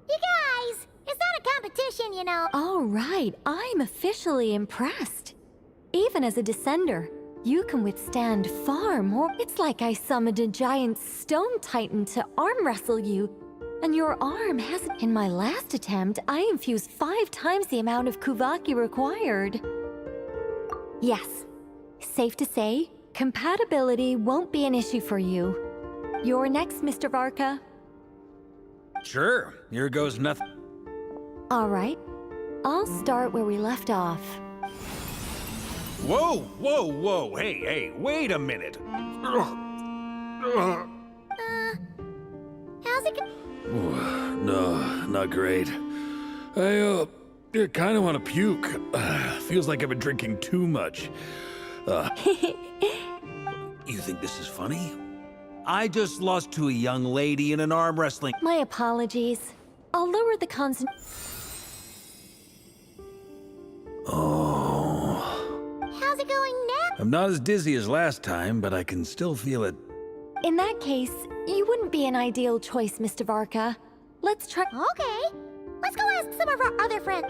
You guys, it's not a competition, you know. All right, I'm officially impressed. Even as a descender, you can withstand far more. It's like I summoned a giant stone titan to arm wrestle you, and your arm hasn't. In my last attempt, I infused 5 times the amount of Kuvaki required. Yes, safe to say, compatibility won't be an issue for you. You're next, Mr. Varka. Sure, here goes nothing. All right, I'll start where we left off. Whoa, whoa, whoa, hey, wait a minute. How's it No, not great. I kind of want to puke. Feels like I've been drinking too much. You think this is funny? I just lost to a young lady in an arm wrestling. My apologies. I'll lower the concent... How's it going now? I'm not as dizzy as last time, but I can still feel it. In that case, you wouldn't be an ideal choice, Mr. Varka. Let's try... Okay. Let's go ask some of our other friends.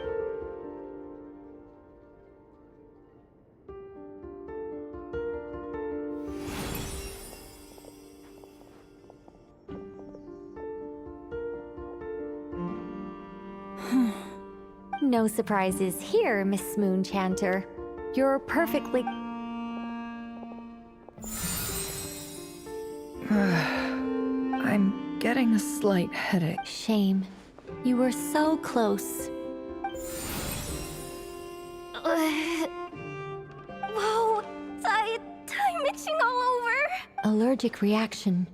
No surprises here, Miss Moonchanter. You're perfectly... I'm getting a slight headache. Shame. You were so close. Whoa! Time itching all over! Allergic reaction.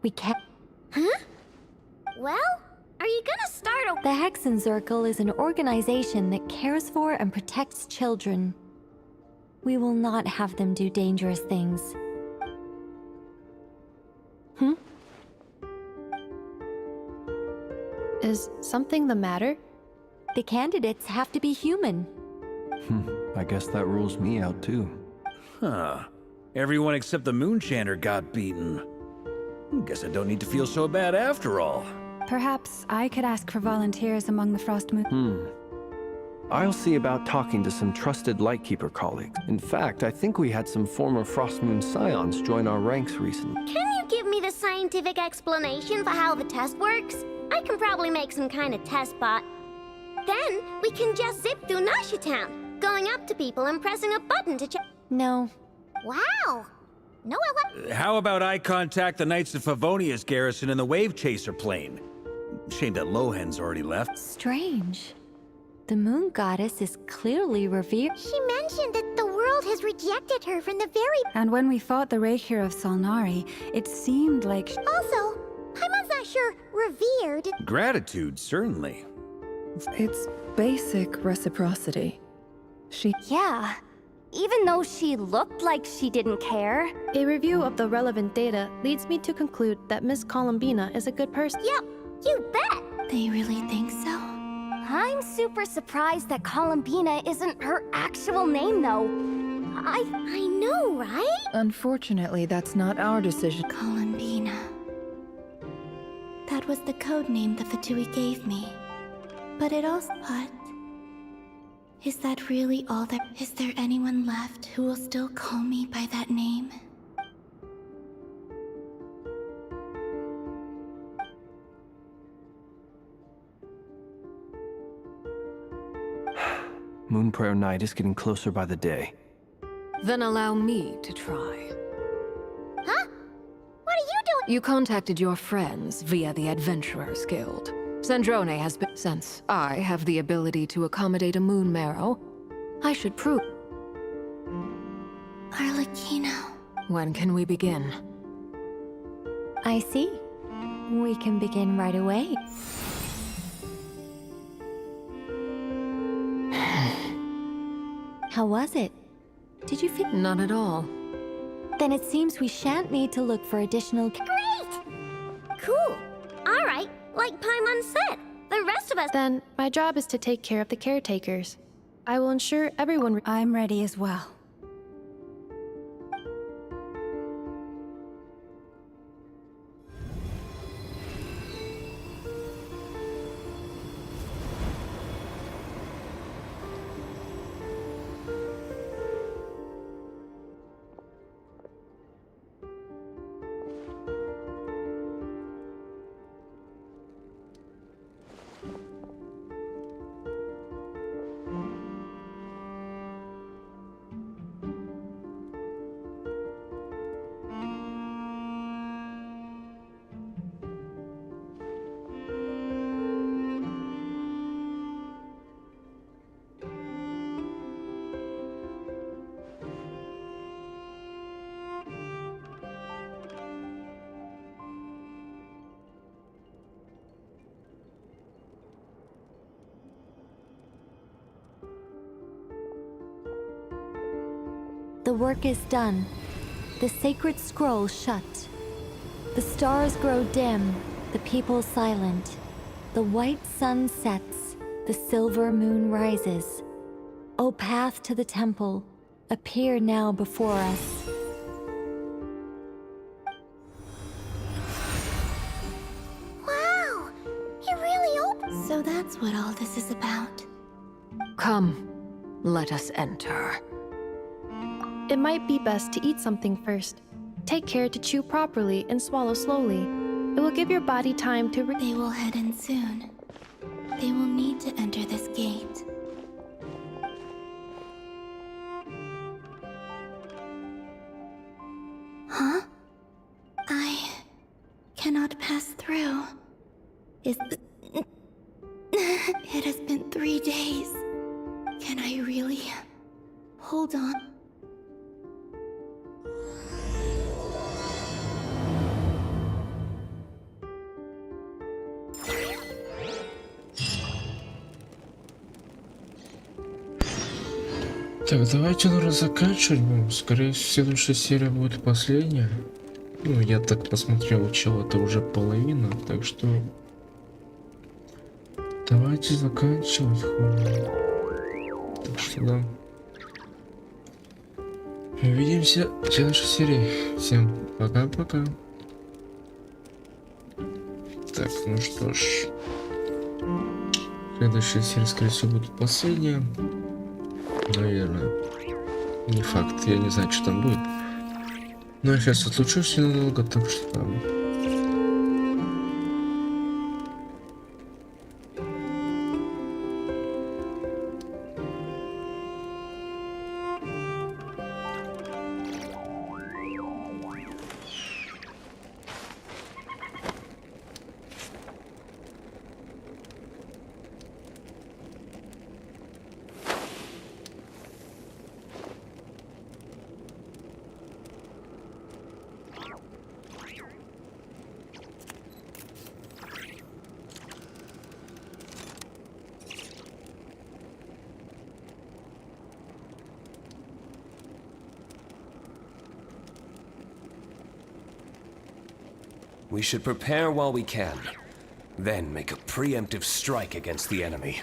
We can't... Huh? Well, are you gonna start a... The Hexenzirkel is an organization that cares for and protects children. We will not have them do dangerous things. Is something the matter? The candidates have to be human. I guess that rules me out too. Huh. Everyone except the Moonchanter got beaten. Guess I don't need to feel so bad after all. Perhaps I could ask for volunteers among the Frost Moon. I'll see about talking to some trusted Lightkeeper colleagues. In fact, I think we had some former Frost Moon Scions join our ranks recently. Can you give me the scientific explanation for how the test works? I can probably make some kind of test bot. Then we can just zip through Nasha Town, going up to people and pressing a button to check. No. Wow. No, How about I contact the Knights of Favonia's garrison in the Wave Chaser plane? Shame that Lohan's already left. Strange. The moon goddess is clearly revered. She mentioned that the world has rejected her from the very... And when we fought the Raihir of Solnari, it seemed like... Also, Paimon's not sure revered. Gratitude, certainly. It's basic reciprocity. Yeah. Even though she looked like she didn't care. A review of the relevant data leads me to conclude that Miss Columbina is a good person. Yep, you bet! They really think so? I'm super surprised that Columbina isn't her actual name, though. I know, right? Unfortunately, that's not our decision. Columbina. That was the code name the Fatui gave me. But it also... What? Is that really all there... Is there anyone left who will still call me by that name? Moon Prayer Night is getting closer by the day. Then allow me to try. Huh? What are you doing? You contacted your friends via the Adventurers Guild. Sandrone has been... Since I have the ability to accommodate a moon marrow, I should prove... Arlecchino. When can we begin? I see. We can begin right away. How was it? Did you feel... Not at all. Then it seems we shan't need to look for additional... Great! Cool. All right, like Paimon said, the rest of us... Then, my job is to take care of the caretakers. I will ensure everyone... I'm ready as well. The work is done. The sacred scroll shut. The stars grow dim, the people silent. The white sun sets, the silver moon rises. O path to the temple, appear now before us. Wow! It really opened. So that's what all this is about. Come, let us enter. It might be best to eat something first. Take care to chew properly and swallow slowly. It will give your body time to... They will head in soon. They will need to enter this gate. Huh? I cannot pass through. It has been 3 days. Can I really hold on? Так, давайте, наверное, заканчивать будем. Скорее всего, следующая серия будет последняя. Ну, я так посмотрел, чел, это уже половина, так что Давайте заканчивать. Так что да. Увидимся в следующей серии. Всем пока-пока. Так, ну что ж. Следующая серия, скорее всего, будет последняя. Наверное. Не факт, я не знаю, что там будет. Но я сейчас отлучусь ненадолго, так что там. We should prepare while we can, then make a preemptive strike against the enemy.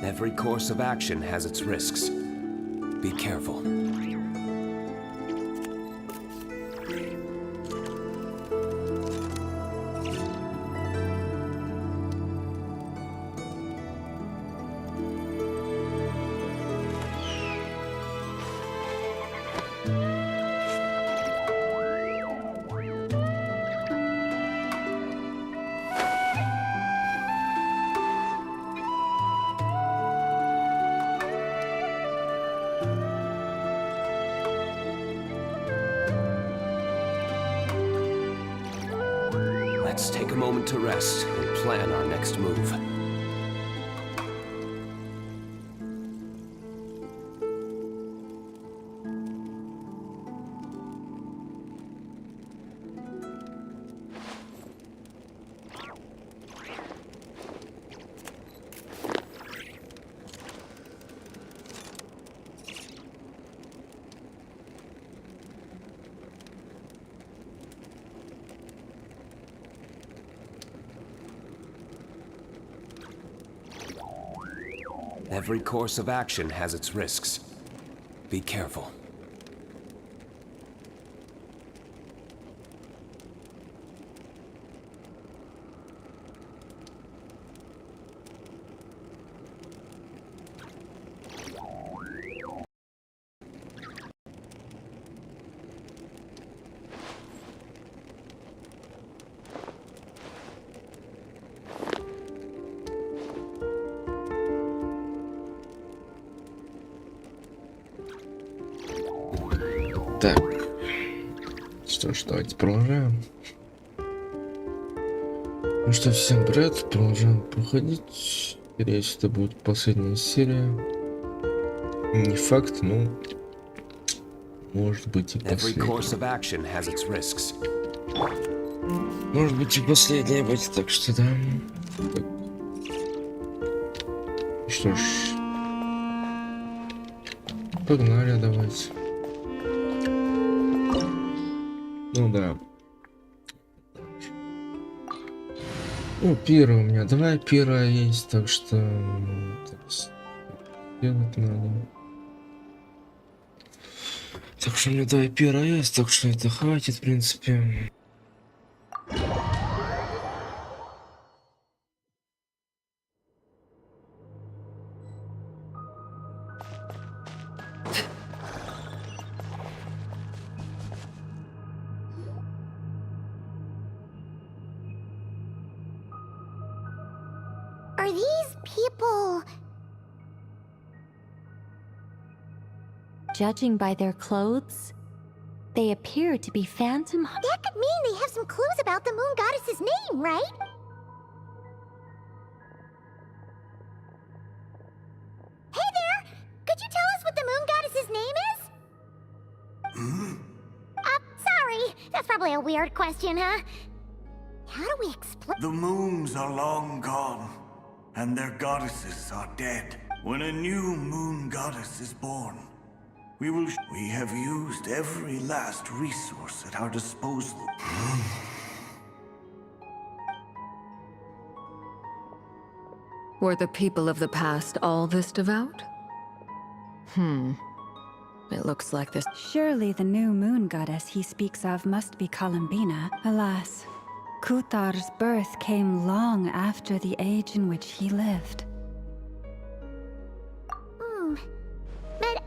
Every course of action has its risks. Be careful. Let's take a moment to rest and plan our next move. Every course of action has its risks. Be careful. Так, что ж, давайте продолжаем. Ну что, всем привет, продолжаем проходить. Скорее всего, это будет последняя серия. Не факт, но может быть и последняя. Может быть и последняя будет, так что да. Так. Что ж, погнали, давайте. Ну да. Ну, пира у меня. Давай пира есть, так что делать надо. Так что у меня давай пира есть, так что это хватит, в принципе. Are these people... Judging by their clothes, they appear to be phantom... That could mean they have some clues about the moon goddess's name, right? Hey there! Could you tell us what the moon goddess's name is? Sorry. That's probably a weird question, huh? How do we explain... The moons are long gone, and their goddesses are dead. When a new moon goddess is born, we have used every last resource at our disposal. Were the people of the past all this devout? It looks like this. Surely the new moon goddess he speaks of must be Columbina. Alas, Kutar's birth came long after the age in which he lived. But,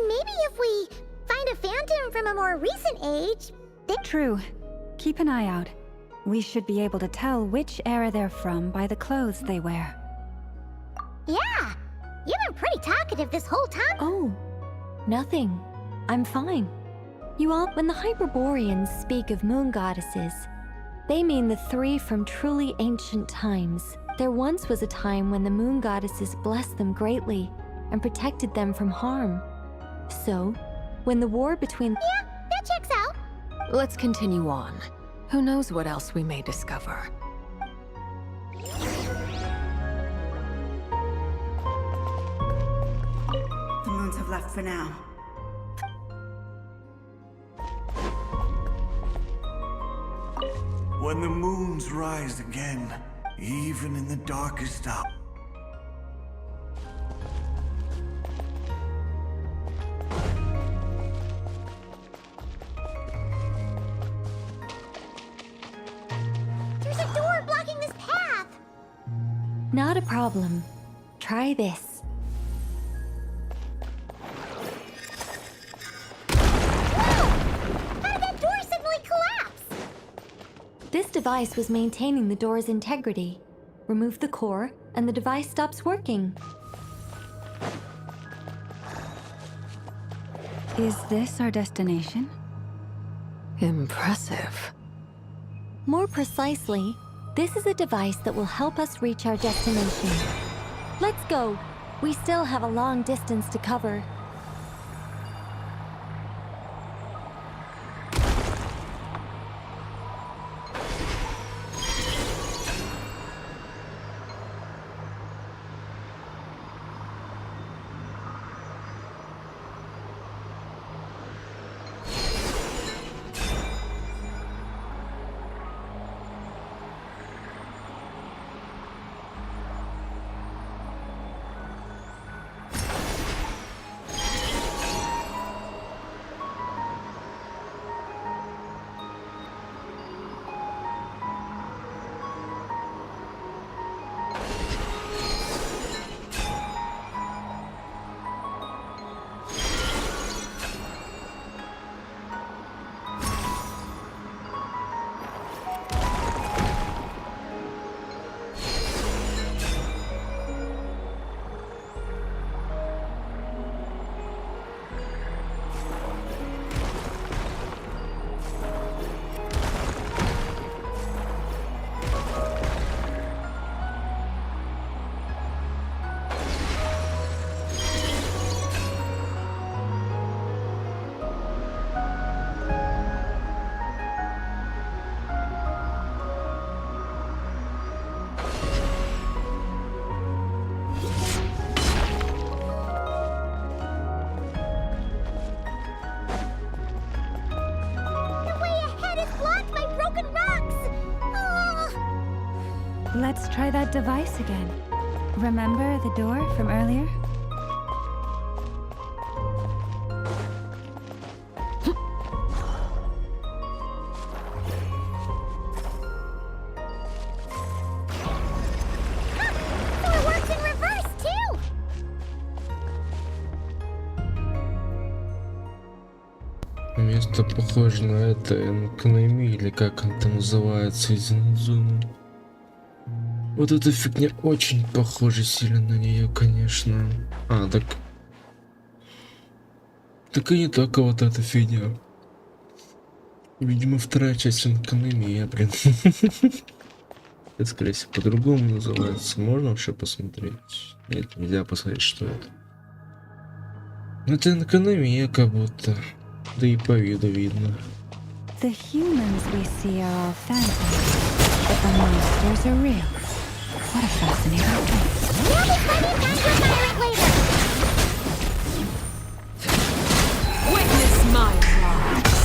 maybe if we find a phantom from a more recent age, True. Keep an eye out. We should be able to tell which era they're from by the clothes they wear. Yeah! You've been pretty talkative this whole time. Oh, nothing. I'm fine. You all, when the Hyperboreans speak of moon goddesses, they mean the three from truly ancient times. There once was a time when the moon goddesses blessed them greatly and protected them from harm. So, when the war between... Yeah, that checks out. Let's continue on. Who knows what else we may discover? The moons have left for now. When the moons rise again, even in the darkest hour. There's a door blocking this path. Not a problem. Try this. This device was maintaining the door's integrity. Remove the core, and the device stops working. Is this our destination? Impressive. More precisely, this is a device that will help us reach our destination. Let's go. We still have a long distance to cover. Let's try that device again. Remember the door from earlier? It works in reverse, too! Место похоже на это Энкнами, или как он там называется, из Инзуму. Вот эта фигня очень похожа сильно на нее, конечно. А, так... Так и не только вот эта фигня. Видимо, вторая часть экономия, блин. Это, скорее всего, по-другому называется. Можно вообще посмотреть? Нет, нельзя посмотреть, что это. Это экономия как будто. Да и по виду видно. The humans we see are all phantoms, but the monsters are real. What a fascinating thing. There'll be plenty of time to admire it later. Witness my wrongs.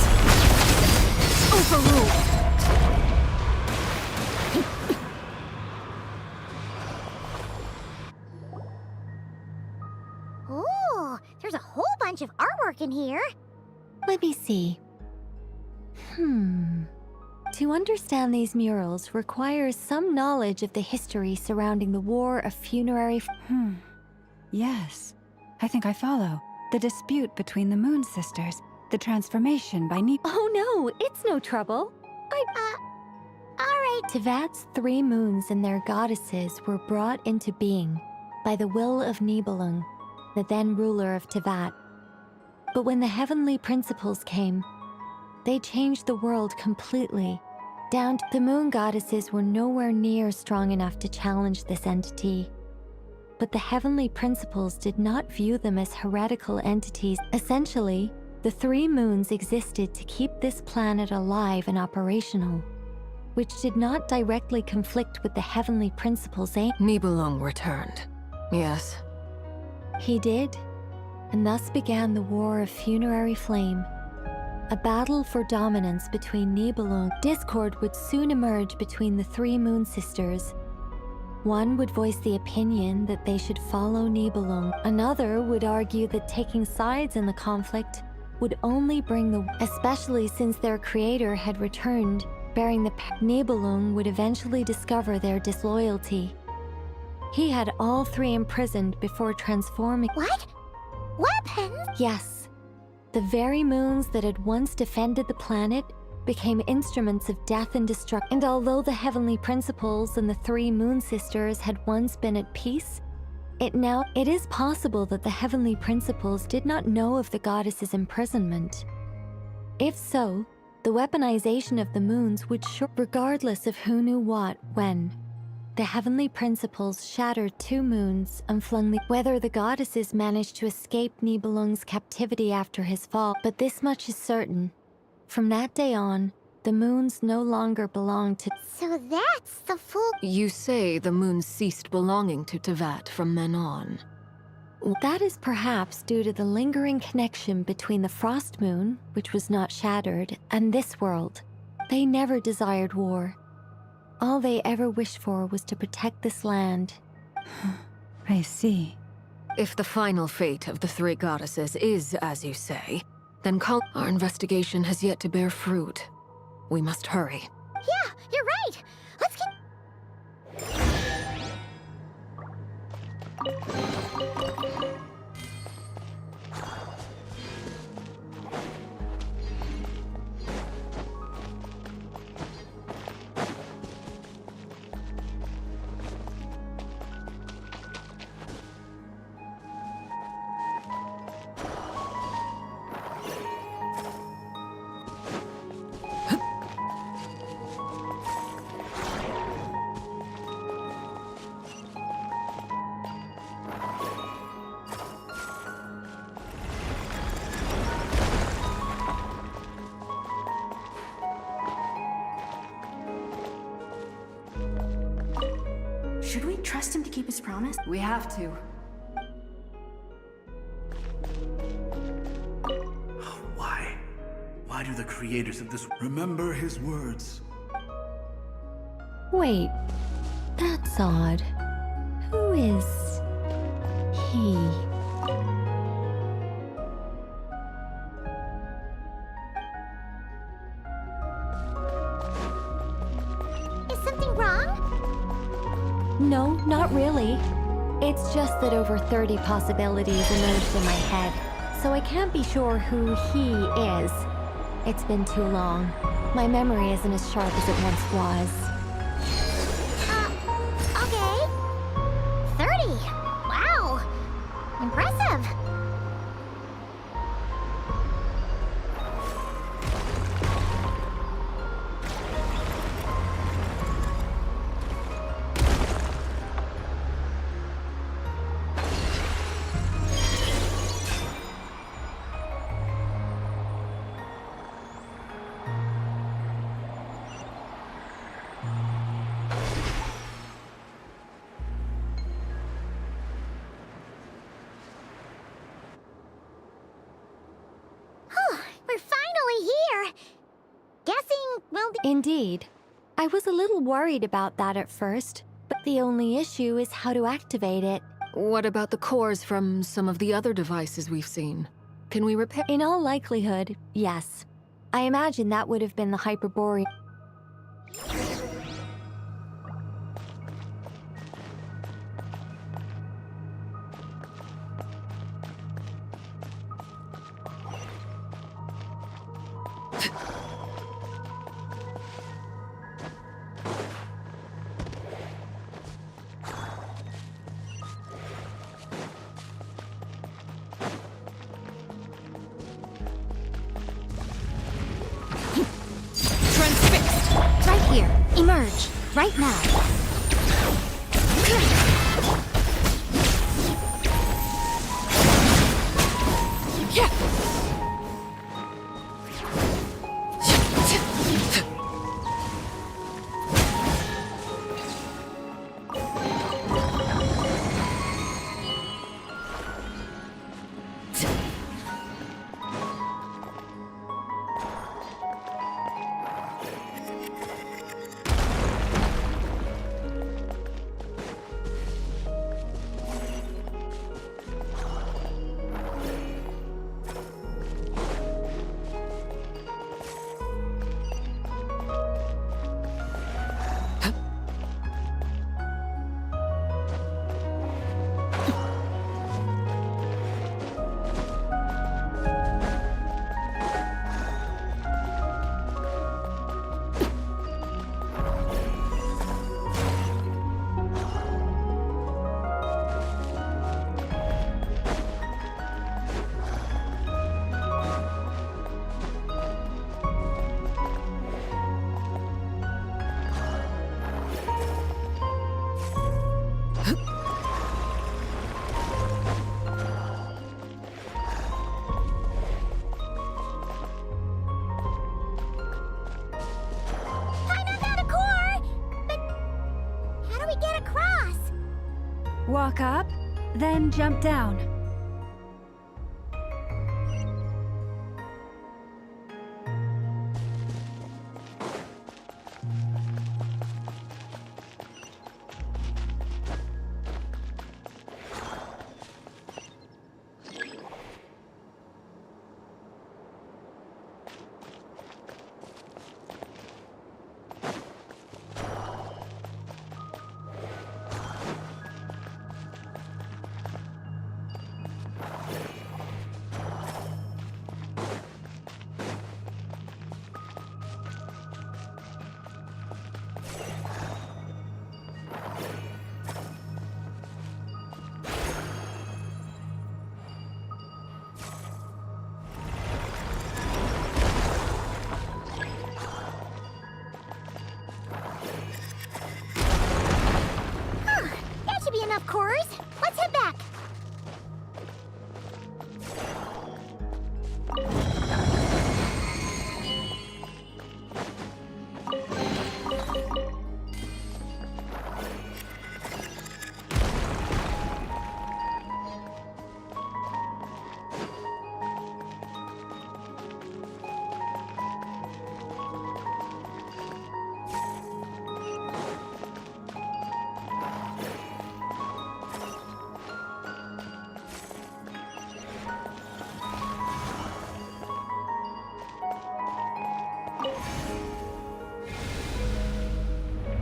Overruled. Ooh, there's a whole bunch of artwork in here. Let me see. To understand these murals requires some knowledge of the history surrounding the War of Funerary... Yes, I think I follow. The dispute between the Moon Sisters, the transformation by Oh no, it's no trouble. Alright. Tevat's 3 moons and their goddesses were brought into being by the will of Nibelung, the then ruler of Tevat. But when the heavenly principles came, they changed the world completely. Down to the moon goddesses were nowhere near strong enough to challenge this entity. But the heavenly principles did not view them as heretical entities. Essentially, the 3 moons existed to keep this planet alive and operational, which did not directly conflict with the heavenly principles' aim. Nibelung returned. Yes. He did, and thus began the War of Funerary Flame. A battle for dominance between Nibelung. Discord would soon emerge between the 3 Moon Sisters. One would voice the opinion that they should follow Nibelung. Another would argue that taking sides in the conflict would only bring the... Especially since their creator had returned, bearing the... Nibelung would eventually discover their disloyalty. He had all 3 imprisoned before transforming... What? Weapons? Yes. The very moons that had once defended the planet became instruments of death and destruction. And although the heavenly principles and the 3 Moon Sisters had once been at peace, it is possible that the heavenly principles did not know of the goddess's imprisonment. If so, the weaponization of the moons would regardless of who knew what, when. The heavenly principles shattered 2 moons and flung whether the goddesses managed to escape Nibelung's captivity after his fall, but this much is certain. From that day on, the moons no longer belonged to... So that's the full... You say the moons ceased belonging to Tevat from then on. That is perhaps due to the lingering connection between the Frost Moon, which was not shattered, and this world. They never desired war. All they ever wished for was to protect this land. I see. If the final fate of the 3 goddesses is as you say, then our investigation has yet to bear fruit. We must hurry. Yeah, you're right. Let's get... Should we trust him to keep his promise? We have to. Why? Why do the creators of this remember his words? Wait, that's odd. Who is... he? Is something wrong? No, not really. It's just that over 30 possibilities emerged in my head, so I can't be sure who he is. It's been too long. My memory isn't as sharp as it once was. I'll Indeed. I was a little worried about that at first, but the only issue is how to activate it. What about the cores from some of the other devices we've seen? Can we repair? In all likelihood, yes. I imagine that would have been the Hyperborean. Emerge, right now. Walk up, then jump down. Enough cores. Let's head back.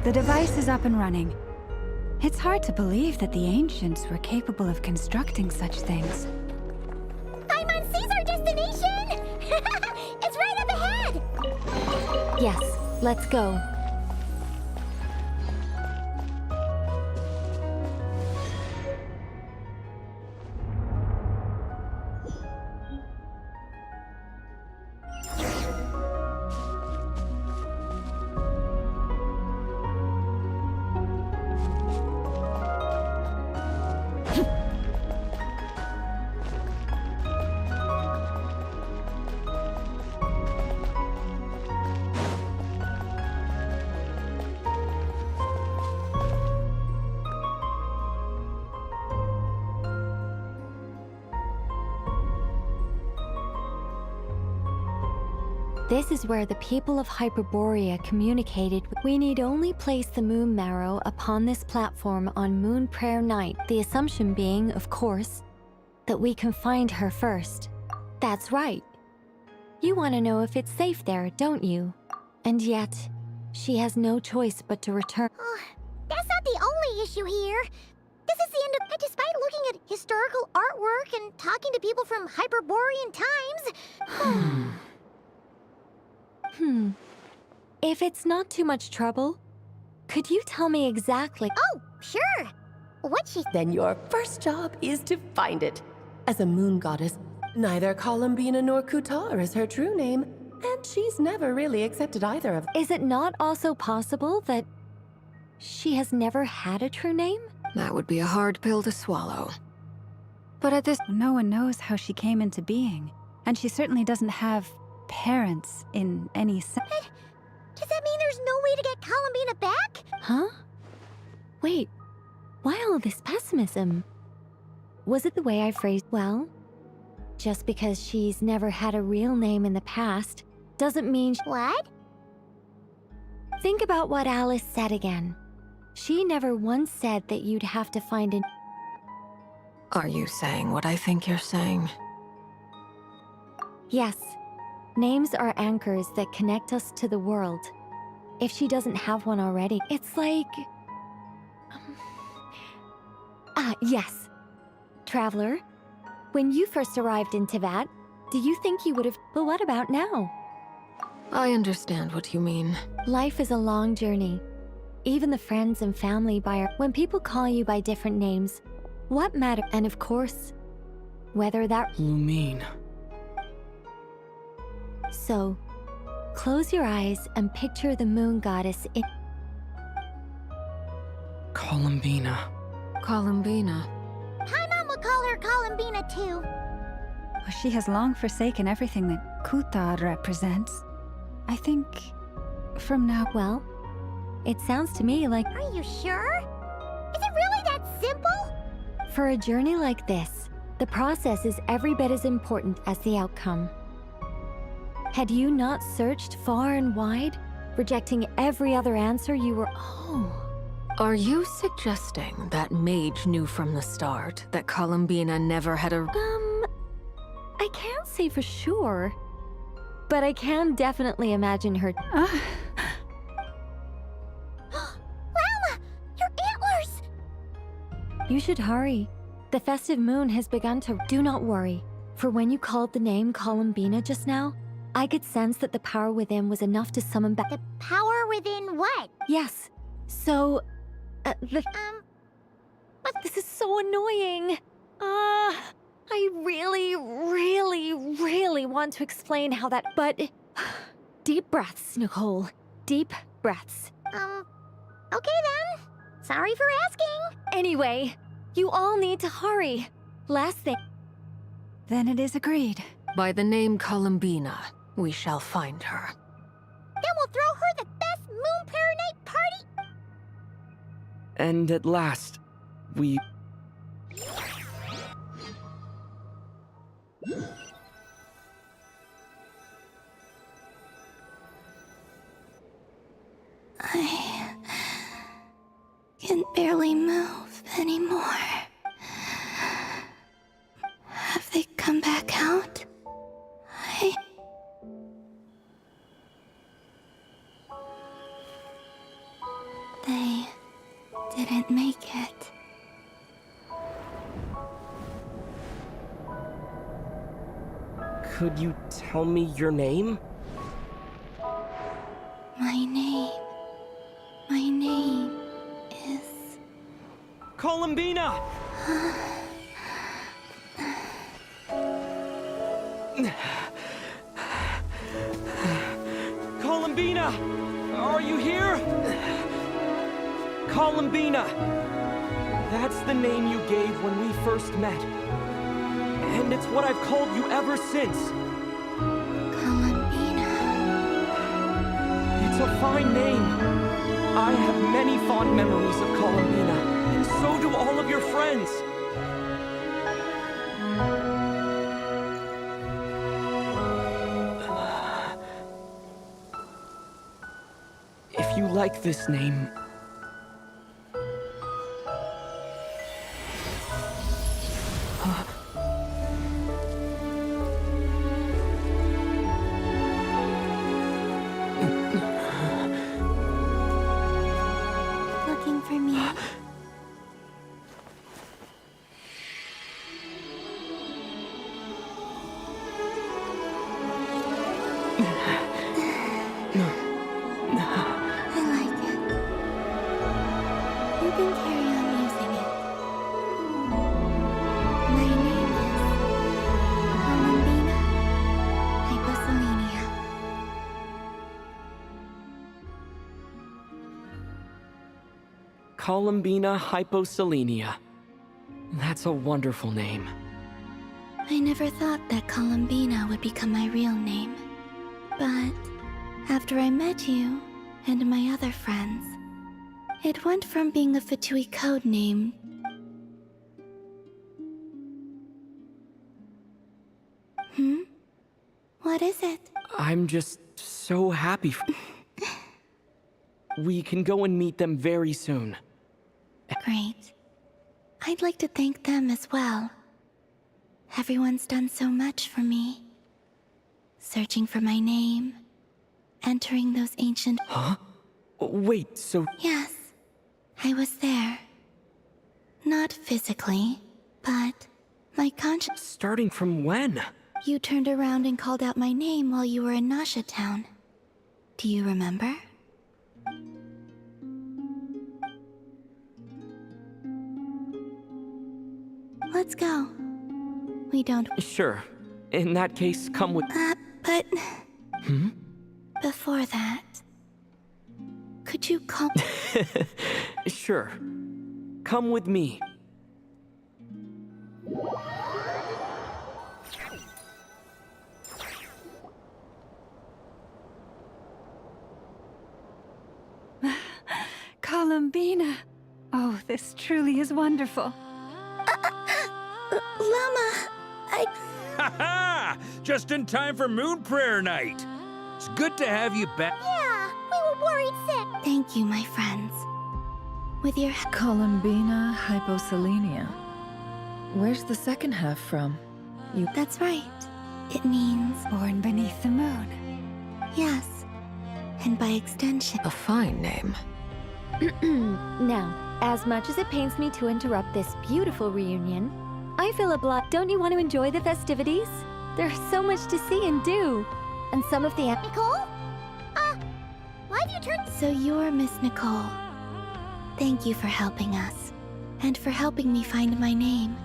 The device is up and running. It's hard to believe that the ancients were capable of constructing such things. Paimon sees our destination! It's right up ahead! Yes, let's go. This is where the people of Hyperborea communicated. We need only place the moon marrow upon this platform on Moon Prayer Night, the assumption being, of course, that we can find her first. That's right. You want to know if it's safe there, don't you? And yet, she has no choice but to return. That's not the only issue here. This is the end of... Despite looking at historical artwork and talking to people from Hyperborean times... If it's not too much trouble, could you tell me exactly... Oh, sure. What she... Then your first job is to find it. As a moon goddess, neither Columbina nor Kutar is her true name, and she's never really accepted either of them. Is it not also possible that she has never had a true name? That would be a hard pill to swallow. But at this, no one knows how she came into being, and she certainly doesn't have parents in any sense. Does that mean there's no way to get Columbina back? Huh? Wait, why all this pessimism? Was it the way I phrased? Well, just because she's never had a real name in the past doesn't mean... What? Think about what Alice said again. She never once said that you'd have to find an... Are you saying what I think you're saying? Yes. Names are anchors that connect us to the world. If she doesn't have one already, it's like... yes. Traveler, when you first arrived in Teyvat, do you think you would have... But what about now? I understand what you mean. Life is a long journey. Even the friends and family when people call you by different names, what matter? And of course, whether that... Lumine. So, close your eyes and picture the moon goddess in... Columbina. Columbina. My mom would call her Columbina too. She has long forsaken everything that Kutar represents. I think, from now... Well, it sounds to me like... Are you sure? Is it really that simple? For a journey like this, the process is every bit as important as the outcome. Had you not searched far and wide, rejecting every other answer you were... Oh. Are you suggesting that Mage knew from the start that Columbina never had a... I can't say for sure, but I can definitely imagine her... Llama! Your antlers! You should hurry. The festive moon has begun to... Do not worry, for when you called the name Columbina just now, I could sense that the power within was enough to summon back... The power within what? Yes. So... But this is so annoying. I really, really want to explain how that... But... Deep breaths, Nicole. Deep breaths. Okay then. Sorry for asking. Anyway, you all need to hurry. Last thing... Then it is agreed. By the name Columbina, we shall find her. Then we'll throw her the best Moon Prayer Night party. And at last, we... I can barely move anymore. Have they come back out? They didn't make it. Could you tell me your name? My name is... Columbina! Columbina! Are you here? Columbina! That's the name you gave when we first met. And it's what I've called you ever since. Columbina. It's a fine name. I have many fond memories of Columbina, and so do all of your friends. like this name. Looking for me? I like it. You can carry on using it. My name is Columbina Hyposelenia. Columbina Hyposelenia. That's a wonderful name. I never thought that Columbina would become my real name. But after I met you and my other friends, it went from being a Fatui code name What is it? I'm just so happy. We can go and meet them very soon. Great. I'd like to thank them as well. Everyone's done so much for me. Searching for my name, entering those ancient... Huh? Wait, so... Yes, I was there. Not physically, but my conscience... Starting from when? You turned around and called out my name while you were in Nasha Town. Do you remember? Let's go. We don't... Sure. In that case, come with... But... Hmm? Before that... Could you call... Sure. Come with me. Columbina! Oh, this truly is wonderful. Llama, Ha ha! Just in time for Moon Prayer Night. It's good to have you back. Yeah, we were worried sick. Thank you, my friends. With your... Columbina Hyposelenia. Where's the second half from? You... That's right. It means... Born beneath the moon. Yes. And by extension... A fine name. Now, as much as it pains me to interrupt this beautiful reunion, I feel obliged. Don't you want to enjoy the festivities? There's so much to see and do. And some of the... Nicole? Why have you turned... So you're Miss Nicole. Thank you for helping us. And for helping me find my name.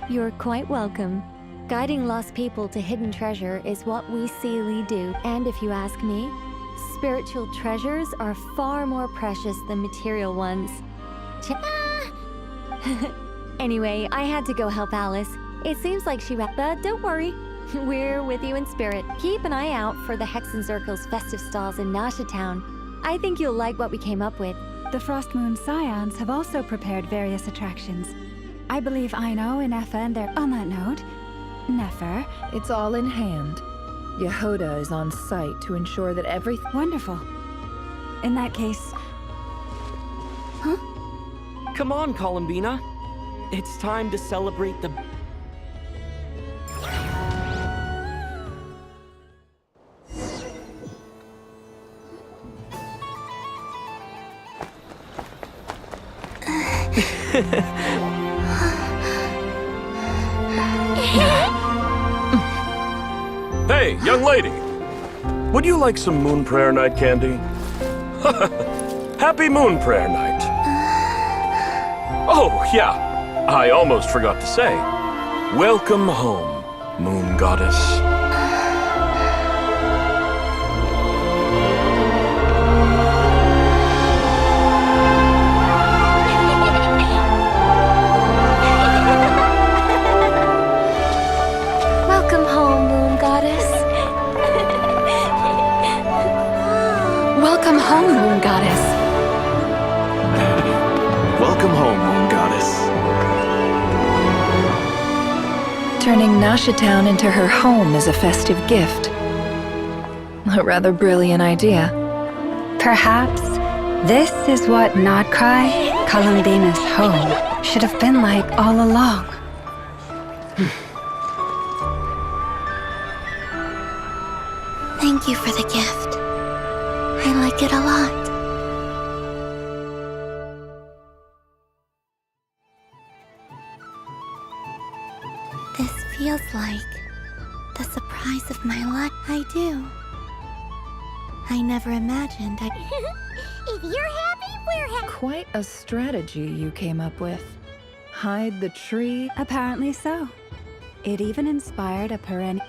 You're quite welcome. Guiding lost people to hidden treasure is what we Seelie do. And if you ask me, spiritual treasures are far more precious than material ones. Anyway, I had to go help Alice. It seems like she but don't worry. We're with you in spirit. Keep an eye out for the Hexenzirkel's festive stalls in Nasha Town. I think you'll like what we came up with. The Frost Moon Scions have also prepared various attractions. I believe Aino and Effa and their... On that note, Nefer... It's all in hand. Yehoda is on site to ensure that everything... Wonderful. In that case... Huh? Come on, Columbina. It's time to celebrate the... Hey, young lady! Would you like some Moon Prayer Night candy? Happy Moon Prayer Night! Oh, yeah, I almost forgot to say. Welcome home, Moon Goddess. Welcome home, Moon Goddess. Welcome home, Moon Goddess. Welcome home, Moon Goddess. Turning Nasha Town into her home is a festive gift. A rather brilliant idea. Perhaps This is what Nodcry, Columbina's home, should have been like all along. Thank you for the gift. I like it a lot. This feels like the surprise of my life. I do. I never imagined I... If you're happy, we're happy. Quite a strategy you came up with. Hide the tree. Apparently so. It even inspired a perennial...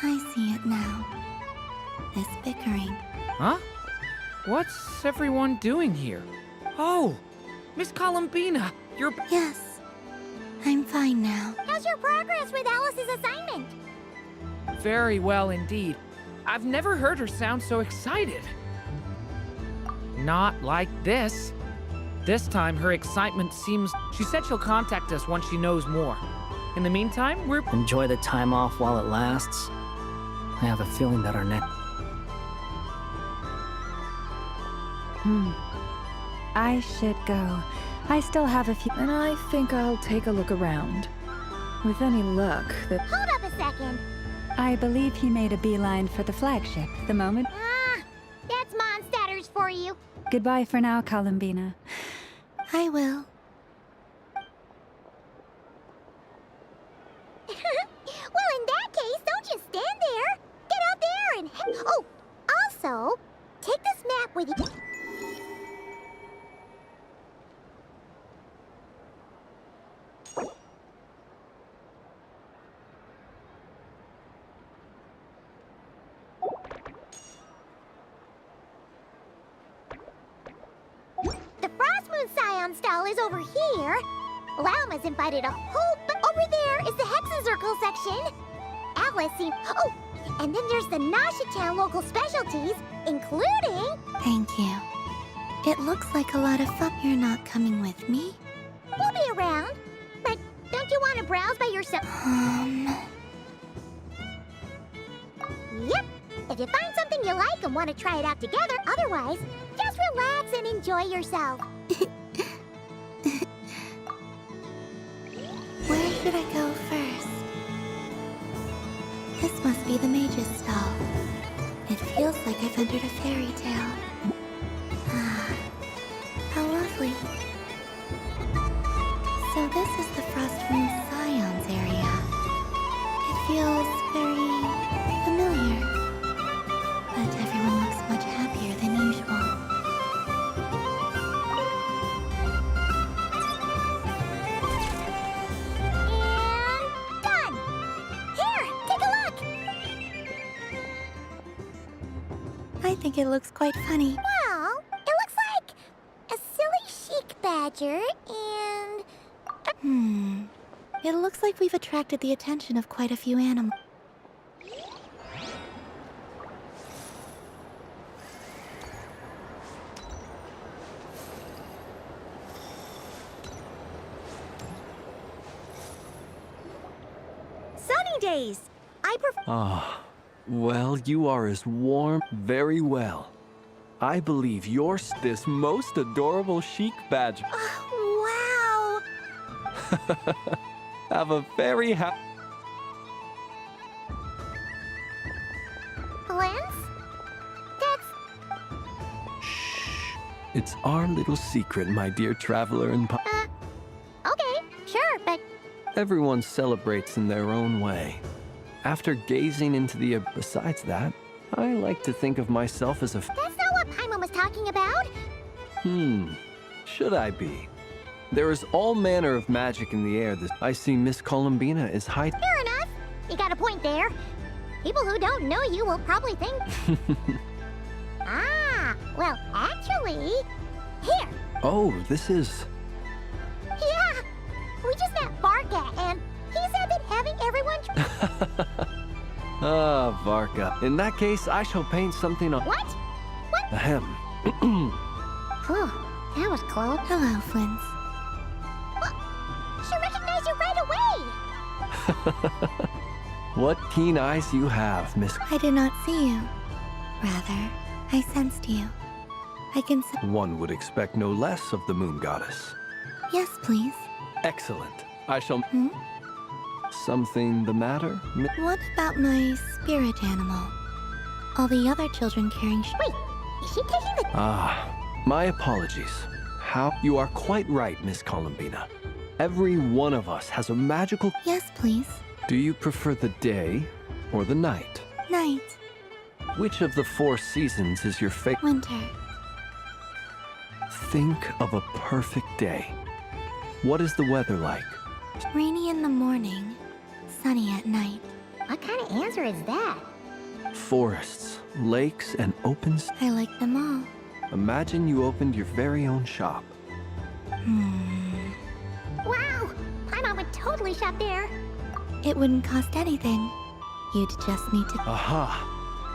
I see it now. This bickering. Huh? What's everyone doing here? Oh, Miss Columbina, you're... Yes. I'm fine now. How's your progress with Alice's assignment? Very well indeed. I've never heard her sound so excited. Not like this. This time, her excitement seems... She said she'll contact us once she knows more. In the meantime, we're... Enjoy the time off while it lasts. I have a feeling that our next... I should go. I still have a few... And I think I'll take a look around. With any luck, that... Hold up a second. I believe he made a beeline for the flagship the moment... That's Monstadters for you. Goodbye for now, Columbina. I will. Well, in that case, don't just stand there. Get out there and... Oh, also, take this map with you. The Frost Moon Scion stall is over here. Lauma's invited a whole... Over there is the Hexacircle section. Alice seemed... Oh, and then there's the Nashitown local specialties, including... Thank you. It looks like a lot of fun. You're not coming with me? We'll be around. But don't you want to browse by yourself? Yep. If you find something you like and want to try it out together, otherwise, just relax and enjoy yourself. Where should I go first? This must be the mage's stall. It feels like I've entered a fairy tale. Ah, how lovely. So this is the Frost Moon Scions area. It feels very familiar. But everyone looks much happier than usual. Done! Here, take a look! I think it looks quite funny. Well, it looks like a silly chic badger and... It looks like we've attracted the attention of quite a few animals. Sunny days! I prefer... Ah, well, you are as warm. Very well. I believe you're this most adorable chic badger. Wow! Have a very happy... Lens? That's... It's our little secret, my dear traveler and... Okay, sure, but... Everyone celebrates in their own way. After gazing into the... Besides that, I like to think of myself as a... That's not what Paimon was talking about. Should I be? There is all manner of magic in the air. I see Miss Columbina is hiding. Fair enough. You got a point there. People who don't know you will probably think... well, actually... Here. Oh, this is... Yeah! We just met Varka, and he said that having everyone... Varka. In that case, I shall paint something on... What? What? Ahem. Phew, that was close. Hello, Flint. She recognized you right away! What keen eyes you have, Miss. I did not see you. Rather, I sensed you. I can One would expect no less of the moon goddess. Yes, please. Excellent. I shall... Something the matter? What about my spirit animal? All the other children carrying Wait, is she taking the... Ah, my apologies. How? You are quite right, Miss Columbina. Every one of us has a magical... Yes, please. Do you prefer the day or the night? Night. Which of the 4 seasons is your favorite? Winter. Think of a perfect day. What is the weather like? Rainy in the morning, sunny at night. What kind of answer is that? Forests, lakes, and open... I like them all. Imagine you opened your very own shop. Wow! Paimon would totally shop there. It wouldn't cost anything. You'd just need to... Aha!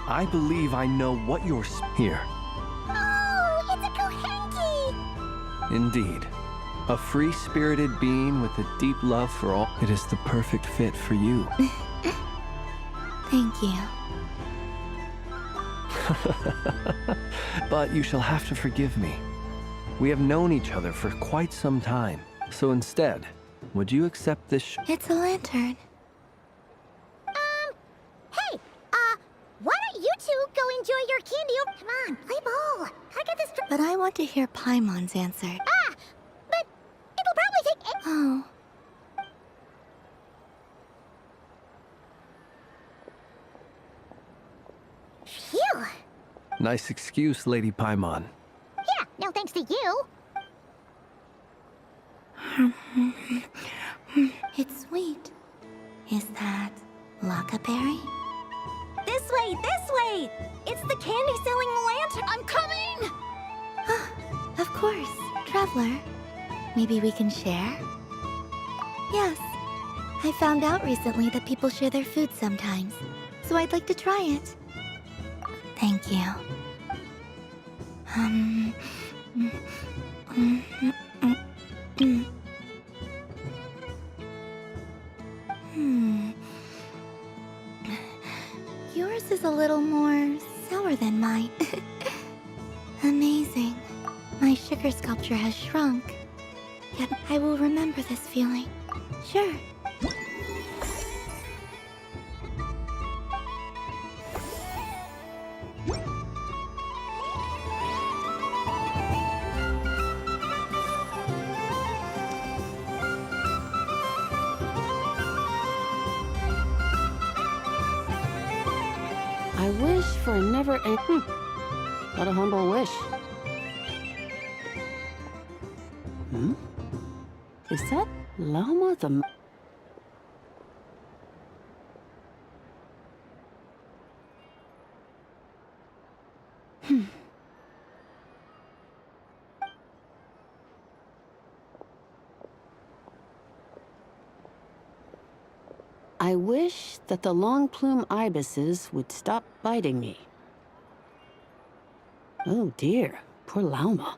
I believe I know what you're... Here. Oh, it's a Kohenki! Indeed. A free-spirited being with a deep love for all. It is the perfect fit for you. Thank you. But you shall have to forgive me. We have known each other for quite some time. So instead, would you accept this It's a lantern. Hey, why don't you two go enjoy your candy? Come on, play ball. I got this... But I want to hear Paimon's answer. Ah! But it'll probably take... Oh. Phew! Nice excuse, Lady Paimon. Yeah, no thanks to you. It's sweet. Is that Lockaberry? This way! It's the candy-selling lantern! I'm coming! Of course, Traveler. Maybe we can share? Yes. I found out recently that people share their food sometimes, so I'd like to try it. Thank you. Yours is a little more sour than mine. Amazing. My sugar sculpture has shrunk. Yet I will remember this feeling. Sure. I wish for a never-ending... What a humble wish. Is that Llama the... I wish that the long plume ibises would stop biting me. Oh dear, poor Llama.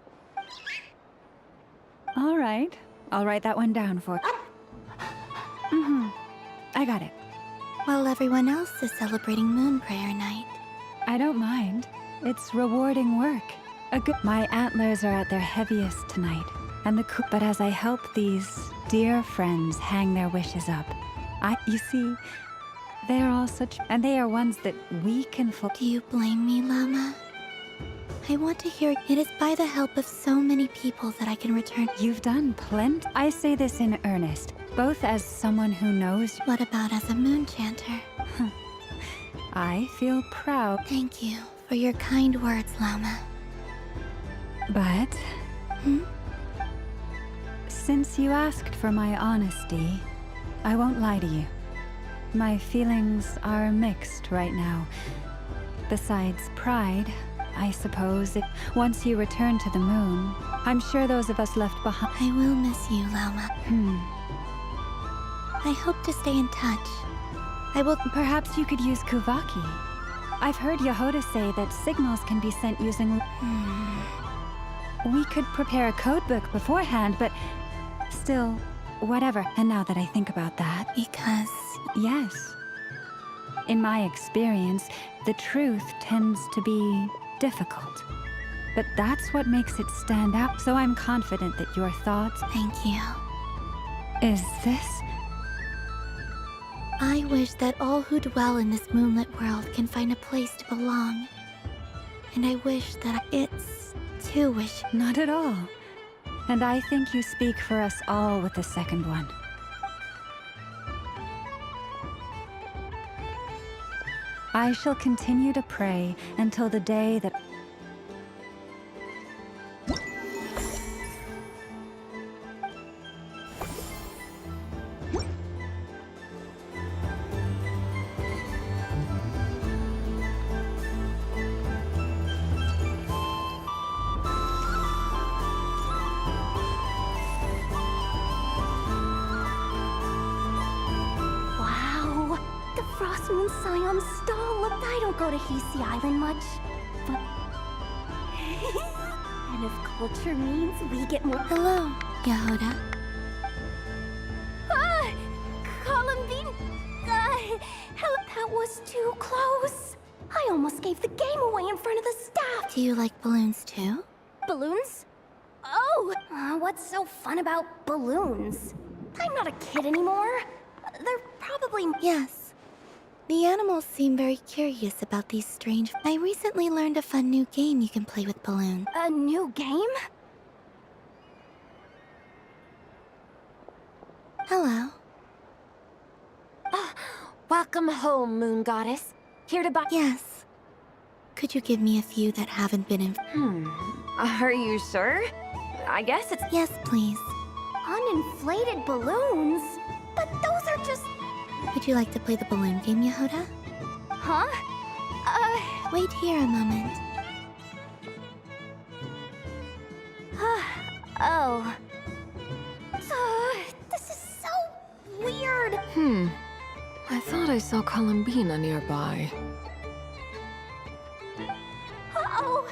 All right. I'll write that one down for... I got it. While everyone else is celebrating Moon Prayer Night. I don't mind. It's rewarding work. My antlers are at their heaviest tonight, and but as I help these dear friends hang their wishes up, you see, they're all such... And they are ones that we can... Do you blame me, Llama? I want to hear it is by the help of so many people that I can return. You've done plenty. I say this in earnest, both as someone who knows... What about as a moon chanter? I feel proud. Thank you for your kind words, Llama. But... Since you asked for my honesty, I won't lie to you. My feelings are mixed right now. Besides pride, I suppose once you return to the moon, I'm sure those of us left behind... I will miss you, Llama. I hope to stay in touch. I will... Perhaps you could use Kuvaki. I've heard Yehoda say that signals can be sent using... We could prepare a codebook beforehand, but... Still, whatever. And now that I think about that... Because... Yes. In my experience, the truth tends to be difficult. But that's what makes it stand out, so I'm confident that your thoughts... Thank you. Is this... I wish that all who dwell in this moonlit world can find a place to belong. And I wish that it's too wish. Not at all. And I think you speak for us all with the second one. I shall continue to pray until the day that... Wow, the Frost Moon Scion stall. Look, I don't go to Hisi Island much, but... and if culture means we get more... Hello, Yehoda. Ah! Columbine! Hell, that was too close. I almost gave the game away in front of the staff. Do you like balloons too? Balloons? Oh! What's so fun about balloons? I'm not a kid anymore. They're probably... Yes. The animals seem very curious about these strange... I recently learned a fun new game you can play with balloons. A new game? Hello. Welcome home, Moon Goddess. Here to buy... Yes. Could you give me a few that haven't been in... Are you sure? I guess it's... Yes, please. Uninflated balloons? But those are just... Would you like to play the balloon game, Yehoda? Huh? Wait here a moment. Oh. This is so weird. I thought I saw Columbina nearby. Uh-oh!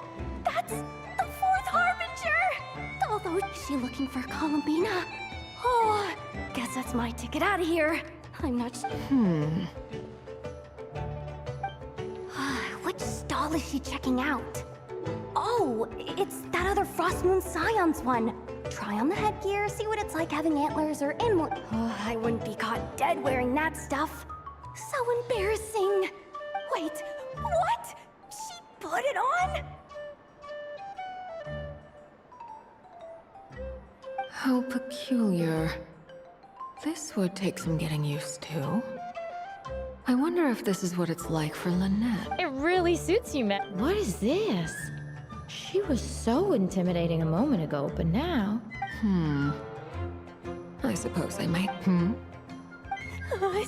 That's the fourth Harbinger! Although, is she looking for Columbina? Oh, guess that's my ticket out of here. I'm not sure. Which stall is she checking out? Oh, it's that other Frost Moon Scion's one. Try on the headgear, see what it's like having antlers or animal... Oh, I wouldn't be caught dead wearing that stuff. So embarrassing. Wait, what? She put it on? How peculiar. This would take some getting used to. I wonder if this is what it's like for Lynette. It really suits you, Matt. What is this? She was so intimidating a moment ago, but now... I suppose I might.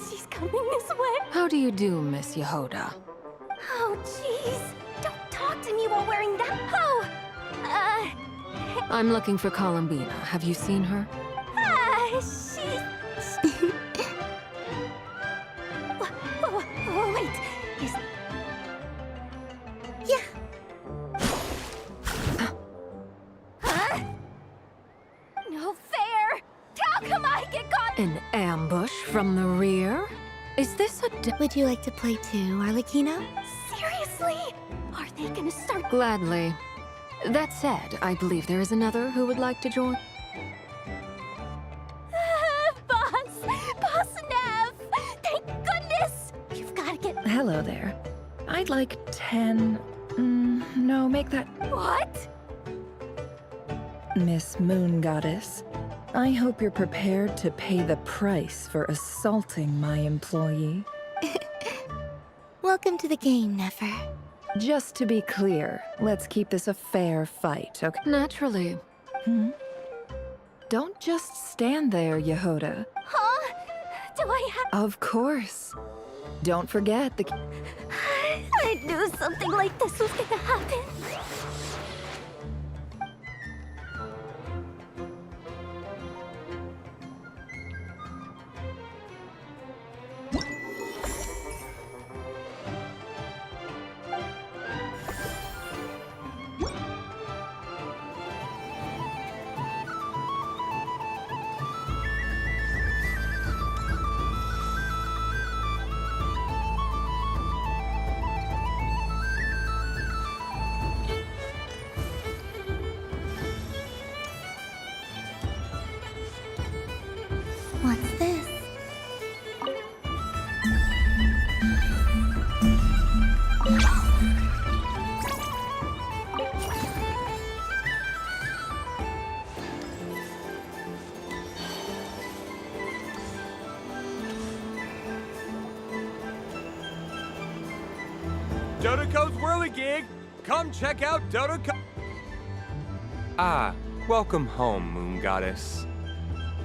She's coming this way. How do you do, Miss Yehoda? Oh, jeez. Don't talk to me while wearing that. Oh! I'm looking for Columbina. Have you seen her? She... Wait. Is... Yeah. Huh? No fair. How come I get caught? An ambush from the rear? Is this a... Would you like to play too, Arlecchino? Seriously? Are they gonna start... Gladly. That said, I believe there is another who would like to join. Boss Nev! Thank goodness! You've gotta get... Hello there. I'd like 10... no, make that... What? Miss Moon Goddess, I hope you're prepared to pay the price for assaulting my employee. Welcome to the game, Nefer. Just to be clear, let's keep this a fair fight, okay? Naturally. Don't just stand there, Yehoda. Huh? Do I have... Of course. Don't forget the... I knew something like this was gonna happen. Dodoco's Whirligig! Come check out Dodoco... Ah, welcome home, Moon Goddess.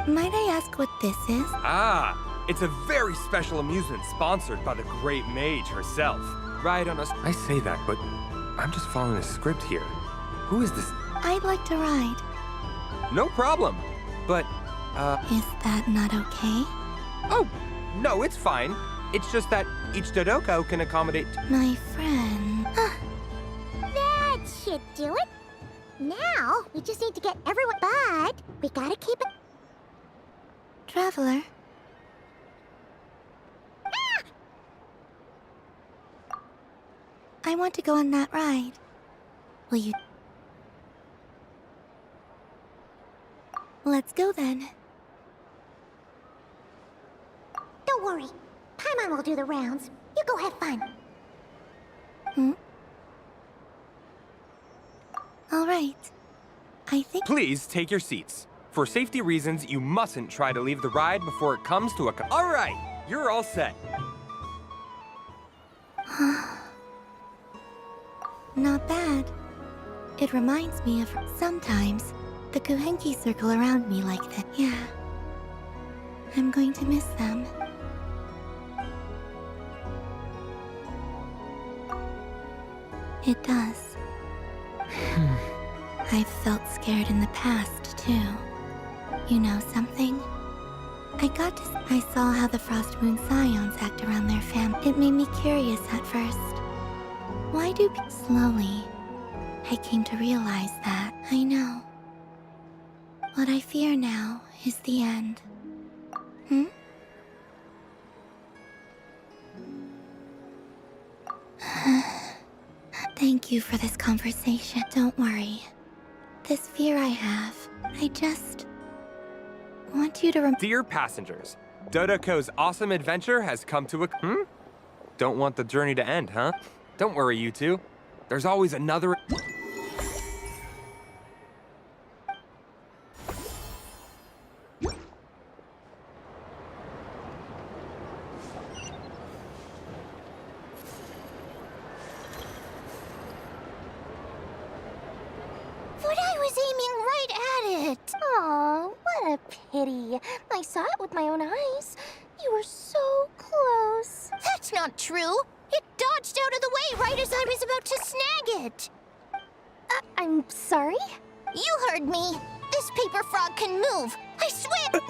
Might I ask what this is? Ah, it's a very special amusement sponsored by the great mage herself. Right on us. I say that, but I'm just following a script here. Who is this? I'd like to ride. No problem. But, Is that not okay? Oh, no, it's fine. It's just that each Dodoco can accommodate... My friend... That should do it. Now, we just need to get everyone... But we gotta keep it... Traveler. I want to go on that ride. Will you... Let's go then. Don't worry. Paimon will do the rounds. You go have fun. All right. I think... Please take your seats. For safety reasons, you mustn't try to leave the ride before it comes to a... All right, you're all set. Not bad. It reminds me of... Sometimes, the Kuhenki circle around me like that. Yeah. I'm going to miss them. It does. I've felt scared in the past, too. You know something? I saw how the Frost Moon Scions act around their family. It made me curious at first. Why do slowly, I came to realize that. I know. What I fear now is the end. Thank you for this conversation. Don't worry. This fear I have, I just want you to Dear passengers, Dodoco's awesome adventure has come to a... Don't want the journey to end, huh? Don't worry, you two. There's always another... But I was aiming right at it. Aw, what a pity. I saw it with my own eyes. You were so close. That's not true. It dodged out of the way right as I was about to snag it. I'm sorry? You heard me. This paper frog can move. I swear.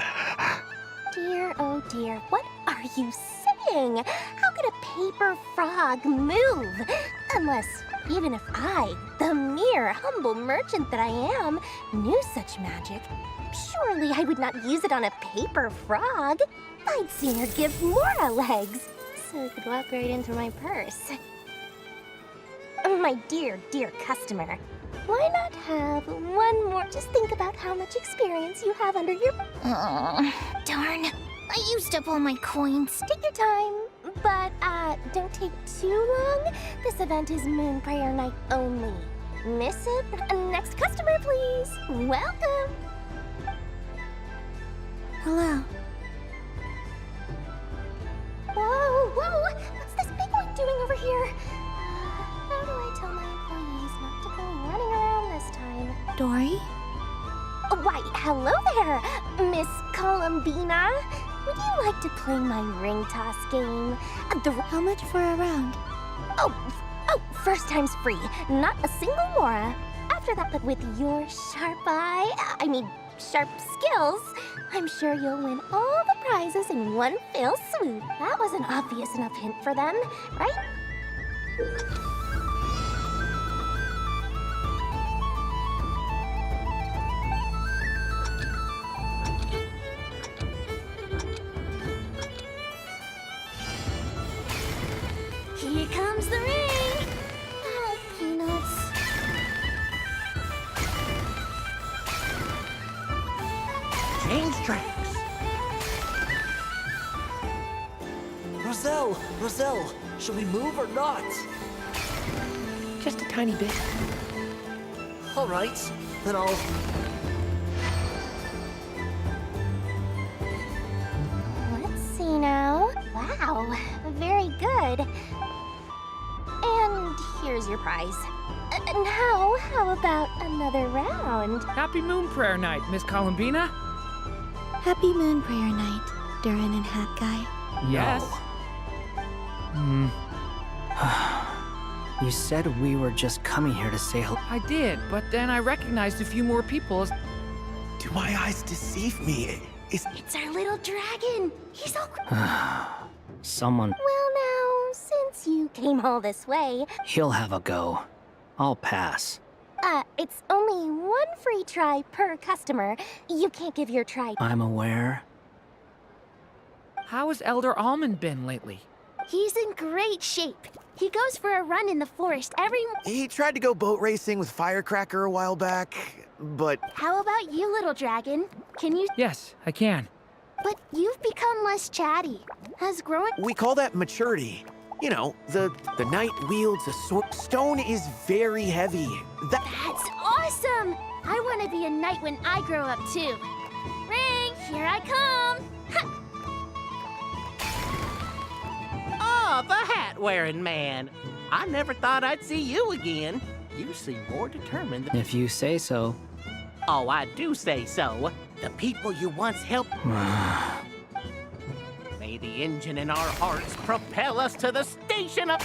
Dear, oh dear, what are you saying? How could a paper frog move? Unless, even if I, the mere humble merchant that I am, knew such magic, surely I would not use it on a paper frog. I'd sooner give Mora legs, so it could walk right into my purse. My dear, dear customer, why not have one more? Just think about how much experience you have under your... Darn. I used up all my coins. Take your time, but don't take too long. This event is Moon Prayer Night only. Miss it? Next customer, please. Welcome. Hello. Whoa, whoa! What's this big one doing over here? How do I tell my employees not to go running around this time? Dory? Why, hello there, Miss Columbina. Would you like to play my ring toss game? How much for a round? Oh, first time's free. Not a single Mora. After that, but with your sharp sharp skills, I'm sure you'll win all the prizes in one fell swoop. That was an obvious enough hint for them, right? Here comes the ring! Oh, peanuts. Change tracks. Roselle, should we move or not? Just a tiny bit. All right, then I'll... Let's see now. Wow, very good. And Here's your prize. Now, how about another round? Happy Moon Prayer Night, Miss Columbina. Happy Moon Prayer Night, Durin and Hat Guy. Yes. You said we were just coming here to say hello. I did, but then I recognized a few more people as... Do my eyes deceive me? It's our little dragon. He's all... Someone... Well now, since you came all this way... He'll have a go. I'll pass. It's only one free try per customer. You can't give your try... I'm aware. How has Elder Almond been lately? He's in great shape. He goes for a run in the forest every... He tried to go boat racing with Firecracker a while back, but... How about you, little dragon? Can you... Yes, I can. But you've become less chatty. Has growing... We call that maturity. You know, the knight wields a sword. Stone is very heavy. That's awesome! I want to be a knight when I grow up, too. Ring, here I come! Ha! Oh, the hat-wearing man. I never thought I'd see you again. You seem more determined than... If you say so. Oh, I do say so. The people you once helped... May the engine in our hearts propel us to the station of...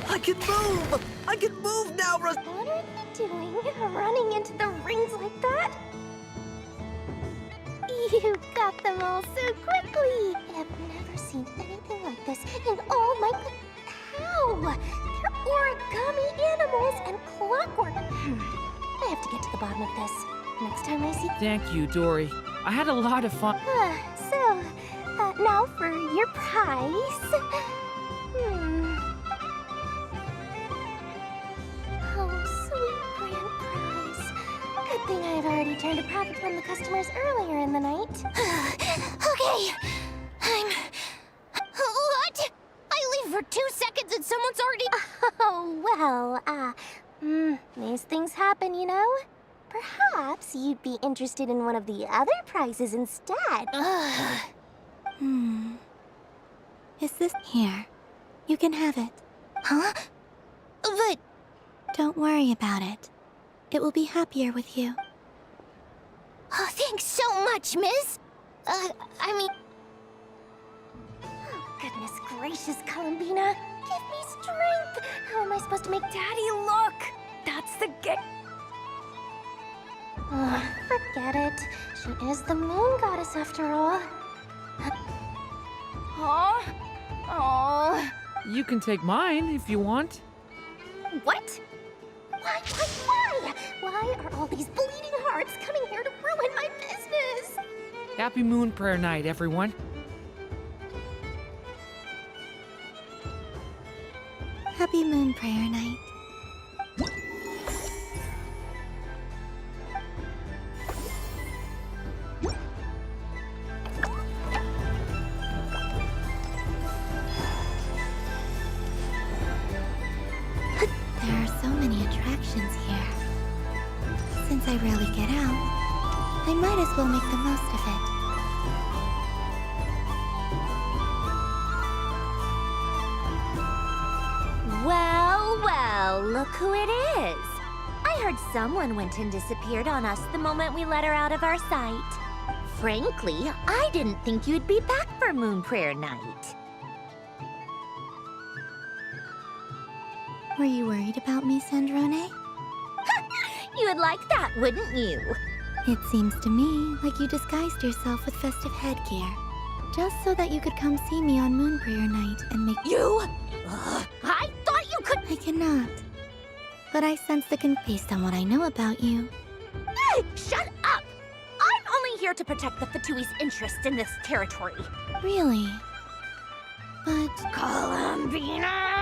I can move! I can move now, What are you doing, running into the rings like that? You got them all so quickly! I've never seen anything like this in all my... How? They're origami animals and clockwork. I have to get to the bottom of this. Next time I see... Thank you, Dory. I had a lot of fun. Now for your prize. Oh, sweet grand prize. Good thing I've already turned a profit from the customers earlier in the night. Okay, What? I leave for 2 seconds and someone's already... Oh, well, these things happen, you know? Perhaps you'd be interested in one of the other prizes instead. Is this here? You can have it. Huh? But... Don't worry about it. It will be happier with you. Oh, thanks so much, miss. I mean... Oh, goodness gracious, Columbina. Give me strength. How am I supposed to make Daddy look? That's the get... Forget it. She is the moon goddess after all. Oh. You can take mine if you want. What? Why? Why are all these bleeding hearts coming here to ruin my business? Happy Moon Prayer Night, everyone. Happy Moon Prayer Night. There are so many attractions here. Since I rarely get out, I might as well make the most of it. Well, look who it is. I heard someone went and disappeared on us the moment we let her out of our sight. Frankly, I didn't think you'd be back for Moon Prayer Night. Were you worried about me, Sandrone? You would like that, wouldn't you? It seems to me like you disguised yourself with festive headgear, just so that you could come see me on Moon Prayer Night and make— You? I thought you could— I cannot. But I sense the based on what I know about you. Hey, shut up! I'm only here to protect the Fatui's interests in this territory. Really? But... Columbina!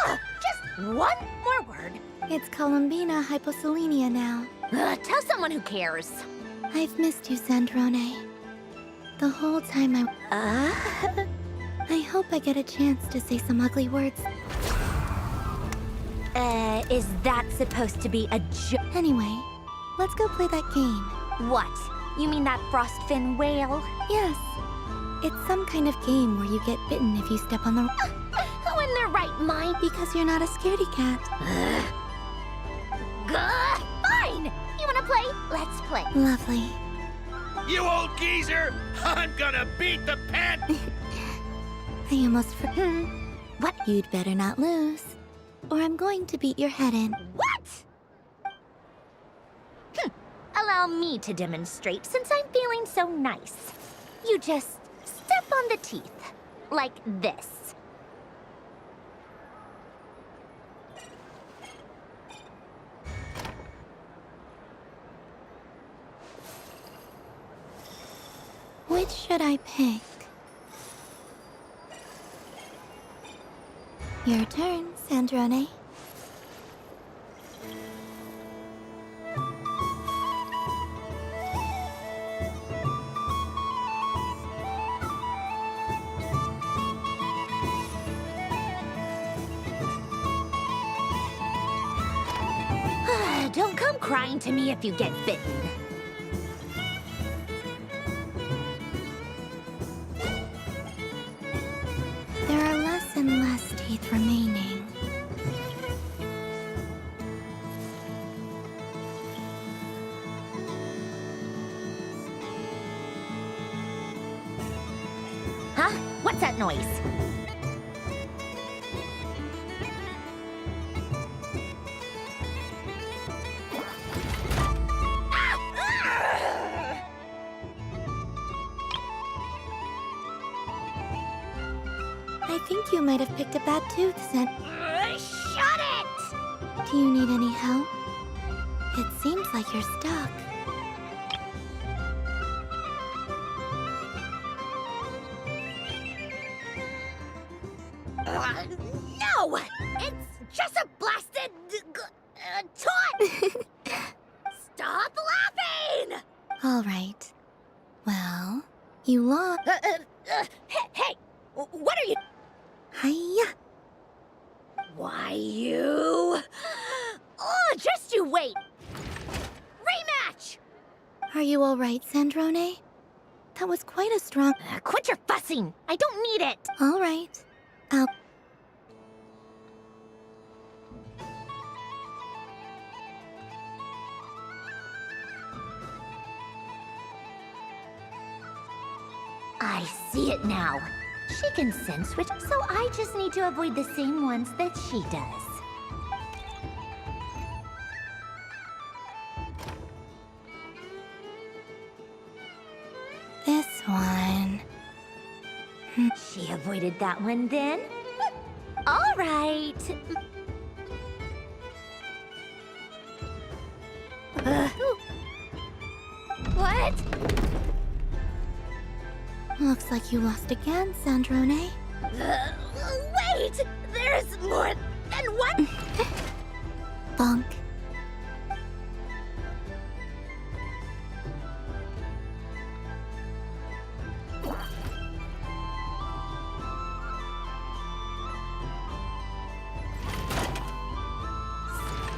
Ugh, just one more word. It's Columbina Hyposelenia now. Tell someone who cares. I've missed you, Sandrone. The whole time I hope I get a chance to say some ugly words. Is that supposed to be a joke? Anyway, let's go play that game. What? You mean that frostfin whale? Yes. It's some kind of game where you get bitten if you step on the... Who in their right mind? Because you're not a scaredy cat. Fine! You wanna play? Let's play. Lovely. You old geezer! I'm gonna beat the pant! I almost forgot. What? You'd better not lose, or I'm going to beat your head in. What? Allow me to demonstrate since I'm feeling so nice. You just step on the teeth, like this. Which should I pick? Your turn, Sandrone. Don't come crying to me if you get bitten. There are less and less teeth remaining. Huh? What's that noise? I think you might have picked a bad tooth, Shut it! Do you need any help? It seems like you're stuck. No! It's just a blasted... taunt! Stop laughing! All right. Well, you lost. Hey! What are you... Hiya! Why, you... Oh, just you wait! Rematch! Are you all right, Sandrone? That was quite a strong... Quit your fussing! I don't need it! All right. I'll... I see it now. She can sense which, so I just need to avoid the same ones that she does. This one. She avoided that one then? All right. What? Looks like you lost again, Sandrone. Wait! There's more than one... Bonk.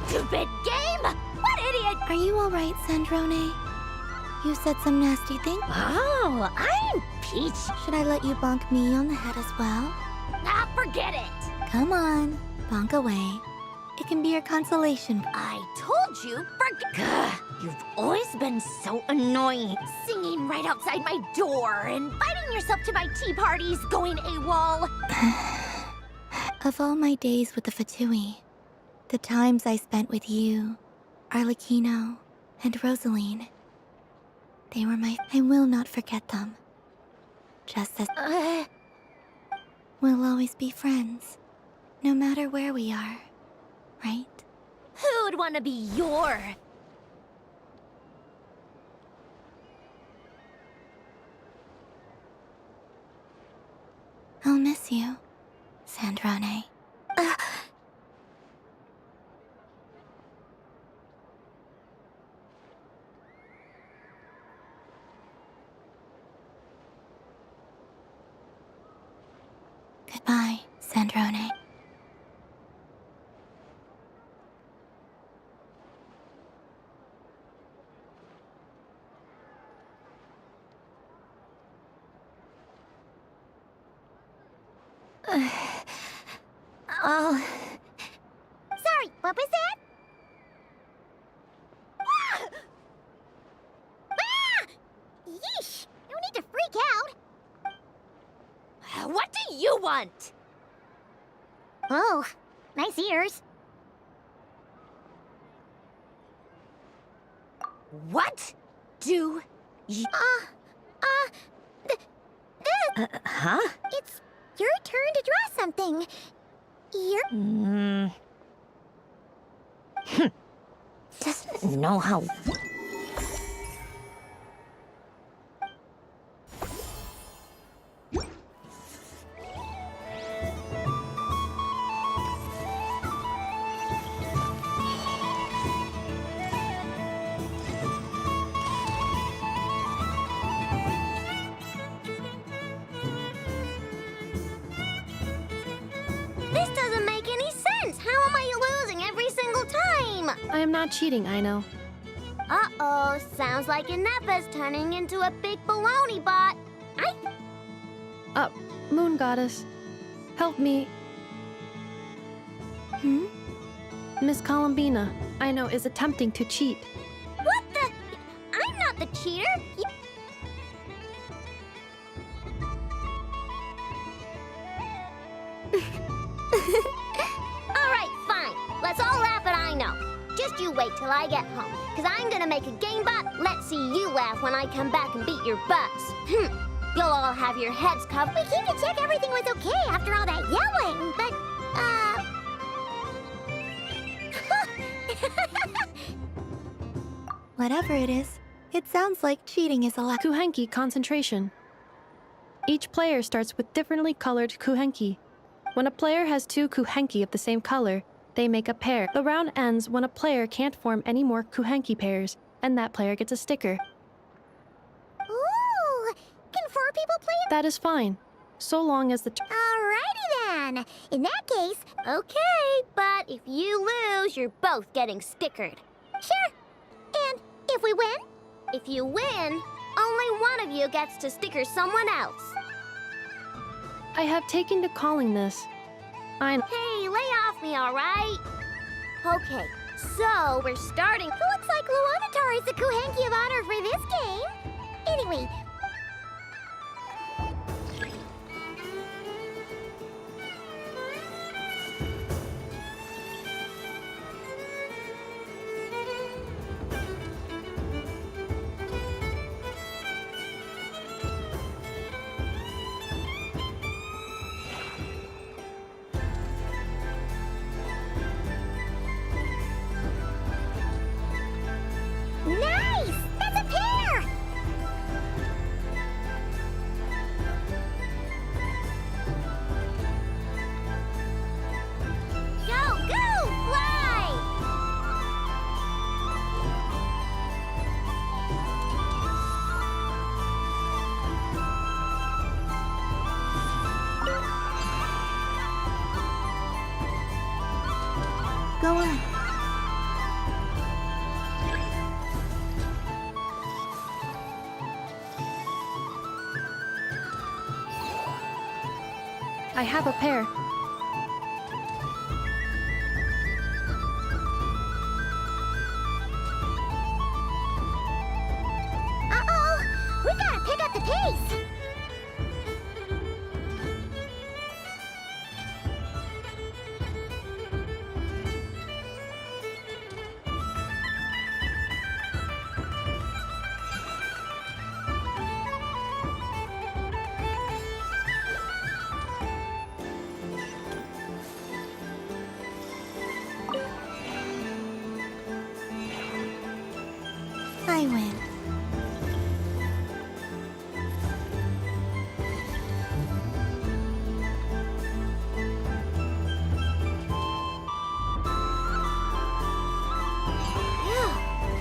Stupid game! What idiot! Are you all right, Sandrone? You said some nasty thing. Oh, I'm Peach. Should I let you bonk me on the head as well? Ah, forget it! Come on, bonk away. It can be your consolation. I told you, forget... You've always been so annoying. Singing right outside my door, inviting yourself to my tea parties, going AWOL. Of all my days with the Fatui, the times I spent with you, Arlecchino, and Rosaline, they were I will not forget them. Just as... We'll always be friends, no matter where we are, right? Who'd want to be your... I'll miss you, Sandrone. Goodbye, Sandrone. Oh. Sorry, what was that? Ah! Ah! Yeesh! No need to freak out. What do you want? Oh, nice ears. What do you... huh? It's your turn to draw something. Doesn't know how... This doesn't make any sense. How am I losing every single time? I am not cheating, I know. Uh-oh, sounds like Inepa's turning into a big baloney bot. Moon Goddess, help me. Miss Columbina, I know, is attempting to cheat. What the? I'm not the cheater. Alright, fine. Let's all laugh at I know. Just you wait till I get home, because I'm gonna make a game bot. Let's see you laugh when I come back and beat your butts. You'll all have your heads covered. We came to check everything was okay after all that yelling, but, Whatever it is, it sounds like cheating is allowed. Kuhenki concentration. Each player starts with differently colored kuhenki. When a player has 2 kuhenki of the same color, they make a pair. The round ends when a player can't form any more kuhenki pairs, and that player gets a sticker. Ooh! Can 4 people play it? That is fine, so long as the... Alrighty then. In that case, okay, but if you lose, you're both getting stickered. Sure. And if we win? If you win, only one of you gets to sticker someone else. I have taken to calling this. Hey, lay off me, alright? Okay, so we're starting. Looks like Luonatar is the Kuhenki of honor for this game. Anyway. Nice! That's a pair! Go, go! Fly! Go on. I have a pair. Uh-oh! We gotta pick up the pace! I win.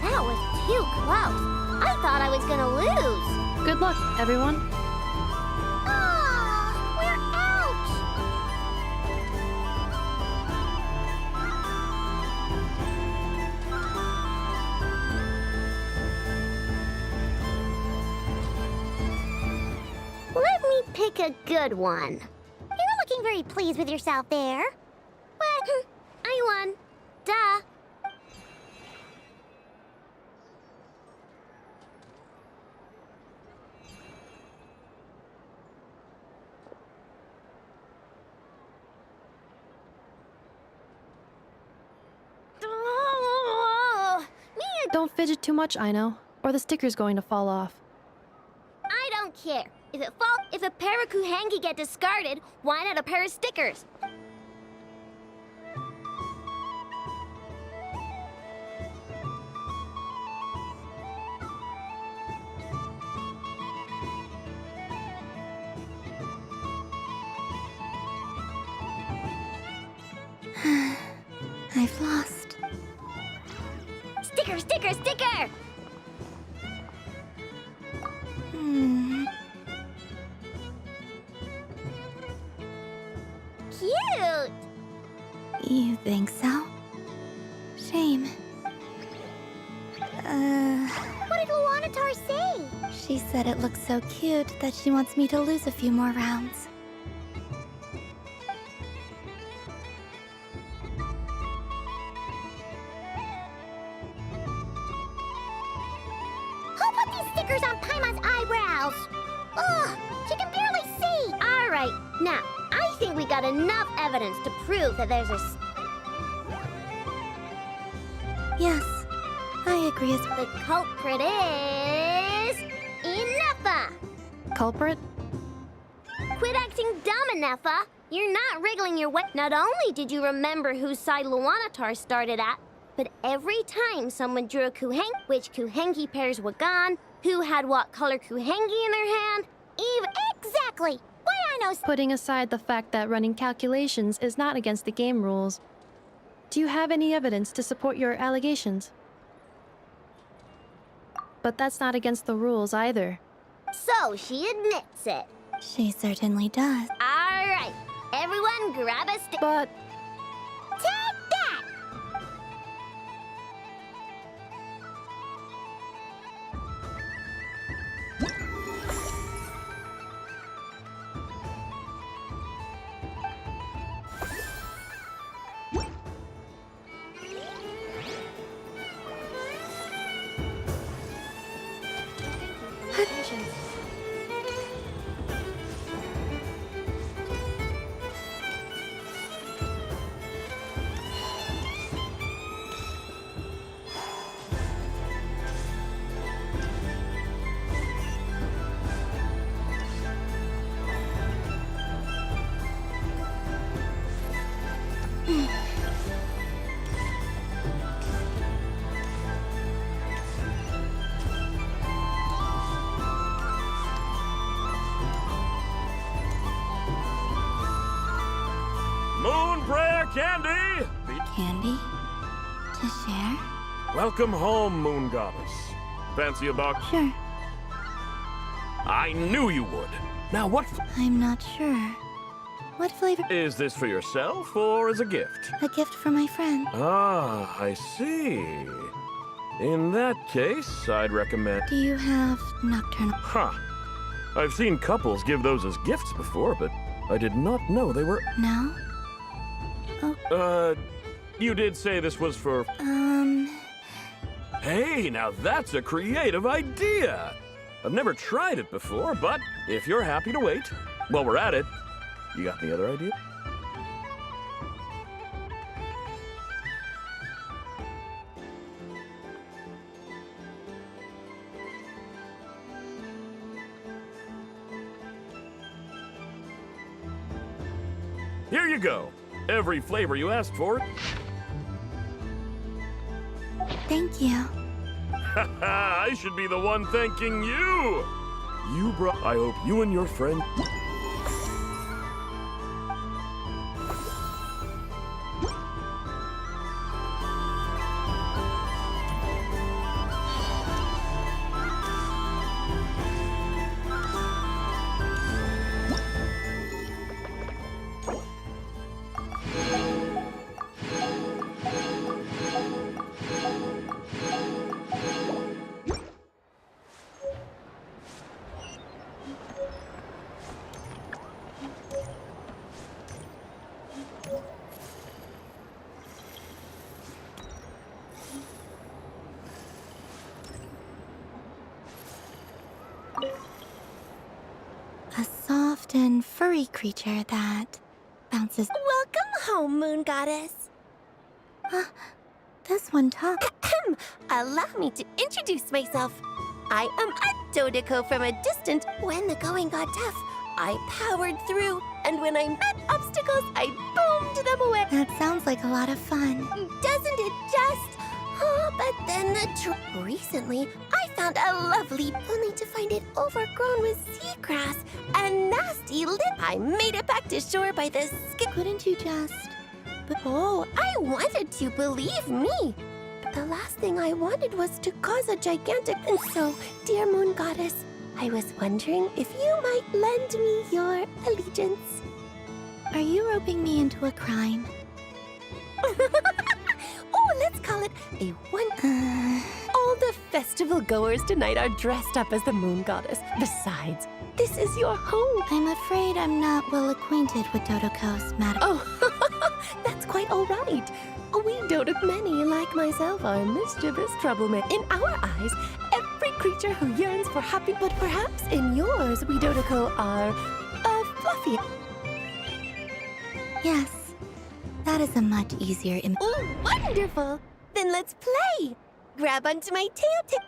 That was too close. I thought I was gonna lose. Good luck, everyone. Oh, we're out! Let me pick a good one. You're looking very pleased with yourself there. I won. Duh. Don't fidget too much, Aino, or the sticker's going to fall off. I don't care. If a pair of Kuhengi get discarded, why not a pair of stickers? I've lost. Sticker, sticker, sticker! Cute! You think so? Shame. What did Luanatar say? She said it looks so cute that she wants me to lose a few more rounds. Who put these stickers on Paimon's eyebrows? Ugh, she can barely see. All right, now, I think we got enough evidence to prove that there's a... Yes, I agree as The culprit is... Ineffa! Culprit? Quit acting dumb, Ineffa! You're not wriggling your way. Not only did you remember whose side Luanatar started at, but every time someone drew a Kuhengi, which Kuhengi pairs were gone, who had what color Kuhengi in their hand, even... Exactly! Why I know... Putting aside the fact that running calculations is not against the game rules, do you have any evidence to support your allegations? But that's not against the rules either. So, she admits it. She certainly does. All right, everyone grab a stick. But... Take that! Moon Prayer Candy! Candy? To share? Welcome home, Moon Goddess. Fancy a box? Sure. I knew you would. Now what I'm not sure. What flavor? is this for yourself or as a gift? A gift for my friend. Ah, I see. In that case, I'd recommend... Do you have Noktюрn? Huh. I've seen couples give those as gifts before, but I did not know they were... No? Oh. You did say this was for... Hey, now that's a creative idea! I've never tried it before, but if you're happy to wait, while we're at it, you got any other idea? Here you go. Every flavor you asked for. Thank you. I should be the one thanking you. You brought... I hope you and your friend... wooden, furry creature that bounces. Welcome home, Moon Goddess. This one talks. Allow me to introduce myself. I am a Dodeko from a distant. When the going got tough, I powered through, and when I met obstacles, I boomed them away. That sounds like a lot of fun. Doesn't it just? Oh, but then recently, I found a lovely, only to find it overgrown with seagrass and nasty I made it back to shore by the Couldn't you just... Oh, I wanted to, believe me. But the last thing I wanted was to cause a gigantic... And so, dear Moon Goddess, I was wondering if you might lend me your allegiance. Are you roping me into a crime? Oh, let's call it a one... All the festival goers tonight are dressed up as the Moon Goddess. Besides, this is your home. I'm afraid I'm not well acquainted with Dodekos, madam. Oh, that's quite all right. We Dodek, many like myself, are mischievous troublemakers. In our eyes, every creature who yearns for happy, but perhaps in yours, we Dodeko are fluffy. Yes, that is a much easier Oh, wonderful! Then let's play! Grab onto my tail tip.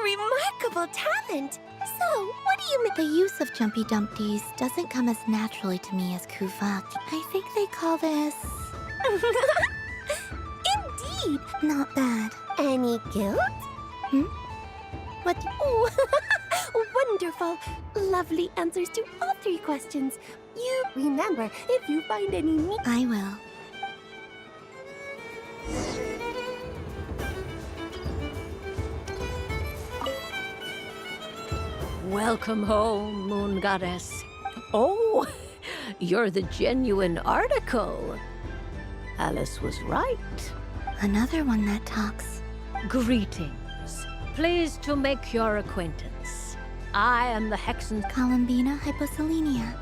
Remarkable talent! So, what do you mean? The use of Jumpy Dumpties doesn't come as naturally to me as Kuvak. I think they call this... Indeed! Not bad. Any guilt? What? Oh, wonderful! Lovely answers to all three questions. You remember, if you find any I will. Welcome home, Moon Goddess. Oh, you're the genuine article. Alice was right. Another one that talks. Greetings. Pleased to make your acquaintance. I am the Hexen... Columbina hyposelenia.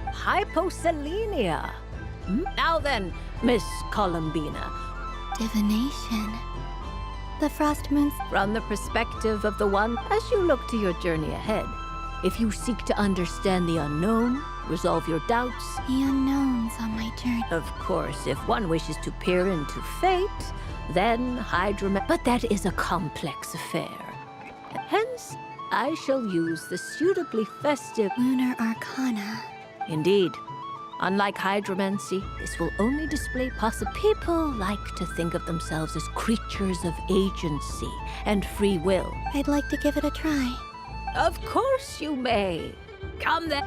Hyposelenia? Now then, Miss Columbina. Divination. The frost moons. From the perspective of the one, as you look to your journey ahead, if you seek to understand the unknown, resolve your doubts... The unknowns on my journey. Of course, if one wishes to peer into fate, then Hydra... But that is a complex affair. Hence, I shall use the suitably festive... Lunar Arcana. Indeed. Unlike hydromancy, this will only display People like to think of themselves as creatures of agency and free will. I'd like to give it a try. Of course you may. Come then.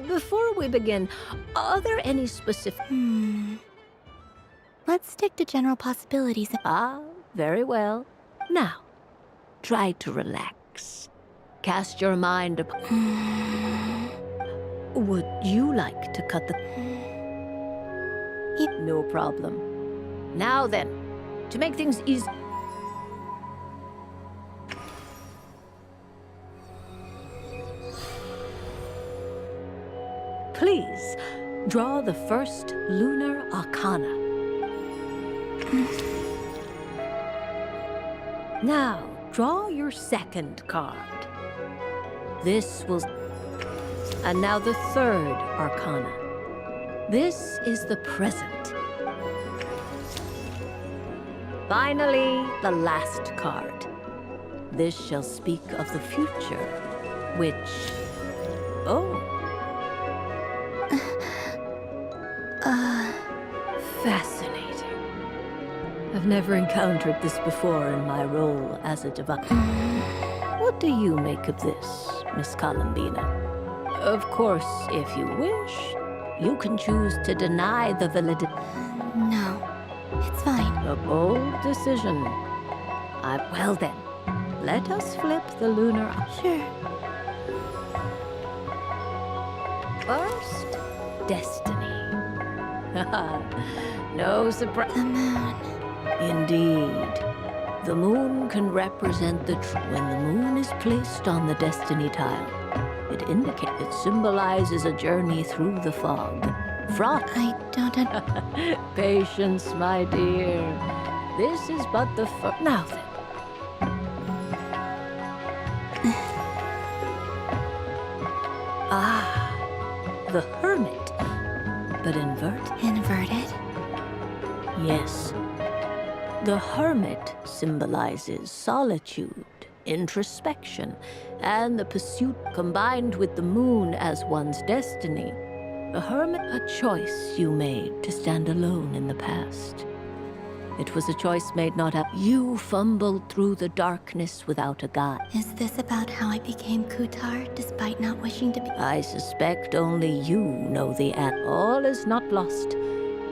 Before we begin, are there any specific... Let's stick to general possibilities. Ah, very well. Now, try to relax. Cast your mind upon... Would you like to cut the... No problem. Now then, to make things easy... Please, Draw the first lunar arcana. Now, draw your second card. This will... And now the third arcana. This is the present. Finally, the last card. This shall speak of the future, which... Oh. Fascinating. I've never encountered this before in my role as a divine. What do you make of this, Miss Columbina? Of course, if you wish, you can choose to deny the validity. No, it's fine. A bold decision. Well then, let us flip the lunar... Sure. First, destiny. No surprise. The moon. Indeed. The moon can represent the when the moon is placed on the destiny tile. It symbolizes a journey through the fog. Fraught. I don't... Patience, my dear. This is but the first... Now then. The hermit. But Inverted? Yes. The hermit symbolizes solitude, introspection, and the pursuit combined with the moon as one's destiny. The hermit, a choice you made to stand alone in the past. It was a choice made not out. You fumbled through the darkness without a guide. Is this about how I became Kutar, despite not wishing to be? I suspect only you know the end. All is not lost.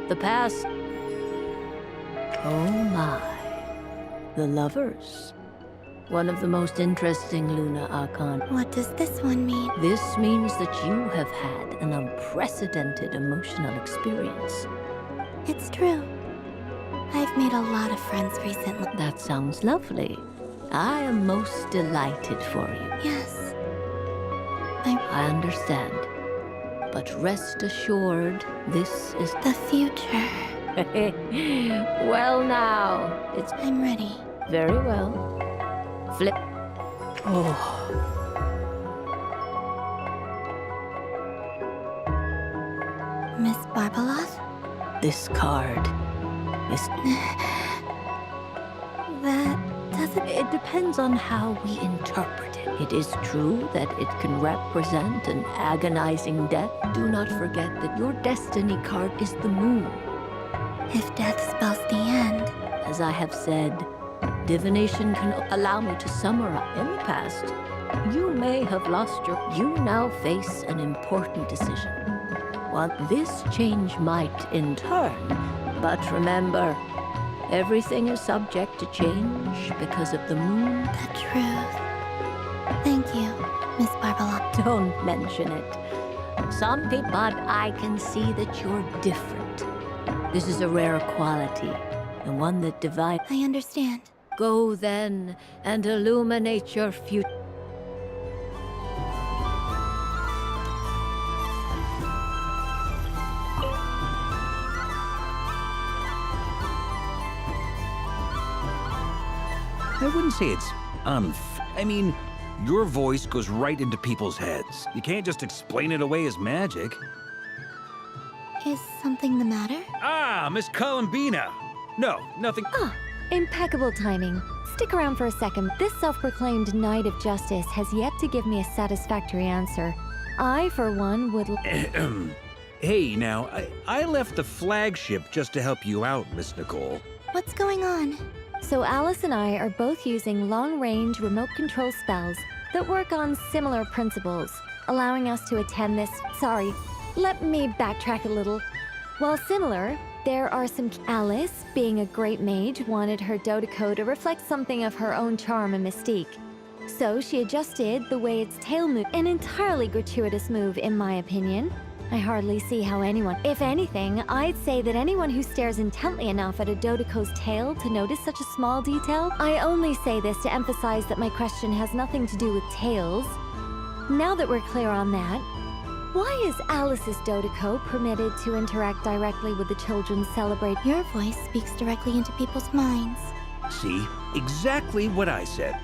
The past... Oh my. The lovers. One of the most interesting Luna Archon. What does this one mean? This means that you have had an unprecedented emotional experience. It's true. I've made a lot of friends recently. That sounds lovely. I am most delighted for you. Yes. I understand. But rest assured, this is the future. Well now, I'm ready. Very well. Flip. Oh. Miss Barbaloth? This card is... That doesn't... It depends on how we interpret it. It is true that it can represent an agonizing death. Do not forget that your destiny card is the moon. If death spells the end. As I have said, divination can allow me to summarize. In the past, you may have lost your... You now face an important decision. What this change might in turn, but remember, everything is subject to change because of the moon. The truth. Thank you, Miss Barbaloth. Don't mention it. Some people, but I can see that you're different. This is a rare quality, and one that divides. I understand. Go then, and illuminate your future. I wouldn't say it's I mean, your voice goes right into people's heads. You can't just explain it away as magic. Is something the matter? Ah, Miss Columbina! No, nothing. Ah, impeccable timing. Stick around for a second. This self-proclaimed Knight of Justice has yet to give me a satisfactory answer. I, for one, would... Hey, now, I left the flagship just to help you out, Miss Nicole. What's going on? So Alice and I are both using long-range remote control spells that work on similar principles, allowing us to attend this... Sorry, let me backtrack a little. While similar, there are some... Alice, being a great mage, wanted her Dodeco to reflect something of her own charm and mystique. So she adjusted the way its tail moved. An entirely gratuitous move, in my opinion. I hardly see how anyone... If anything, I'd say that anyone who stares intently enough at a Dodeco's tail to notice such a small detail... I only say this to emphasize that my question has nothing to do with tails. Now that we're clear on that, Why is Alice's Dodiko permitted to interact directly with the children celebrate? Your voice speaks directly into people's minds. See? Exactly what I said.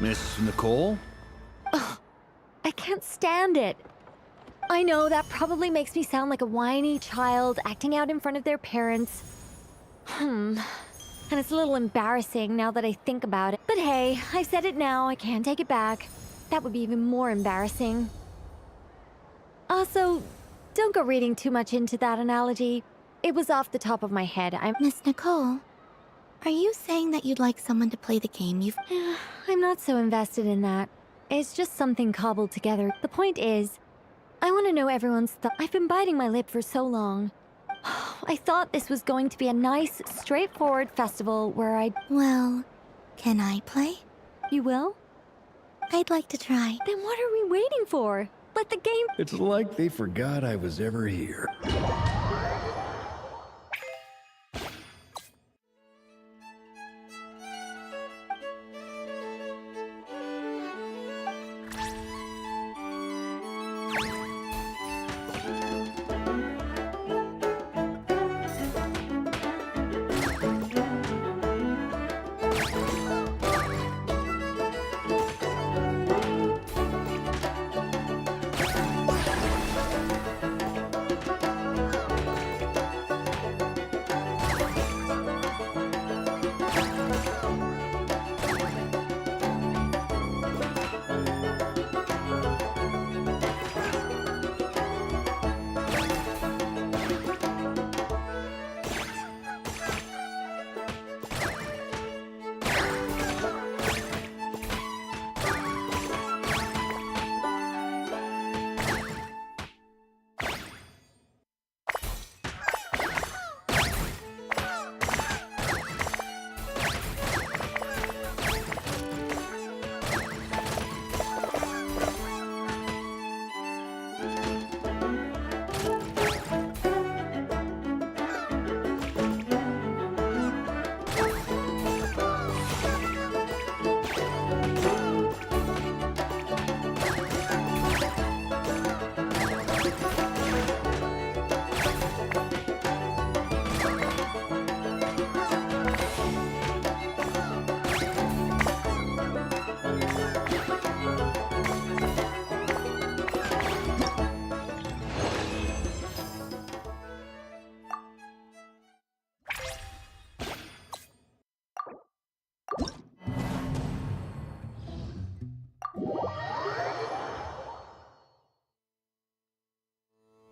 Miss Nicole? I can't stand it. I know that probably makes me sound like a whiny child acting out in front of their parents. And it's a little embarrassing now that I think about it. But hey, I've said it now, I can't take it back. That would be even more embarrassing. Also, don't go reading too much into that analogy. It was off the top of my head. Miss Nicole, are you saying that you'd like someone to play the game you've... I'm not so invested in that. It's just something cobbled together. The point is, I want to know everyone's thought. I've been biting my lip for so long. I thought this was going to be a nice, straightforward festival where I'd... Well, can I play? You will? I'd like to try. Then what are we waiting for? Let the game... It's like they forgot I was ever here.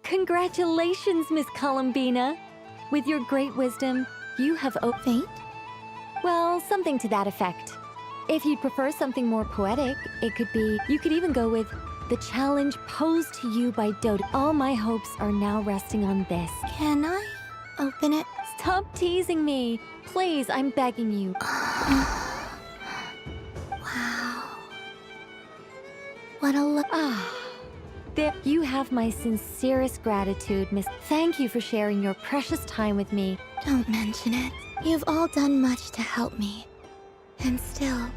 Congratulations, Miss Columbina. With your great wisdom, you have Fate? Well, something to that effect. If you'd prefer something more poetic, it could be... You could even go with the challenge posed to you by Dodo. All my hopes are now resting on this. Can I open it? Stop teasing me. Please, I'm begging you. Wow. What a look. You have my sincerest gratitude, Miss. Thank you for sharing your precious time with me. Don't mention it. You've all done much to help me. And still...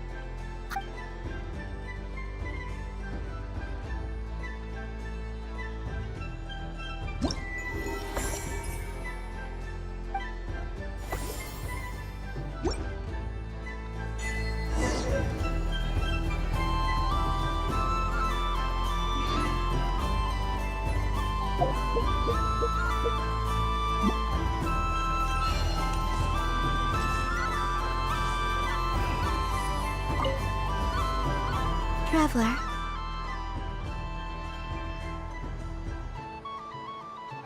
Traveler.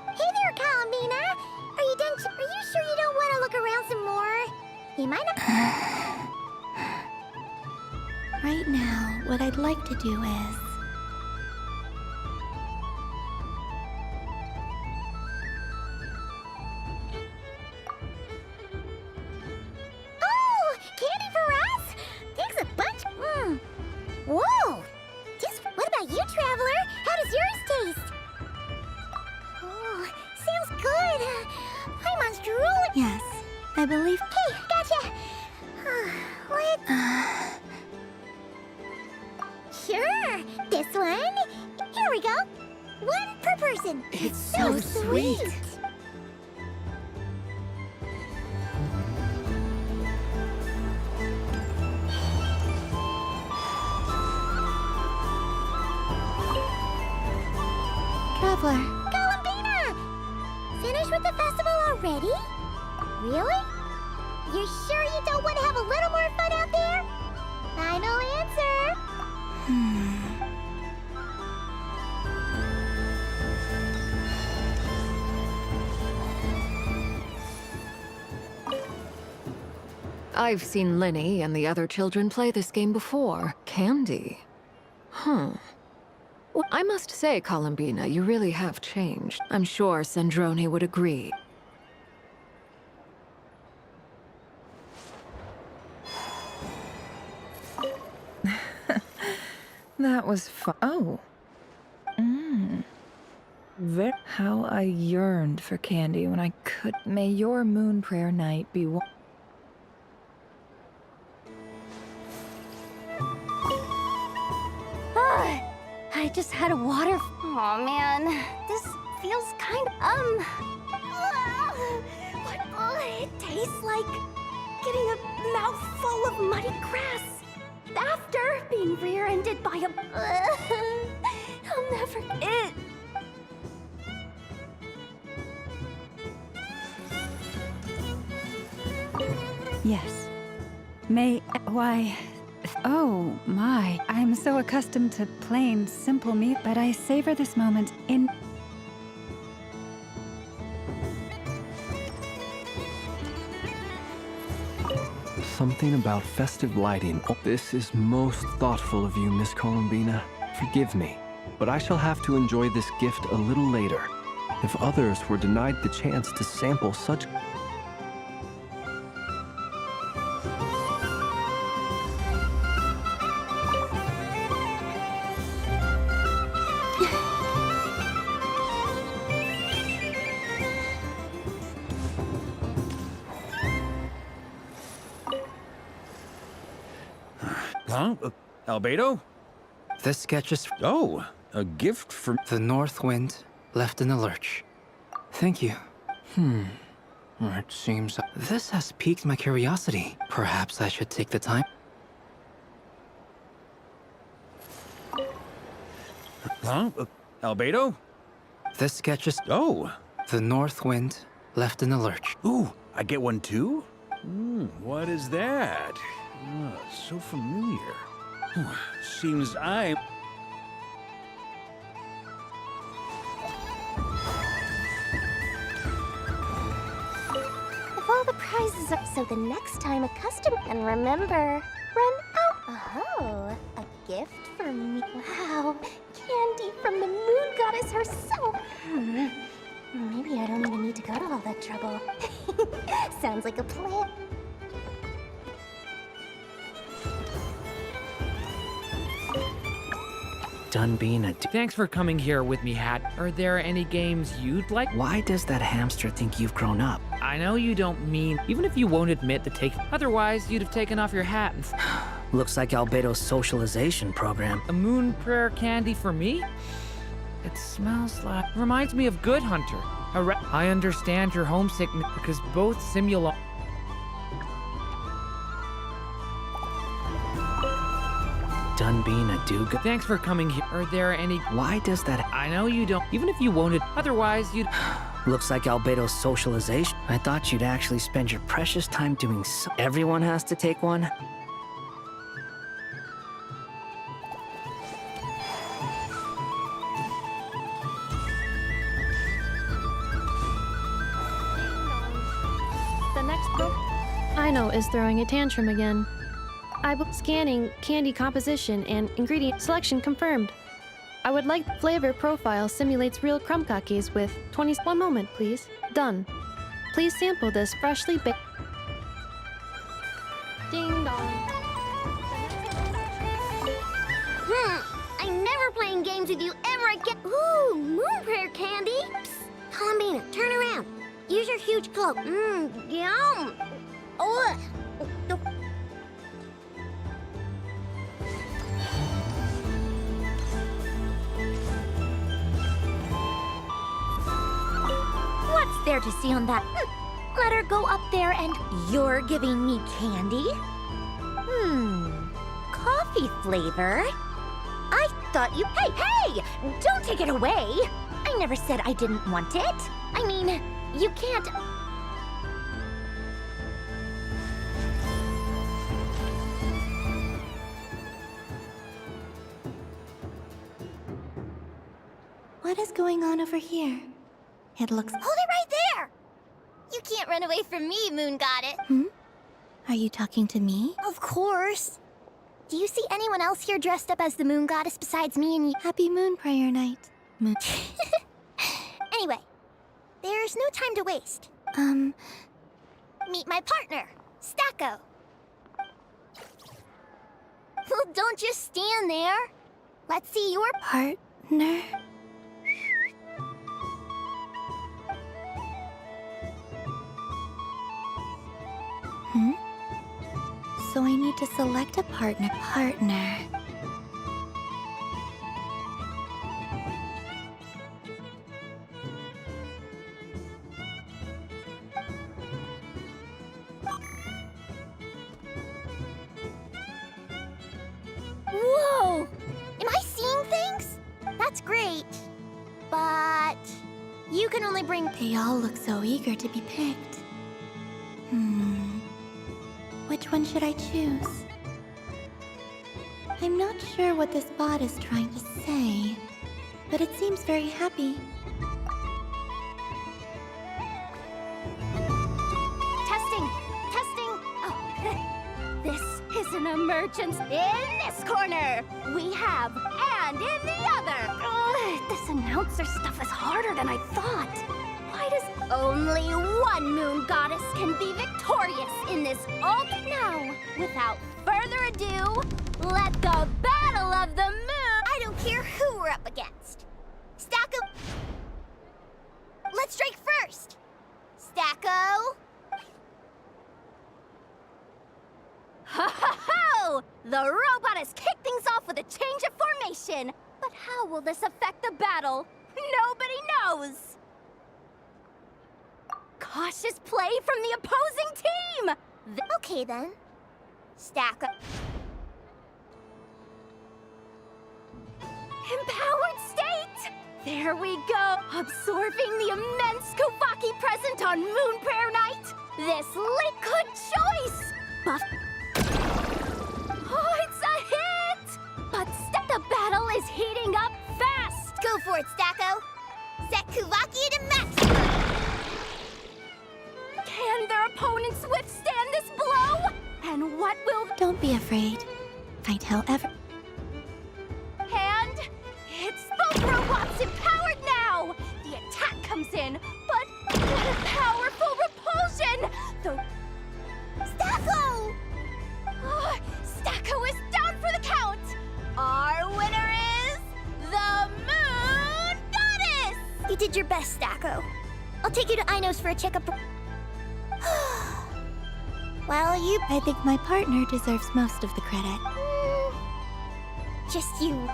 Hey there, Columbina! Are you done? Are you sure you don't want to look around some more? You might not... Right now, what I'd like to do is... Oh! Candy for us? Thanks a bunch! Whoa! What about you, Traveler? How does yours taste? Oh, sounds good. I'm on drooling. Yes, I believe... Okay, gotcha. What? Uh, Sure, this one. go. One per person. It's so sweet. Traveler. Columbina! Finished with the festival already? Really? You sure you don't want to have a little more fun out there? Final answer. I've seen Linny and the other children play this game before. Candy. Well, I must say, Columbina, you really have changed. I'm sure Sandrone would agree. That was fun. Oh. How I yearned for candy when I could. May your moon prayer night be one. I just had a water. Oh man, this feels kind of it tastes like getting a mouthful of muddy grass after being rear-ended by a. I'll never. Yes. Why... Oh, my. I'm so accustomed to plain, simple meat, but I savor this moment in... Something about festive lighting. This is most thoughtful of you, Miss Columbina. Forgive me, but I shall have to enjoy this gift a little later. If others were denied the chance to sample such... Huh? Albedo? This sketch is... Oh, a gift from... The north wind left in the lurch. Thank you. It seems... This has piqued my curiosity. Perhaps I should take the time... Huh? Albedo? This sketch is... Oh. The north wind left in the lurch. Ooh, I get one too? What is that? So familiar. Seems I... If all the prizes are so the next time a customer can remember, run out. Oh, a gift for me. Wow, candy from the moon goddess herself. Maybe I don't even need to go to all that trouble. Sounds like a plan. Done being a... Thanks for coming here with me, Hat. Are there any games you'd like? Why does that hamster think you've grown up? I know you don't mean... Even if you won't admit the take... Otherwise, you'd have taken off your hat and... Looks like Albedo's socialization program. A moon prayer candy for me? It smells like... Reminds me of Good Hunter. I understand your homesickness because both simula... Done being a do-good. Thanks for coming here. Are there any... Why does that... I know you don't... Even if you won't... Otherwise, you'd... Looks like Albedo's socialization. I thought you'd actually spend your precious time doing so... Everyone has to take one? The next I know is throwing a tantrum again. Scanning candy composition and ingredient selection confirmed. I would like flavor profile simulates real crumb cookies with 21 moment, please. Done. Please sample this freshly baked. Ding dong. I'm never playing games with you ever again. Ooh, moon prayer candy. Psst, Columbina, turn around. Use your huge cloak. Yum. Oh. there to see on that? Let her go up there and you're giving me candy? Coffee flavor? I thought you... Hey! Don't take it away! I never said I didn't want it. I mean, you can't... What is going on over here? It looks... Hold it right there! You can't run away from me, Moon Goddess. Are you talking to me? Of course. Do you see anyone else here dressed up as the Moon Goddess besides me and you? Happy Moon Prayer Night. Anyway, there's no time to waste. Meet my partner, Stacko. Well, don't just stand there. Let's see your partner. So I need to select a partner. Whoa! Am I seeing things? That's great. But you can only bring... They all look so eager to be picked. Which one should I choose? I'm not sure what this bot is trying to say, but it seems very happy. Testing! Oh, this is an emergency. In this corner, we have, and in the other. This announcer stuff is harder than I thought. Why does only one Moon Goddess can be victorious in this ult? Now, without further ado, let the Battle of the Moon... I don't care who we're up against. Stacko... Let's strike first. Stacko... Ho-ho-ho! The robot has kicked things off with a change of formation. But how will this affect the battle? Nobody knows. Cautious play from the opposing team! Okay then. Stacko. Empowered state! There we go! Absorbing the immense Kuvaki present on Moon Prayer Night! This liquid choice! Buff... Oh, it's a hit! But the battle is heating up fast! Go for it, Stacko! Set Kuvaki to max! Can their opponents withstand this blow? And what will... Don't be afraid. Fight however... And it's both robots empowered now! The attack comes in, but what a powerful repulsion! Stacko! Oh, Stacko is down for the count! Our winner is the Moon Goddess! You did your best, Stacko. I'll take you to Ainos for a checkup. Well, I think my partner deserves most of the credit. Just you.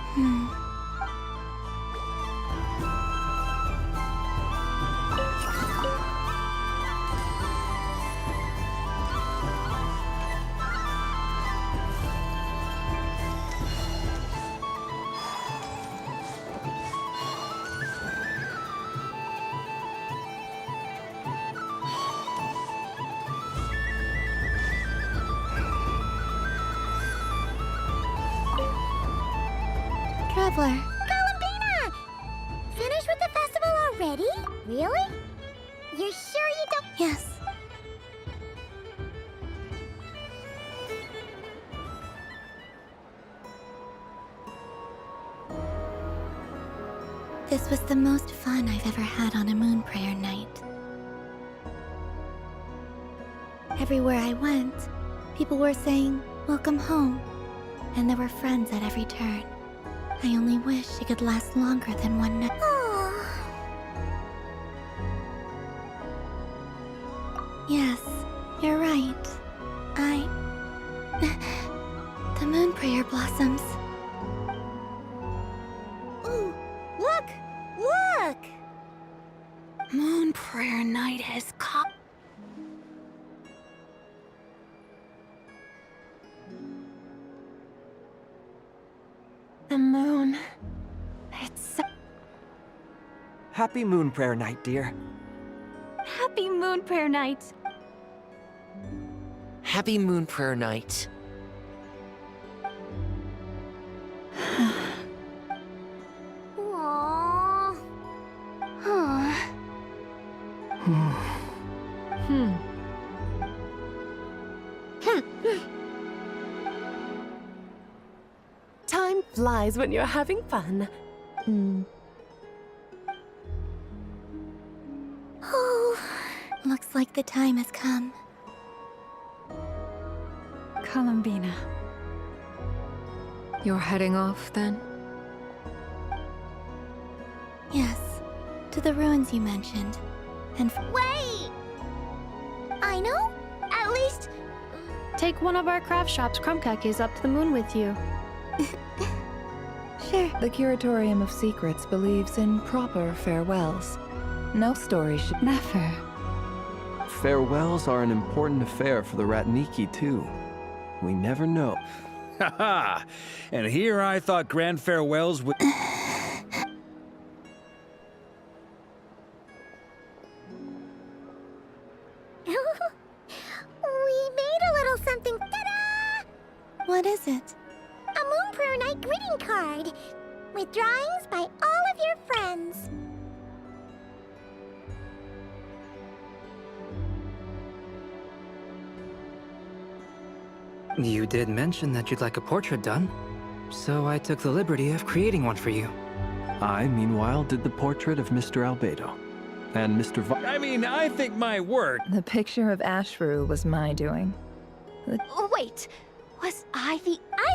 Traveler. Columbina! Finished with the festival already? Really? You're sure you don't... Yes. This was the most fun I've ever had on a Moon Prayer Night. Everywhere I went, people were saying, "Welcome home," and there were friends at every turn. I only wish it could last longer than one night. Yes, you're right. The Moon Prayer blossoms. Ooh, look! Look! Moon Prayer Night. The moon. It's so... Happy Moon Prayer Night, dear. Happy Moon Prayer Night. Happy Moon Prayer Night. Aww. Huh. Time flies when you're having fun. Oh, looks like the time has come. Columbina. You're heading off, then? Yes, to the ruins you mentioned. And Wait! I know? At least... Take one of our craft shop's crumb cookies up to the moon with you. Sure. The Curatorium of Secrets believes in proper farewells. No story should... Never. Farewells are an important affair for the Ratniki, too. We never know. Haha! And here I thought grand farewells would... We made a little something. Ta-da! What is it? A Moon Prayer Night greeting card. With drawings by all of your friends. You did mention that you'd like a portrait done, so I took the liberty of creating one for you. I, meanwhile, did the portrait of Mr. Albedo. And Mr. I think my work... The picture of Ashru was my doing. Wait, was I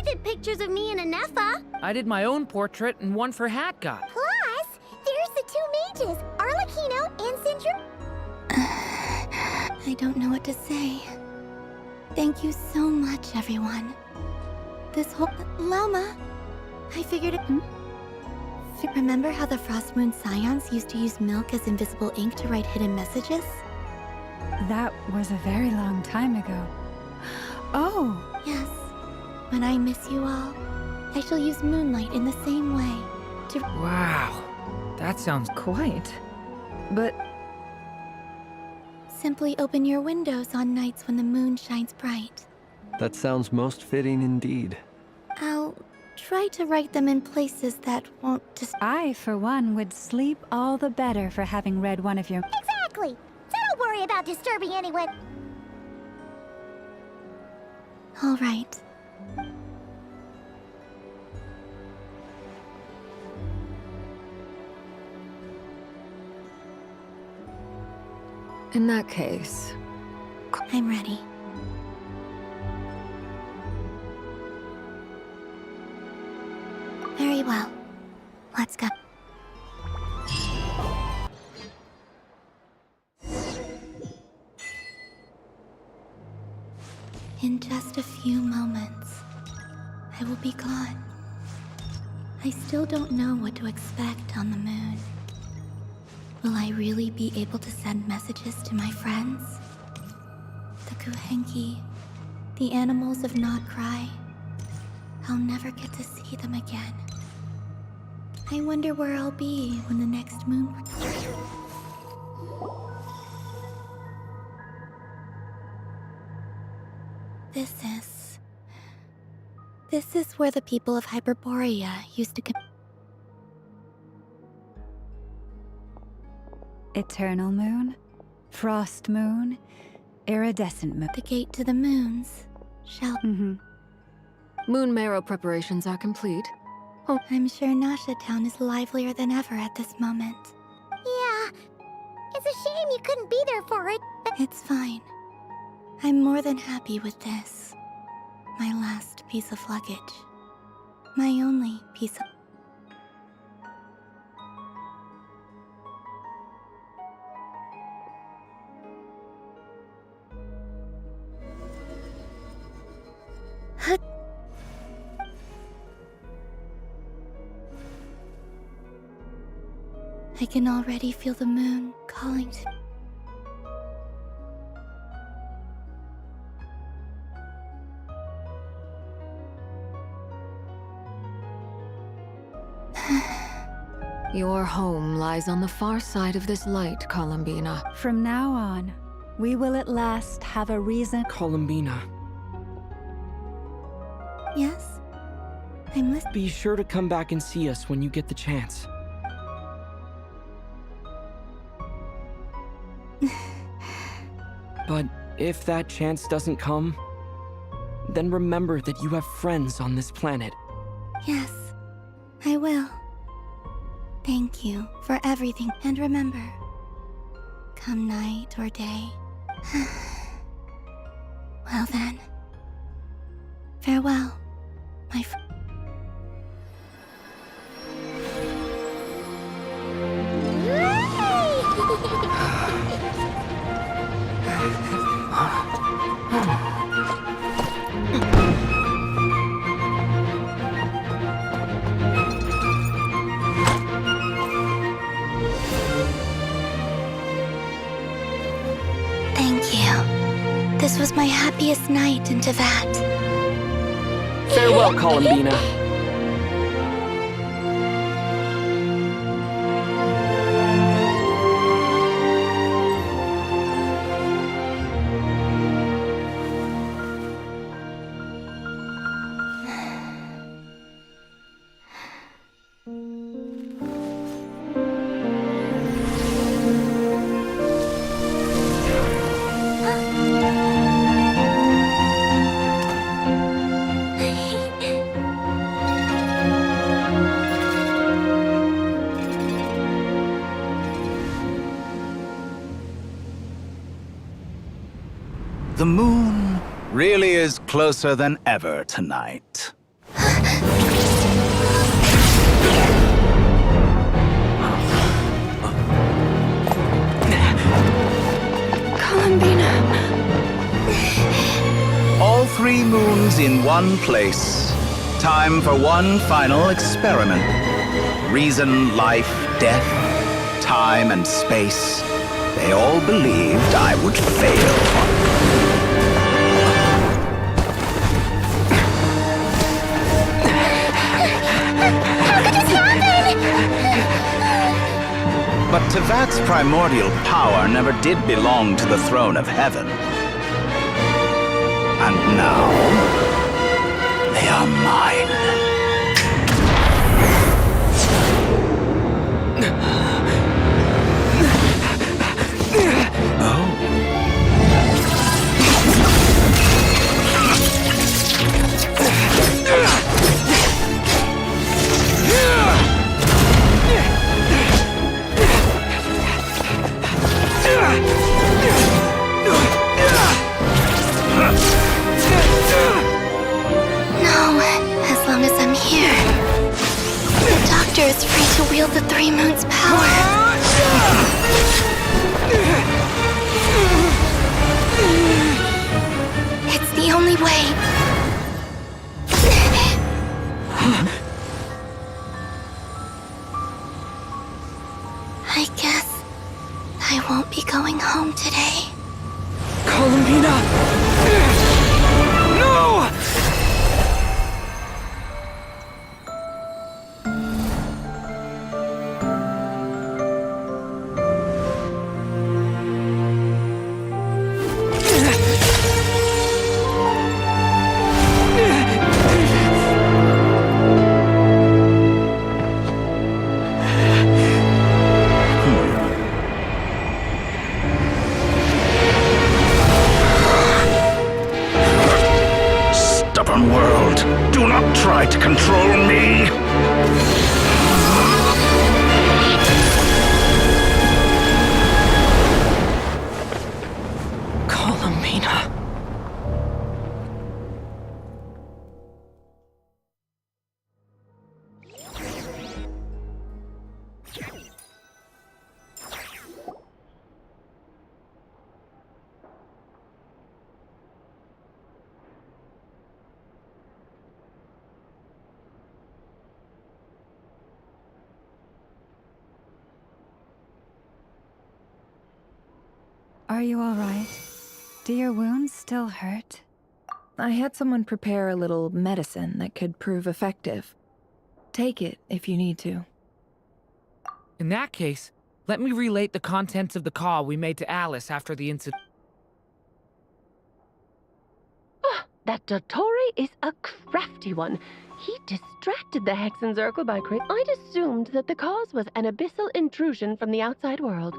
did pictures of me and Anefa. I did my own portrait and one for Hatgot. Plus, there's the two mages, Arlecchino and Syndrome. I don't know what to say. Thank you so much, everyone. This whole... Lama, I figured it... Remember how the Frost Moon Scions used to use milk as invisible ink to write hidden messages? That was a very long time ago. Oh! Yes. When I miss you all, I shall use moonlight in the same way to... Wow. That sounds quite. But... Simply open your windows on nights when the moon shines bright. That sounds most fitting indeed. I'll try to write them in places that won't I, for one, would sleep all the better for having read one of your... Exactly. So don't worry about disturbing anyone. All right. In that case... I'm ready. Very well. Let's go. In just a few moments, I will be gone. I still don't know what to expect on the moon. Will I really be able to send messages to my friends? The Kuhenki, the animals of Not Cry. I'll never get to see them again. I wonder where I'll be when the next moon... This is where the people of Hyperborea used to come. Eternal moon, frost moon, iridescent moon. The gate to the moons shall... Moon marrow preparations are complete. Oh, I'm sure Nasha Town is livelier than ever at this moment. Yeah. It's a shame you couldn't be there for it, but... It's fine. I'm more than happy with this. My last piece of luggage. My only piece of... I can already feel the moon calling to... Your home lies on the far side of this light, Columbina. From now on, we will at last have a reason. Columbina, Yes? I'm listening. be sure to come back and see us when you get the chance. But if that chance doesn't come, then remember that you have friends on this planet. Yes, I will. Thank you for everything, and remember, come night or day. Well then, farewell, my friend. Thank you. This was my happiest night in Teyvat. Farewell, Columbina. The moon really is closer than ever tonight. Columbina. All 3 moons in one place. Time for one final experiment. Reason, life, death, time, and space. They all believed I would fail. But Teyvat's primordial power never did belong to the throne of heaven. And now, they are mine. Is free to wield the 3 moons' power. It's the only way. I guess I won't be going home today. Columbina! No! World, do not try to control me! Columbina. Are you all right? Do your wounds still hurt? I had someone prepare a little medicine that could prove effective. Take it if you need to. In that case, let me relate the contents of the call we made to Alice after the incident. That Dottore is a crafty one. He distracted the Hexen Circle by creating... I'd assumed that the cause was an abyssal intrusion from the outside world,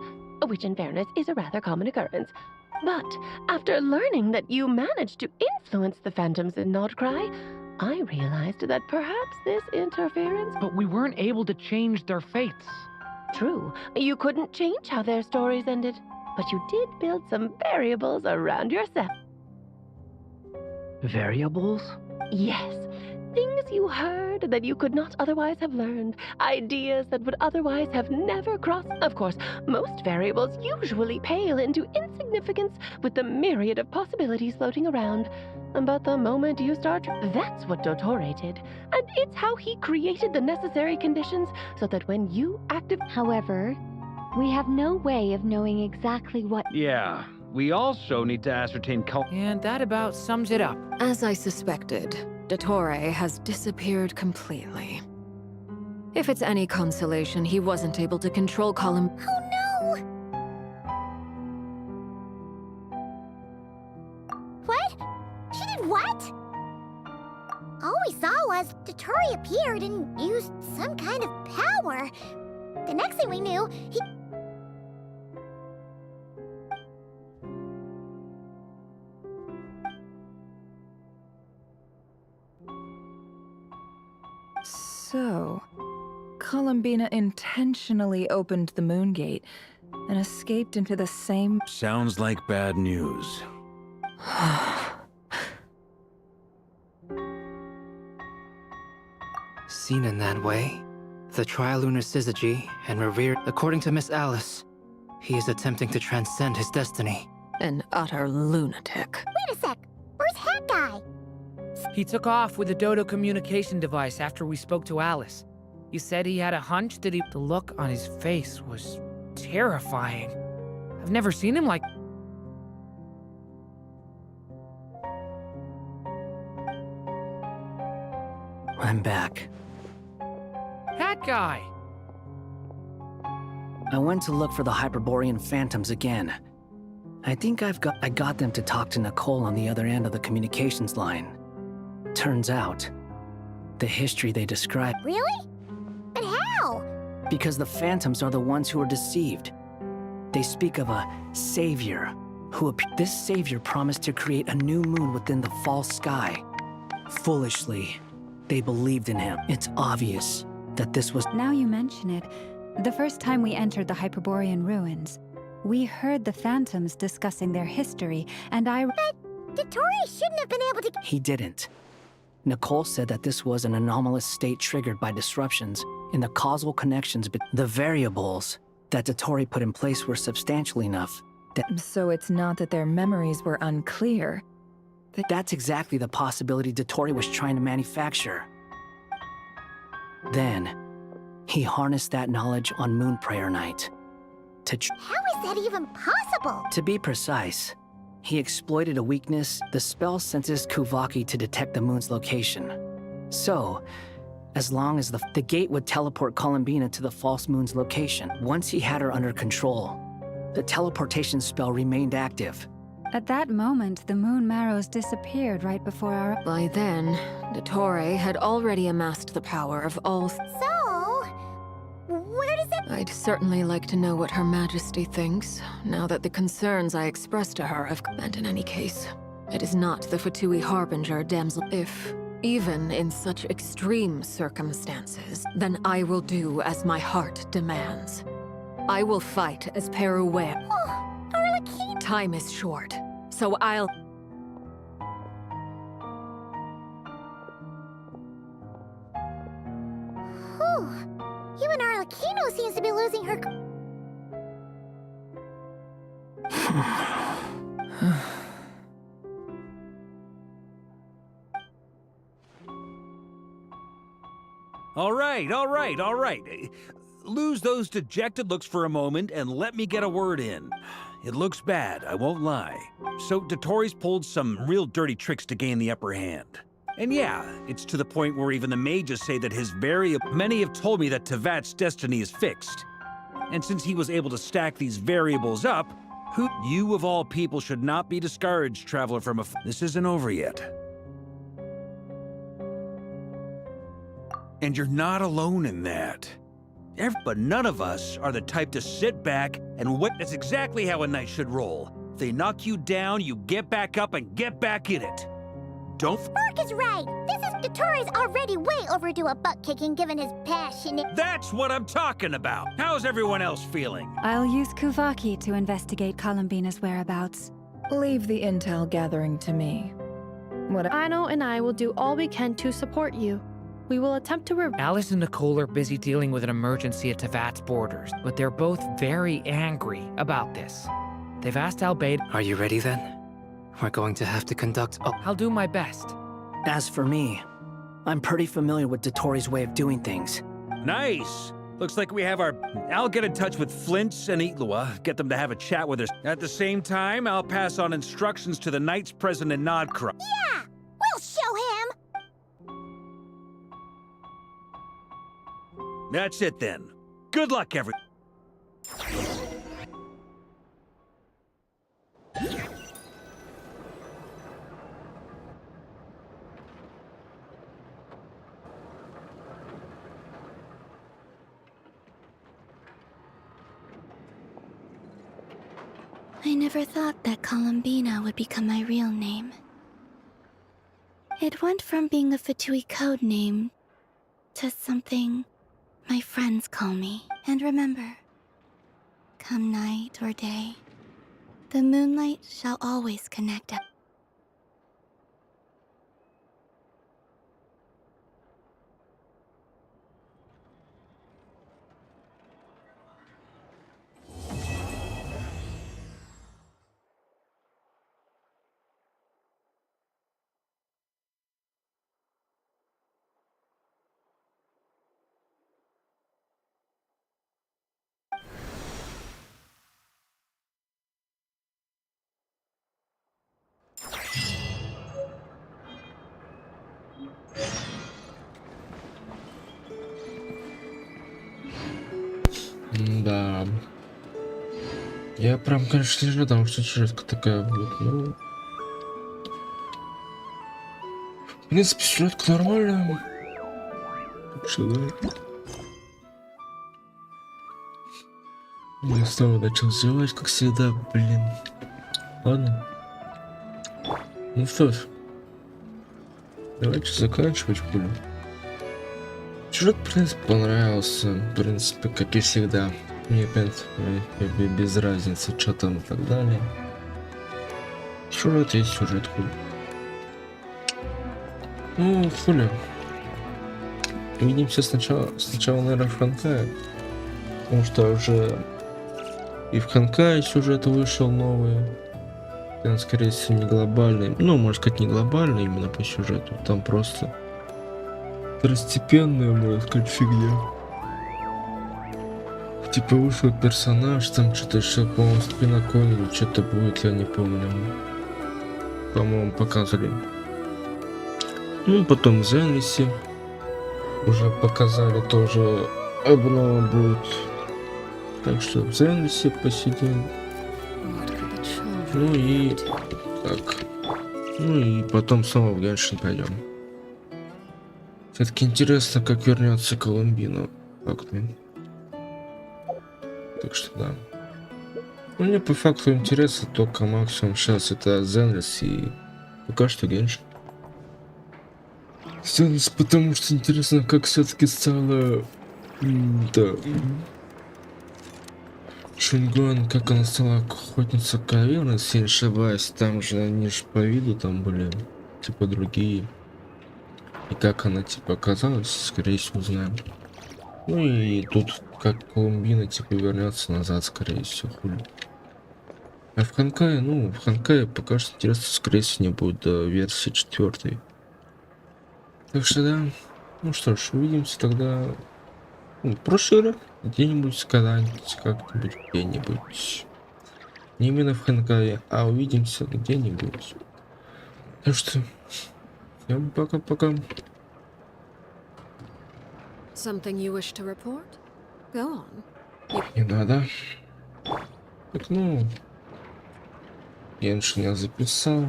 which in fairness is a rather common occurrence. But after learning that you managed to influence the phantoms in Nodcry, I realized that perhaps this interference... But we weren't able to change their fates. True, you couldn't change how their stories ended, but you did build some variables around yourself. Variables? Yes. Things you heard that you could not otherwise have learned. Ideas that would otherwise have never crossed. Of course, most variables usually pale into insignificance with the myriad of possibilities floating around. But the moment you start, that's what Dottore did. And it's how he created the necessary conditions so that when you However, we have no way of knowing exactly what... Yeah, we also need to ascertain And that about sums it up. As I suspected, Dottore has disappeared completely. If it's any consolation, he wasn't able to control Colin. Oh no! What? She did what? All we saw was Dottore appeared and used some kind of power. The next thing we knew, he... So, Columbina intentionally opened the moon gate and escaped into the same... Sounds like bad news. Seen in that way, the trilunar syzygy and revered, according to Miss Alice, he is attempting to transcend his destiny. An utter lunatic. Wait a sec! Where's Hat Guy? He took off with a Dodo communication device after we spoke to Alice. He said he had a hunch that the look on his face was terrifying. I've never seen him like... I'm back. That guy! I went to look for the Hyperborean phantoms again. I think I got them to talk to Nicole on the other end of the communications line. Turns out, the history they describe... Really? But how? Because the phantoms are the ones who are deceived. They speak of a savior this savior promised to create a new moon within the false sky. Foolishly, they believed in him. It's obvious that this was... Now you mention it, the first time we entered the Hyperborean ruins, we heard the phantoms discussing their history, and I... But Dottore shouldn't have been able to... He didn't. Nicole said that this was an anomalous state triggered by disruptions in the causal connections between the variables that Dottore put in place were substantial enough that... So it's not that their memories were unclear. That's exactly the possibility Dottore was trying to manufacture. Then, he harnessed that knowledge on Moon Prayer Night. How is that even possible? To be precise, he exploited a weakness. The spell senses Kuvaki to detect the moon's location. So, as long as the gate would teleport Columbina to the false moon's location. Once he had her under control, the teleportation spell remained active. At that moment, the moon marrows disappeared right before our... By then, Dottore had already amassed the power of all... So, where does it... I'd certainly like to know what Her Majesty thinks, now that the concerns I expressed to her have... And in any case, it is not the Fatui Harbinger, damsel. If, even in such extreme circumstances, then I will do as my heart demands. I will fight as Peruwe. Oh, Arlecchino! Time is short, so I'll... Whew. Even Arlecchino seems to be losing her... All right. Lose those dejected looks for a moment and let me get a word in. It looks bad, I won't lie. So Dottore's pulled some real dirty tricks to gain the upper hand. And yeah, it's to the point where even the mages say that many have told me that Tevat's destiny is fixed. And since he was able to stack these variables up, you of all people should not be discouraged, traveler from This isn't over yet. And you're not alone in that. But none of us are the type to sit back and wait. That's exactly how a knight should roll. If they knock you down, you get back up and get back in it. Don't. Spark is right. Dottore already way overdue a butt kicking given his passionate. That's what I'm talking about. How's everyone else feeling? I'll use Kuvaki to investigate Columbina's whereabouts. Leave the intel gathering to me. Aino and I will do all we can to support you. We will attempt to Alice and Nicole are busy dealing with an emergency at Tevat's borders, but they're both very angry about this. They've asked Albedo. Are you ready then? We're going to have to conduct. I'll do my best. As for me, I'm pretty familiar with Dottore's way of doing things. Nice. Looks like we have our... I'll get in touch with Flints and Itlua, get them to have a chat with us. At the same time, I'll pass on instructions to the knights present in Nodcross. Yeah! We'll show him! That's it then. Good luck, everyone. I never thought that Columbina would become my real name. It went from being a Fatui code name to something my friends call me. And remember, come night or day, the moonlight shall always connect us. Да. Я прям, конечно, не ожидал, что сюжетка такая будет, но... В принципе, сюжетка нормальная. Так что да. Я снова начал зевать, как всегда, блин. Ладно. Ну что ж. Давайте заканчивать будем. Сюжет, в принципе, понравился. В принципе, как и всегда. Мне, в принципе, без разницы, что там и так далее. Сюжет есть сюжет, хуй. Ну, хули. Увидимся сначала, наверное, в Ханкае. Потому что уже и в Ханкае сюжет вышел новый. Он, скорее всего, не глобальный. Ну, можно сказать, не глобальный именно по сюжету. Там просто второстепенная, можно сказать, фигня. Типа вышел персонаж, там что-то еще, по-моему, спинокон или что-то будет, я не помню. По-моему, показывали. Ну, потом в Зенлисе уже показали, тоже обнова будет. Так что в Зенлисе посидим. Ну и так. Ну и потом снова в Геншин пойдем. Все-таки интересно, как вернется Колумбина. Факту. Так что да. Ну, мне по факту интересно только максимум сейчас это Зенлис и пока что Геншин. Зенлис, потому что интересно, как все-таки стало... Да. Шунгуан, как она стала охотница каверны, если не ошибаюсь, там же они же по виду там были, типа, другие. И как она, типа, оказалась, скорее всего, узнаем. Ну и тут, как Колумбина, типа, вернется назад, скорее всего, хули. А в Ханкае, ну, в Ханкае пока что интересно, скорее всего, не будет до версии 4. Так что да, ну что ж, увидимся тогда, ну, прошлый раз, где-нибудь, когда-нибудь, как-нибудь, где-нибудь. Не именно в Ханкае, а увидимся где-нибудь. Так что, всем пока-пока. Something you wish to report? Go on. Не надо. Так, ну... Геншин я записал.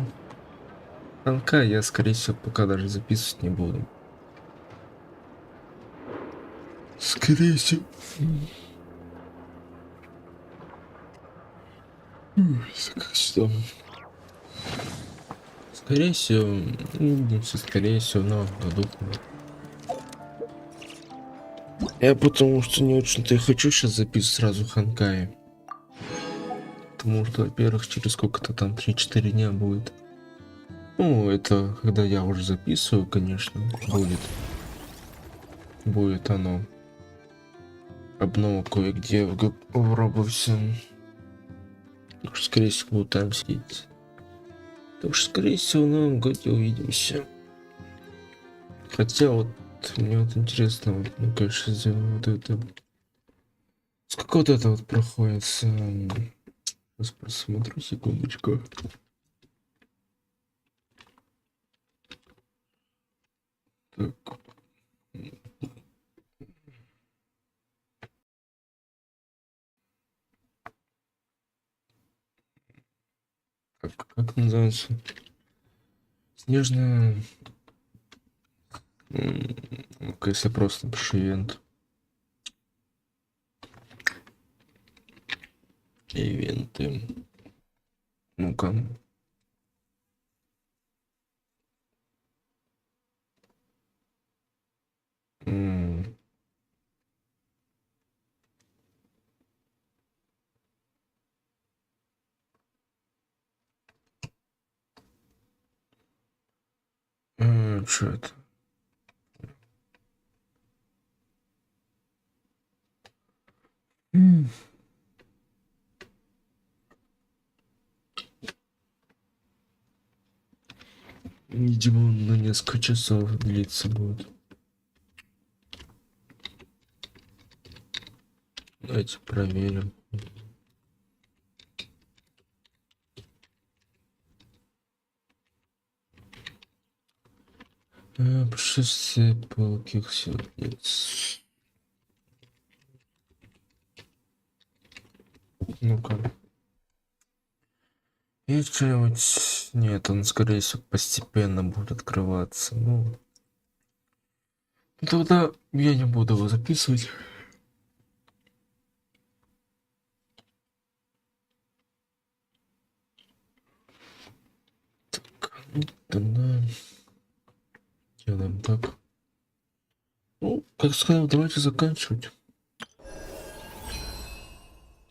Танка я, скорее всего, пока даже записывать не буду. Скорее всего... Как что? Скорее всего, увидимся, скорее всего, но году. Я потому что не очень-то и хочу сейчас записывать сразу Ханкай. Потому что, во-первых, через сколько-то там 3-4 дня будет. Ну, это когда я уже записываю, конечно, будет. Будет оно. Обнова кое-где в Роблоксе. Так что, скорее всего, буду там сидеть. Так что, скорее всего, в новом году увидимся. Хотя вот мне вот интересно, вот, ну, конечно, сделаю вот это. Сколько вот это вот проходит? Сейчас просмотрю, секундочку. Так. Как называется? Снежная... Ну-ка, если просто напишу ивент. Ивенты. Ну-ка. Что это? Видимо, он на несколько часов длиться будет. Давайте проверим. Путешествие пылких сердец. Ну-ка. Есть что-нибудь? Нет, он, скорее всего, постепенно будет открываться. Ну, тогда я не буду его записывать. Так, ну, тогда делаем так. Ну, как сказал, давайте заканчивать.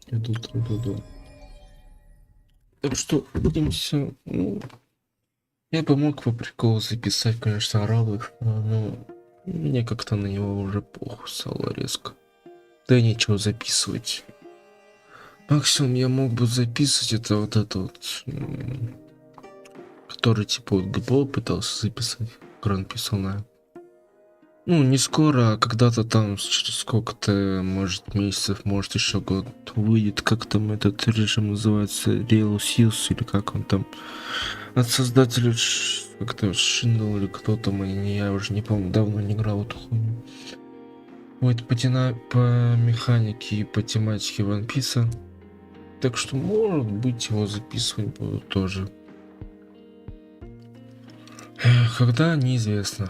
Иду. Так что увидимся. Ну, я бы мог по приколу записать, конечно, арабов, но мне как-то на него уже похуй стало резко. Да и нечего записывать. Максимум я мог бы записывать это вот, который типа вот ГПО пытался записать, который написал на. Ну, не скоро, а когда-то там, через сколько-то, может, месяцев, может, еще год выйдет, как там этот режим называется, Real Seals, или как он там, от создателя, как-то Шиндл, или кто там, я уже не помню, давно не играл в эту хуйню. Будет по механике и по тематике One Piece. Так что, может быть, его записывать буду тоже. Когда, неизвестно.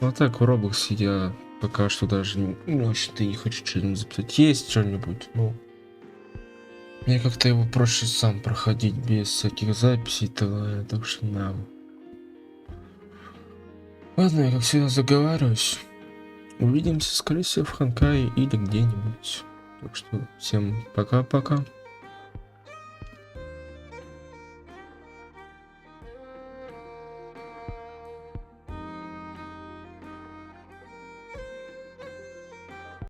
Ну а так в Роблоксе я пока что даже не очень-то не хочу что-нибудь записать. Есть что-нибудь, но мне как-то его проще сам проходить без всяких записей, так что на. Ладно, я как всегда заговариваюсь. Увидимся, скорее всего, в Ханкае или где-нибудь. Так что всем пока-пока.